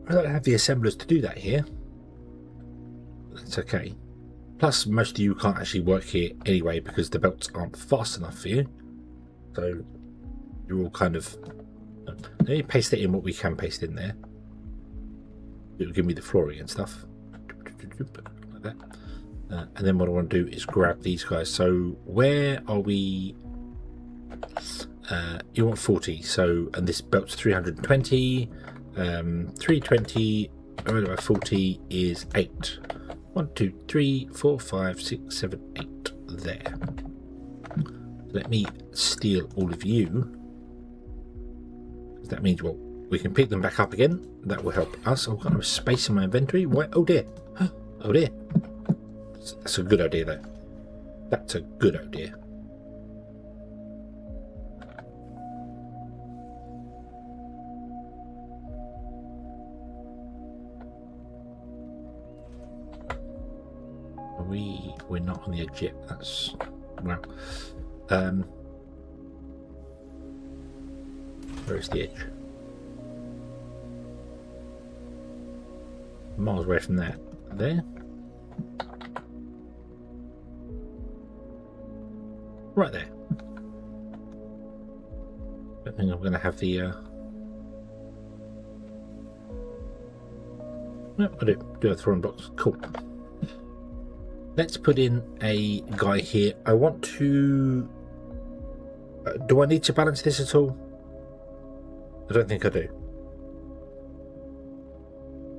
I don't have the assemblers to do that here. That's okay. Plus, most of you can't actually work here anyway because the belts aren't fast enough for you. So you're all kind of... Let me paste it in what we can paste in there. It'll give me the flooring and stuff. Like that. And then what I want to do is grab these guys. So where are we? You want 40. So, and this belt's 320. 320 divided by 40 is 8. 1, 2, 3, 4, 5, 6, 7, 8. There. Let me steal all of you. That means, well, we can pick them back up again. That will help us. I've got no space in my inventory. Why? Oh dear. Oh dear. That's a good idea, though. That's a good idea. We're not on the edge yet. That's well. Where's the edge? Miles away from that. There. Right there. I think I'm going to have the. No, I do have throwing blocks. Cool. Let's put in a guy here. I want to. Do I need to balance this at all? I don't think I do.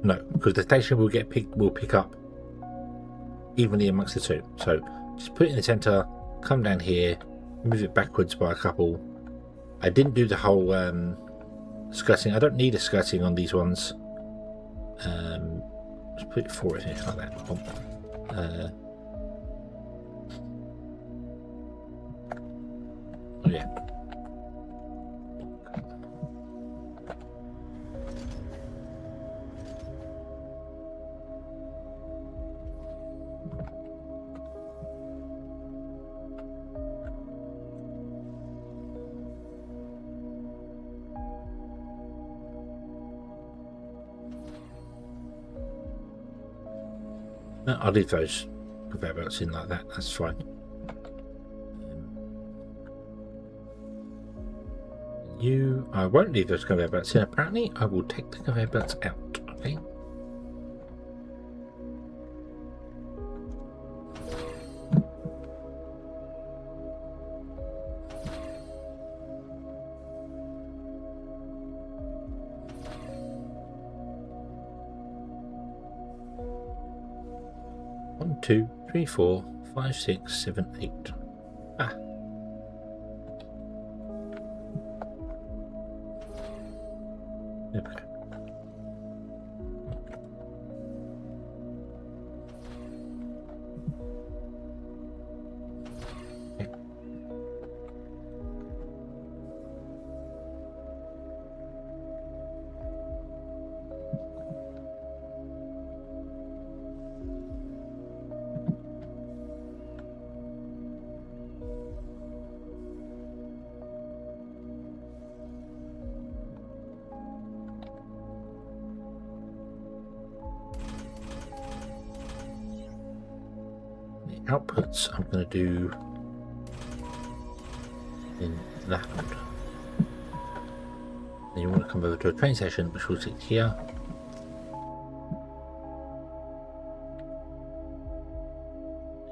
No, because the station will pick up evenly amongst the two. So just put it in the center, come down here, move it backwards by a couple. I didn't do the whole skirting. I don't need a skirting on these ones. Just put it forward here like that. Oh yeah. No, I'll leave those conveyor belts in like that. That's fine. I won't leave those conveyor belts in. Apparently, I will take the conveyor belts out. Okay. One, 2, 3, 4, 5, 6, 7, 8. Ah. Okay. Outputs I'm going to do in that order. Then you want to come over to a train station, which will sit here.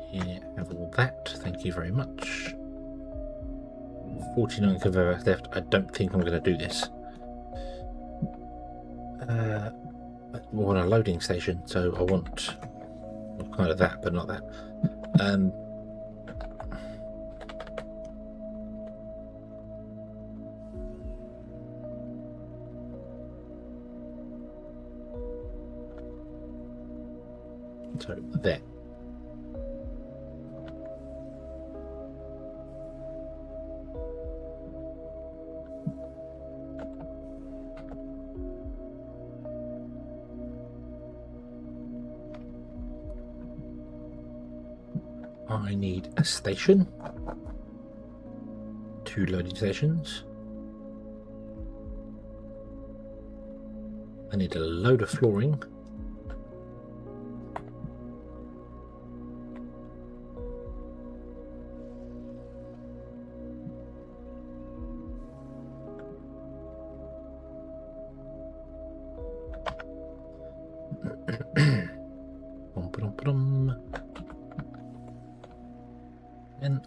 Here, have all that. Thank you very much. 49 conveyor left. I don't think I'm going to do this. We're on a loading station, so I want kind of that, but not that. So there. I need a station, 2 loading stations. I need a load of flooring. And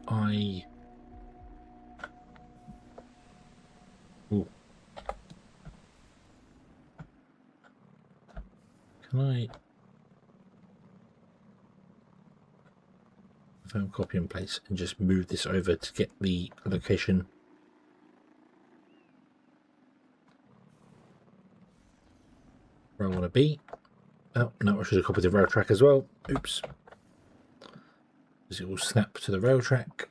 can I phone copy and place and just move this over to get the location where I want to be? Oh no, I should have copied the rail track as well. Oops. Because it will snap to the rail track.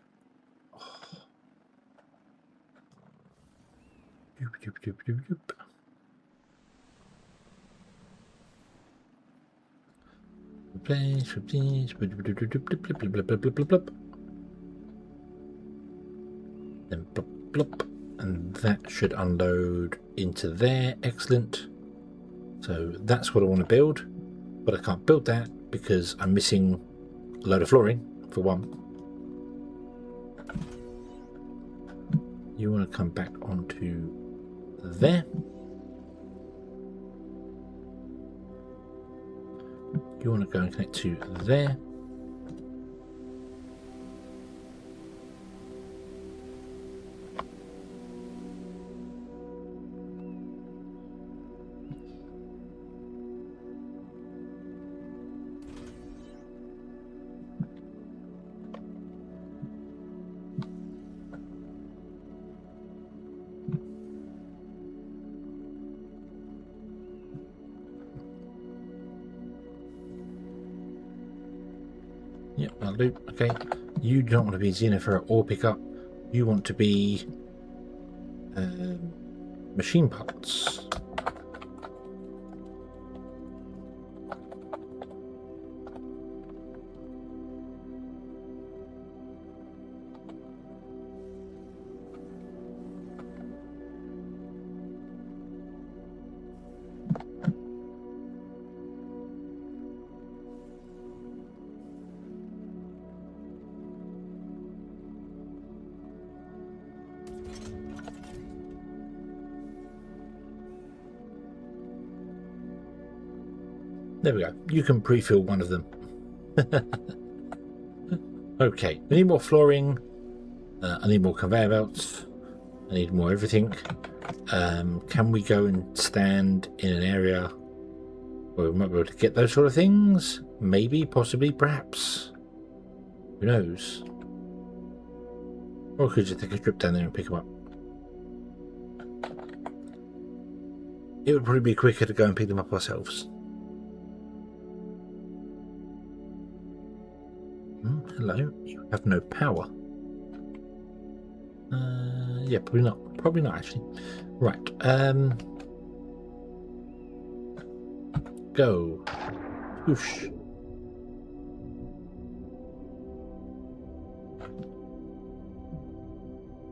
Replace. Then blop, blop, and that should unload into there. Excellent. So that's what I want to build, but I can't build that because I'm missing a load of flooring for one. You want to come back onto there. You want to go and connect to there. Yep, that'll do. Okay. You don't want to be Xeno or pickup. You want to be machine parts. There we go. You can pre-fill one of them. Okay, I need more flooring. I need more conveyor belts. I need more everything. Can we go and stand in an area where we might be able to get those sort of things? Maybe, possibly, perhaps. Who knows? Or could you take a trip down there and pick them up? It would probably be quicker to go and pick them up ourselves. Hello, you have no power. Yeah, probably not. Probably not actually. Right. Go. Whoosh.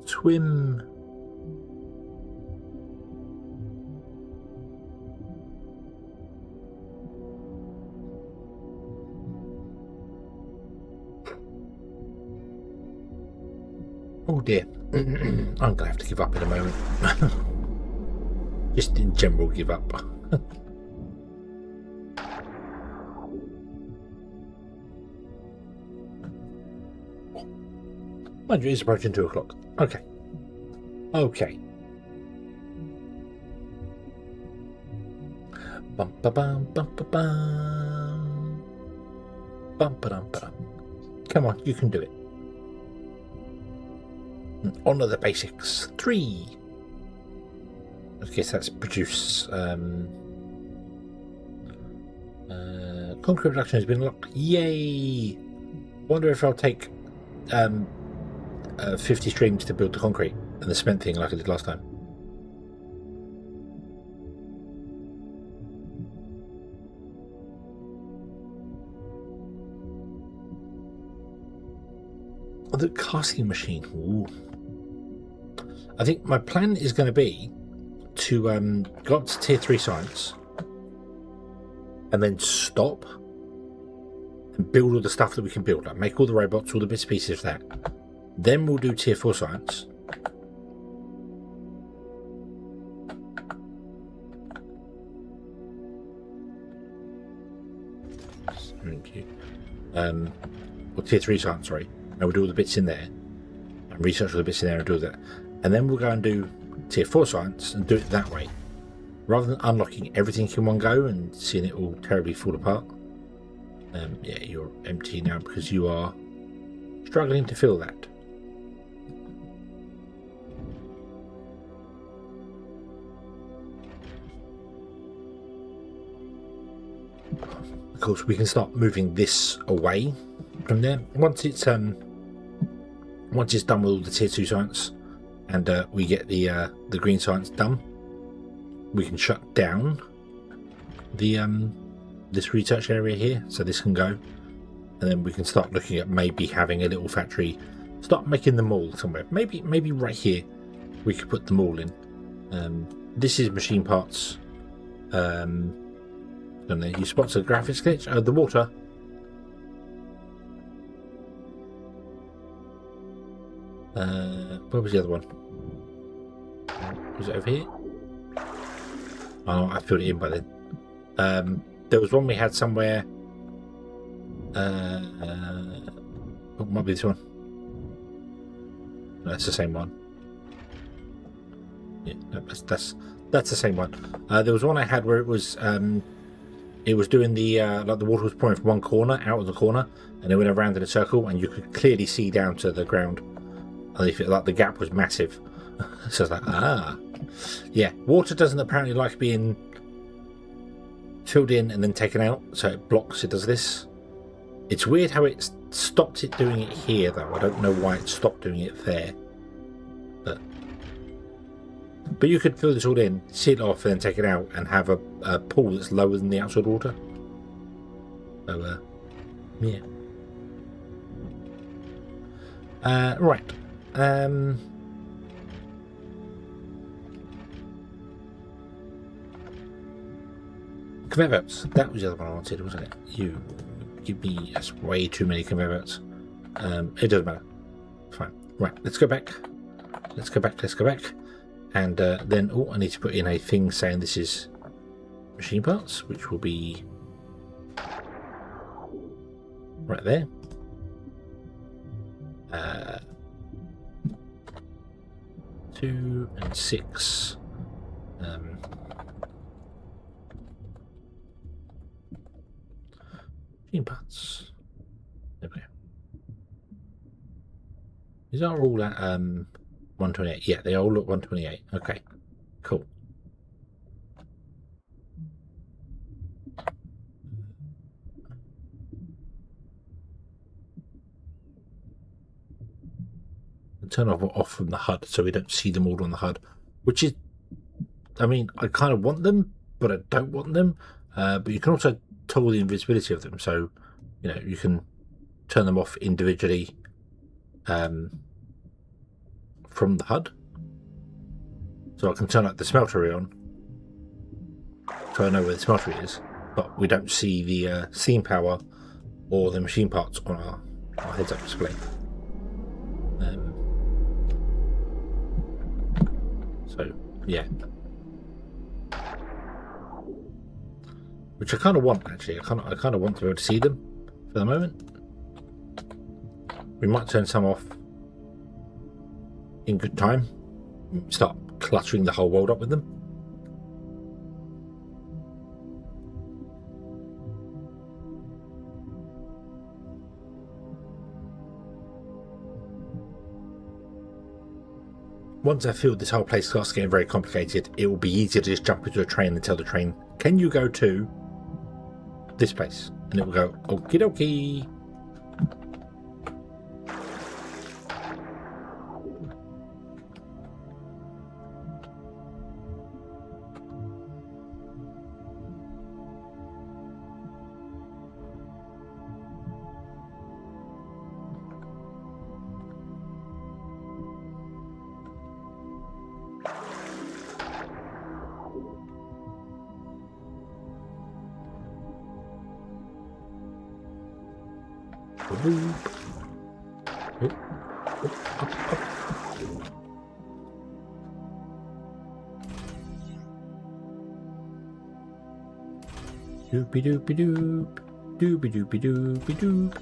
Swim. Oh dear. I'm going to have to give up in a moment. Just in general give up. Mind you, it's approaching 2 o'clock. Okay. Okay. Bum ba bum bum ba bum. Bum ba dum ba dum. Come on, you can do it. Honour the basics. 3. I guess that's produce. Concrete production has been unlocked. Yay! Wonder if I'll take 50 streams to build the concrete and the cement thing like I did last time. Oh, the casting machine. Ooh. I think my plan is going to be to go up to tier 3 science and then stop and build all the stuff that we can build, like make all the robots, all the bits and pieces of that. Then we'll do tier 4 science. Thank you. Or tier 3 science, sorry. And we'll do all the bits in there and research all the bits in there and do that. And then we'll go and do tier 4 science and do it that way. Rather than unlocking everything in one go and seeing it all terribly fall apart. Yeah, you're empty now because you are struggling to fill that. Of course, we can start moving this away from there. Once it's done with all the tier 2 science and we get the green science done, we can shut down the this research area here, so this can go, and then we can start looking at maybe having a little factory, start making them all somewhere. Maybe right here we could put them all in. This is machine parts. And then you sponsor graphics glitch. The water. Where was the other one? Was it over here? Oh, I filled it in by then. There was one we had somewhere. It might be this one. No, that's the same one. Yeah, no, that's the same one. There was one I had where it was doing the like the water was pouring from one corner out of the corner, and it went around in a circle, and you could clearly see down to the ground. And if it, like the gap was massive, so it's like yeah. Water doesn't apparently like being filled in and then taken out, so it blocks. It does this. It's weird how it stopped it doing it here, though. I don't know why it stopped doing it there. But you could fill this all in, seal it off, and then take it out and have a pool that's lower than the outside water. So, yeah. Right. Conveyor belts. That was the other one I wanted, wasn't it? You give me that's way too many conveyor belts. It doesn't matter. Fine. Right. Let's go back. Let's go back. And then, oh, I need to put in a thing saying this is machine parts, which will be right there. 2 and 6. Machine parts. There we go. These are all at 128. Yeah, they all look 128. Okay, cool. And turn off from the HUD so we don't see them all on the HUD, which is, I mean, I kind of want them, but I don't want them. But you can also toggle the invisibility of them, so you know you can turn them off individually from the HUD. So I can turn up the smeltery on, so I know where the smeltery is, but we don't see the steam power or the machine parts on our heads-up display. So yeah, which I kind of want actually. I kind of want to be able to see them for the moment. We might turn some off in good time. Start cluttering the whole world up with them. Once I feel this whole place starts getting very complicated, it will be easier to just jump into a train and tell the train, can you go to this place? And it will go, okie dokie. Doopy doopy doop, doopy doopy doopy doop.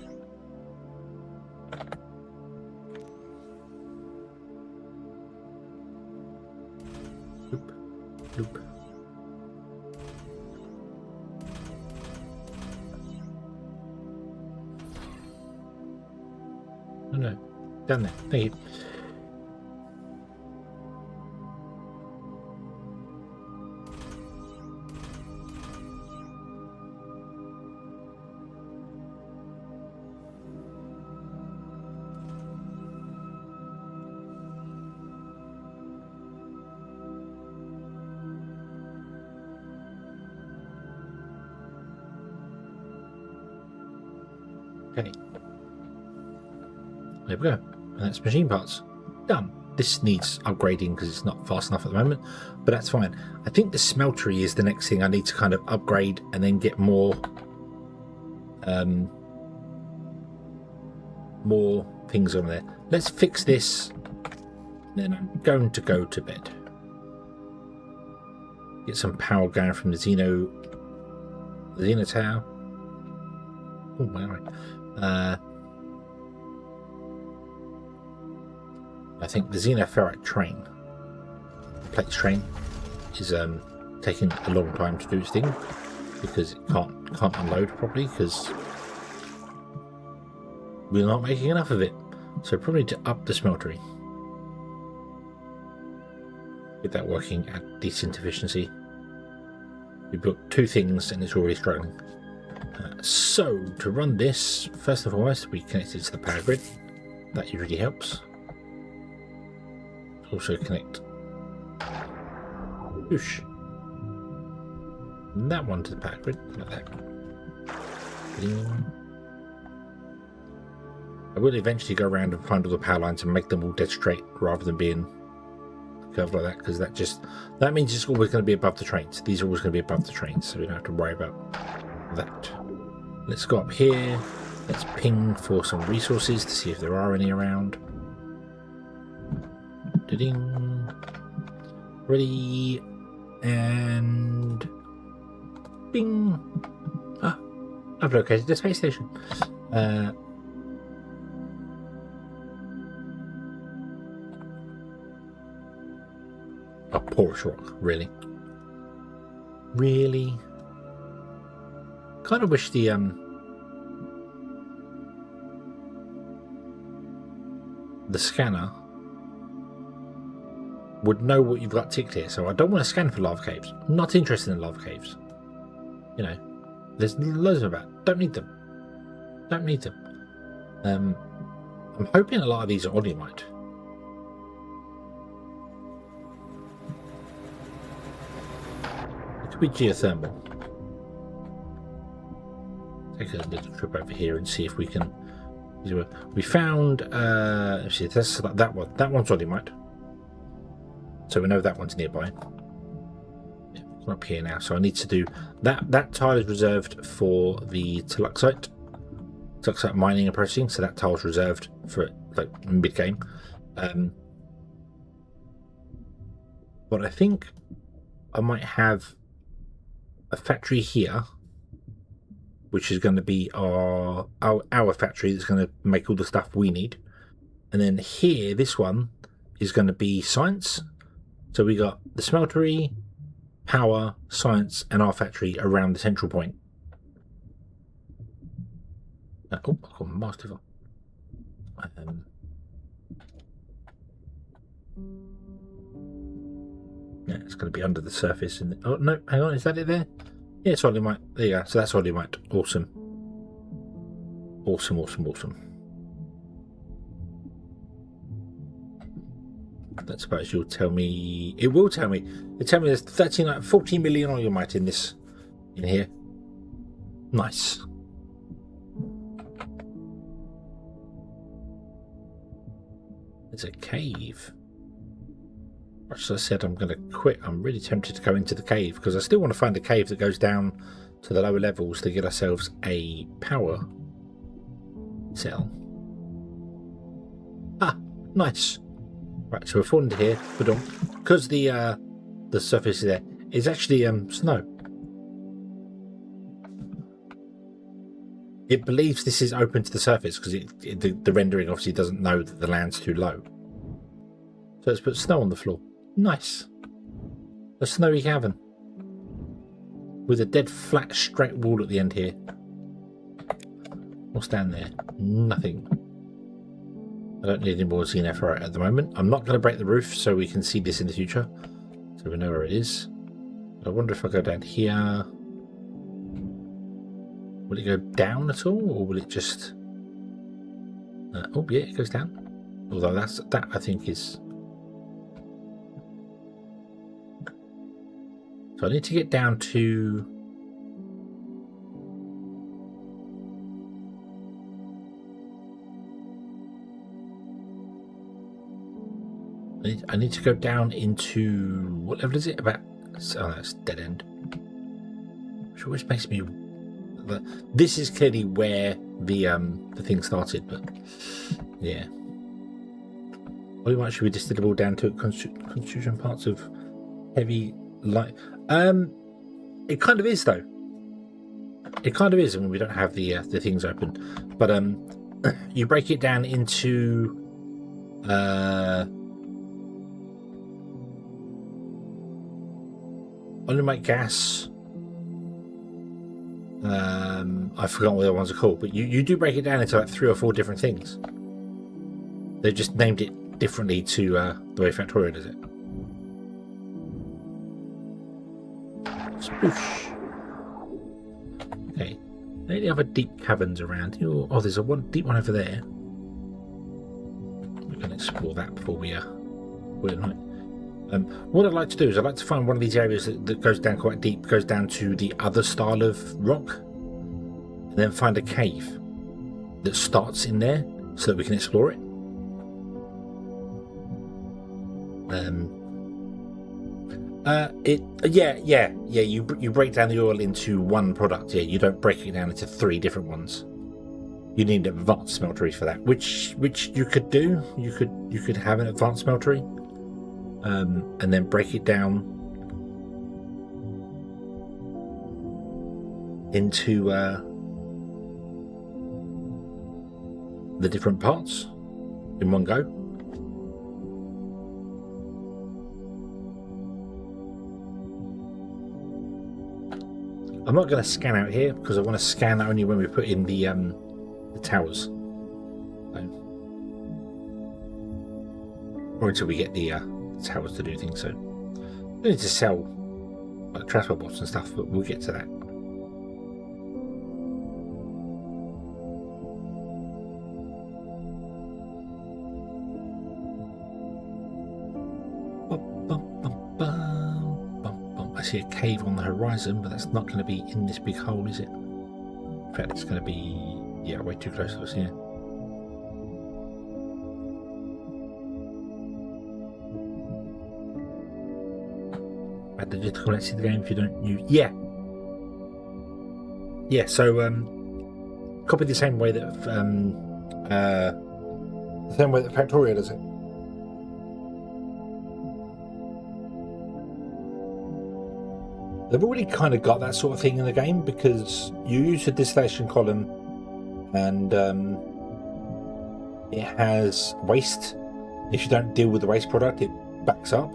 Doop, doop. Oh no, down there. Thank you. Okay. There we go. And that's machine parts. Done. This needs upgrading because it's not fast enough at the moment, but that's fine. I think the smeltery is the next thing I need to kind of upgrade and then get more things on there. Let's fix this. Then I'm going to go to bed. Get some power going from the Xeno Tower. Oh, where are I? I think the Xenoferrite train, Plex train, is taking a long time to do its thing because it can't unload properly because we're not making enough of it. So probably need to up the smeltery, get that working at decent efficiency. We built 2 things and it's already struggling. So to run this, first and foremost, we connect it to the power grid. That usually helps. Also connect whoosh, that one to the power grid, like that. I will eventually go around and find all the power lines and make them all dead straight rather than being curved like that, because that means it's always going to be above the trains. These are always going to be above the trains, so we don't have to worry about that. Let's go up here. Let's ping for some resources to see if there are any around. Da-ding. Ready. And bing. Ah, I've located the space station. Oh, porous rock, really? Really? Kind of wish the scanner would know what you've got ticked here. So I don't want to scan for lava caves. I'm not interested in lava caves. You know, there's loads of them about. Don't need them. Don't need them. I'm hoping a lot of these are olimite. It could be geothermal. Take a little trip over here and see if we can. We found. Let's see, that's that one. That one's olimite. So we know that one's nearby. Yeah, it's up here now. So I need to do that. That tile is reserved for the Tuluxite mining and processing. So that tile's reserved for like mid game. But I think I might have a factory here, which is going to be our factory that's going to make all the stuff we need. And then here, this one is going to be science. So we got the smeltery, power, science, and our factory around the central point. Oh, I got my master. Yeah, it's going to be under the surface. Oh no, hang on, is that it there? Yeah, it's olimite. There you go. So that's olimite. Awesome. Awesome, awesome, awesome. I suppose you'll tell me. It will tell me. It'll tell me there's 40 million olimite in here. Nice. There's a cave. As I said, I'm going to quit. I'm really tempted to go into the cave because I still want to find a cave that goes down to the lower levels to get ourselves a power cell. Ah, nice. Right, so we're falling into here, but because the surface is there, it's actually snow. It believes this is open to the surface because the rendering obviously doesn't know that the land's too low. So let's put snow on the floor. Nice. A snowy cavern with a dead flat straight wall at the end here. What's down there? Nothing. I don't need any more Xeno for it at the moment. I'm not going to break the roof so we can see this in the future, so we know where it is. I wonder if I go down here, will it go down at all, or will it just? Oh yeah, it goes down. Although that I think is. So I need to get down to. I need to go down into what level is it? About oh, that's dead end. Which always makes me. This is clearly where the thing started, but yeah. Or might should we distill it all down to constitution parts of heavy light? It kind of is though. It kind of is when we don't have the things open, but you break it down into olimite gas. I forgot what the other ones are called, but you do break it down into like 3 or 4 different things. They've just named it differently to the way Factorio does it. Sploosh. Okay, Any other deep caverns around? Oh, there's a deep one over there. We can explore that before we night. What I'd like to do is I'd like to find one of these areas that goes down quite deep, goes down to the other style of rock, and then find a cave that starts in there so that we can explore it. You break down the oil into one product. Yeah, you don't break it down into 3 different ones. You need an advanced smeltery for that, which you could do. You could have an advanced smeltery, and then break it down into the different parts in one go. I'm not going to scan out here because I want to scan only when we put in the towers, or until we get the towers to do things. So we need to sell like transport bots and stuff, but we'll get to that. I see a cave on the horizon, but that's not going to be in this big hole, is it? In fact, it's going to be, yeah, way too close to us here. Add the digital let's see the game if you don't use. Yeah. So copy the same way that Factorio does it. They've already kind of got that sort of thing in the game because you use a distillation column and it has waste. If you don't deal with the waste product, it backs up.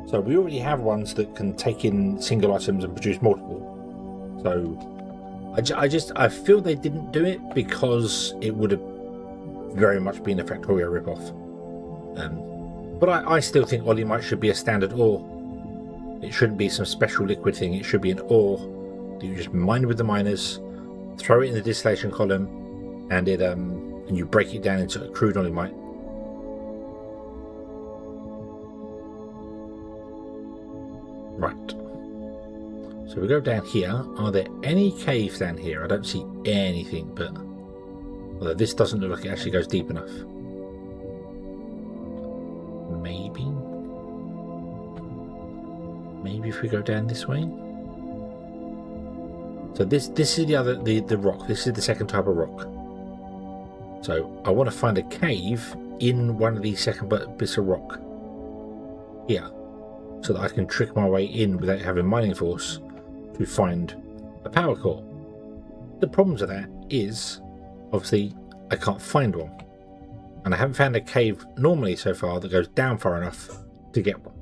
So we already have ones that can take in single items and produce multiple. So I feel they didn't do it because it would have very much been a Factorio ripoff. But I still think Olimite should be a standard ore. It shouldn't be some special liquid thing. It should be an ore that you just mine with the miners, throw it in the distillation column, and it and you break it down into a crude Olimite. Right. So we go down here. Are there any caves down here? I don't see anything, but although this doesn't look like it actually goes deep enough. Maybe if we go down this way. So this is the rock. This is the second type of rock. So I want to find a cave in one of these second bits of rock here, so that I can trick my way in without having mining force to find a power core. The problems of that is obviously I can't find one, and I haven't found a cave normally so far that goes down far enough to get one.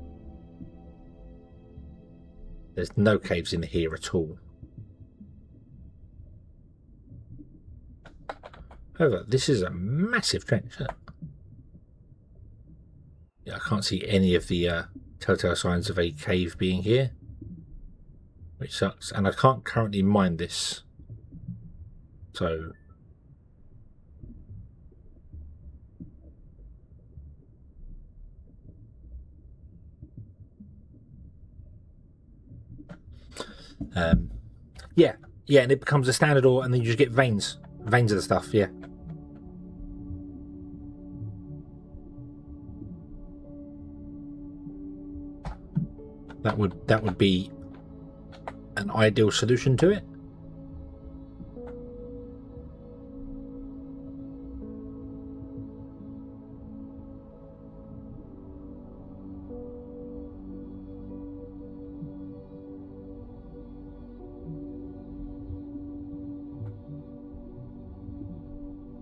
There's no caves in here at all. However, this is a massive trench. Yeah, I can't see any of the telltale signs of a cave being here, which sucks. And I can't currently mine this. So yeah, and it becomes a standard ore, and then you just get veins of the stuff. Yeah, that would be an ideal solution to it.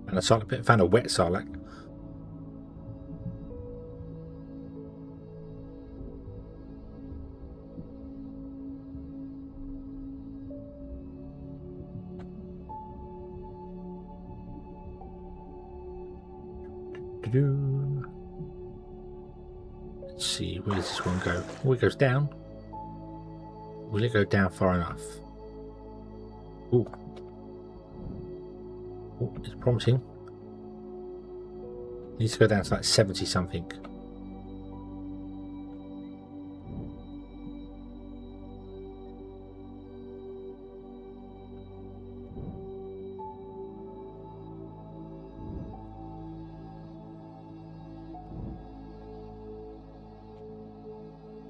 And I found a wet sarlacc. Let's see, where does this one go? Oh, it goes down. Will it go down far enough? Ooh. Oh, it's promising. Needs to go down to like 70 something.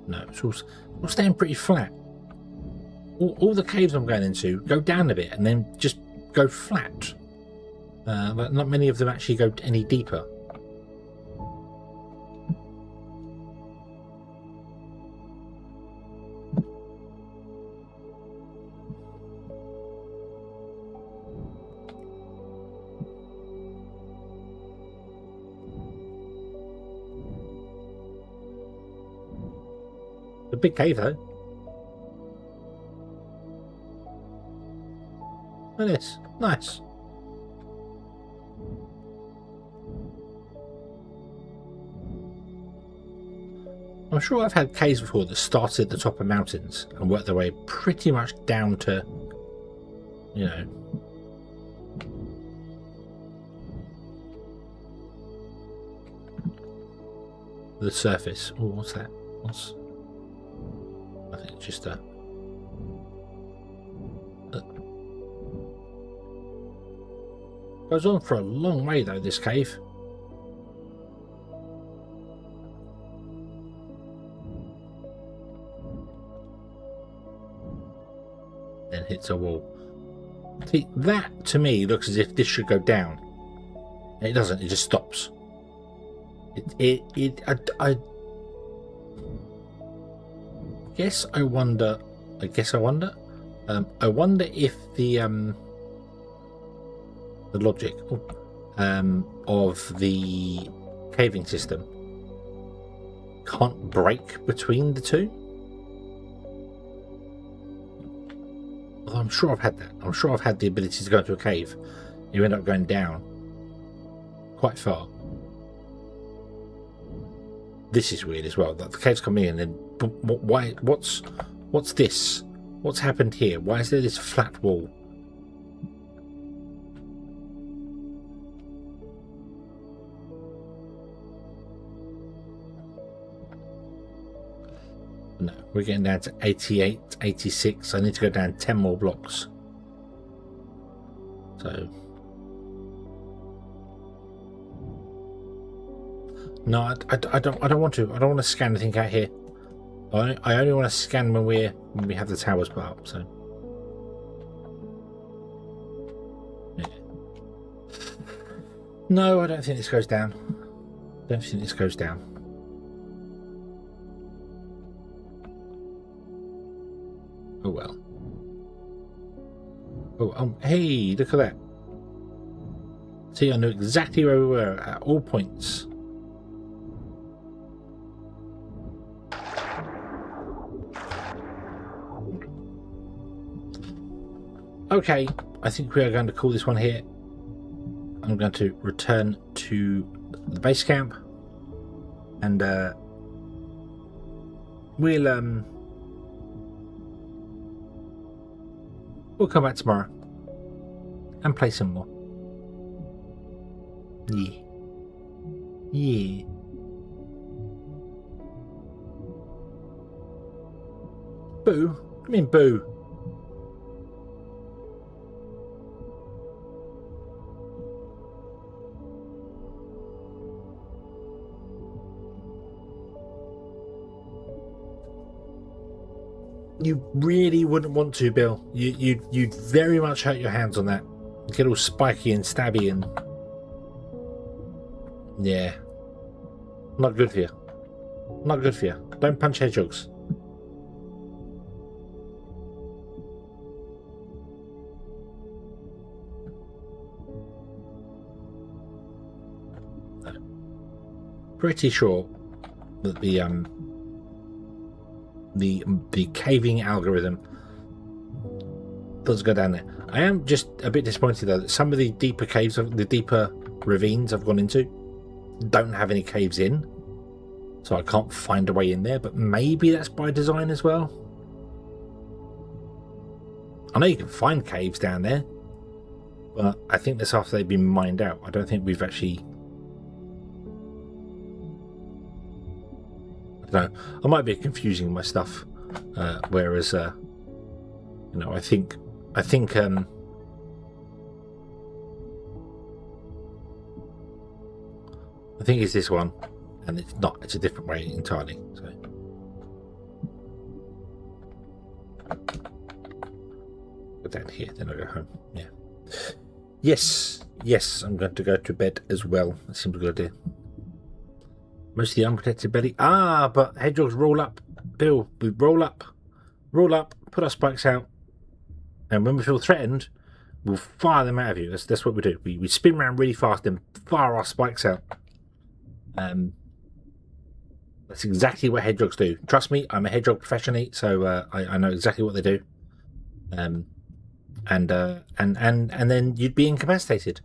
No, it's all staying pretty flat. All the caves I'm going into go down a bit and then just go flat. But not many of them actually go any deeper. A big cave though. Look at this. Nice. I'm sure I've had caves before that started at the top of mountains and worked their way pretty much down to, you know, the surface. Oh, what's that? I think it's just a... Goes on for a long way though, this cave. Then hits a wall. See, that to me looks as if this should go down. It doesn't, it just stops. I guess I wonder if the logic of the caving system can't break between the two. Well, I'm sure I've had that. I'm sure I've had the ability to go into a cave. You end up going down quite far. This is weird as well. The cave's coming in, and why? What's this? What's happened here? Why is there this flat wall? No, we're getting down to 88, 86. I need to go down 10 more blocks. So... No, I don't want to. I don't want to scan anything out here. I only want to scan when we have the towers put up. So, yeah. No, I don't think this goes down. Don't think this goes down. Oh well. Oh, hey, look at that. See, I knew exactly where we were at all points. Okay, I think we are going to call this one here. I'm going to return to the base camp, and we'll come back tomorrow and play some more. Yeah. Boo? I mean, boo. You really wouldn't want to, Bill. You'd very much hurt your hands on that. You'd get all spiky and stabby and... Yeah. Not good for you. Not good for you. Don't punch hedgehogs. No. Pretty sure that the caving algorithm does go down there. I am just a bit disappointed though that some of the deeper caves, the deeper ravines I've gone into, don't have any caves in, so I can't find a way in there. But maybe that's by design as well. I know you can find caves down there, But I think that's after they've been mined out. I don't think we've actually... I don't know. I might be confusing my stuff. Whereas, you know, I think it's this one, and it's not. It's a different way entirely. So, put that here, then I go home. Yeah. Yes. I'm going to go to bed as well. That seems a good idea. Mostly unprotected belly. But hedgehogs roll up. Bill, we roll up, put our spikes out, and when we feel threatened, we'll fire them out of you. That's what we do. We spin around really fast and fire our spikes out. That's exactly what hedgehogs do. Trust me, I'm a hedgehog professionally, so I know exactly what they do. And then you'd be incapacitated.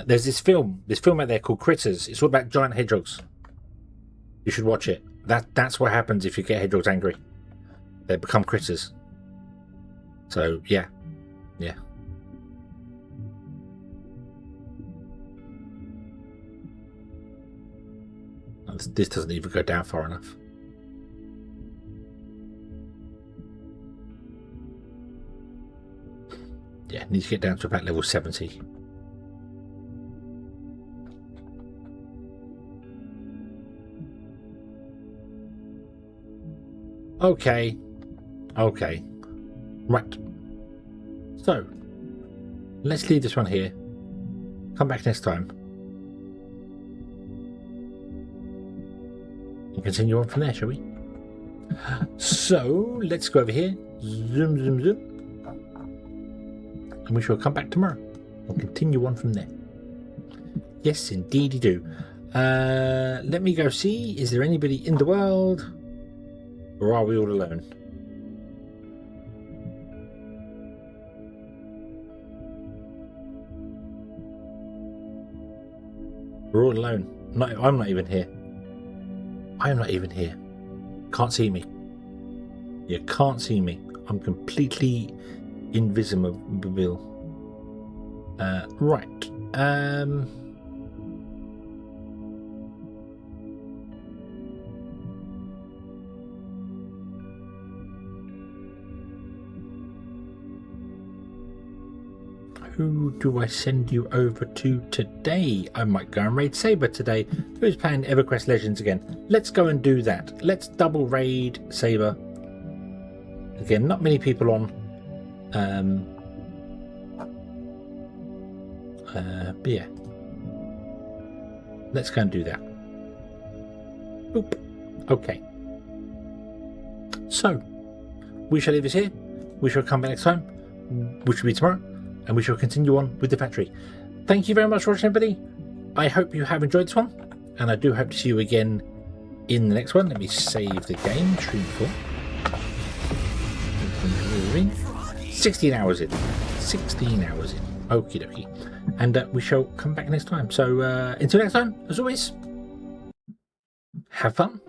There's this film out there called Critters. It's all about giant hedgehogs. You should watch it. That's what happens if you get hedgehogs angry. They become critters. So yeah. This doesn't even go down far enough. Yeah, need to get down to about level 70. Okay. Right. So, let's leave this one here. Come back next time. And continue on from there, shall we? So, let's go over here. Zoom. And we shall come back tomorrow. And continue on from there. Yes, indeed you do. Let me go see. Is there anybody in the world? Or are we all alone? We're all alone. I'm not even here. I'm not even here. Can't see me. You can't see me. I'm completely invisible. Right. Who do I send you over to today? I might go and raid Saber today. Who's playing EverQuest Legends again? Let's go and do that. Let's double raid Saber. Again, not many people on. But yeah. Let's go and do that. Oop. Okay. So, we shall leave this here. We shall come back next time, which will be tomorrow. And we shall continue on with the factory. Thank you very much for watching, everybody. I hope you have enjoyed this one, and I do hope to see you again in the next one. Let me save the game. Stream 4. 16 hours in. 16 hours in. Okie dokie. And we shall come back next time. So until next time, as always, have fun.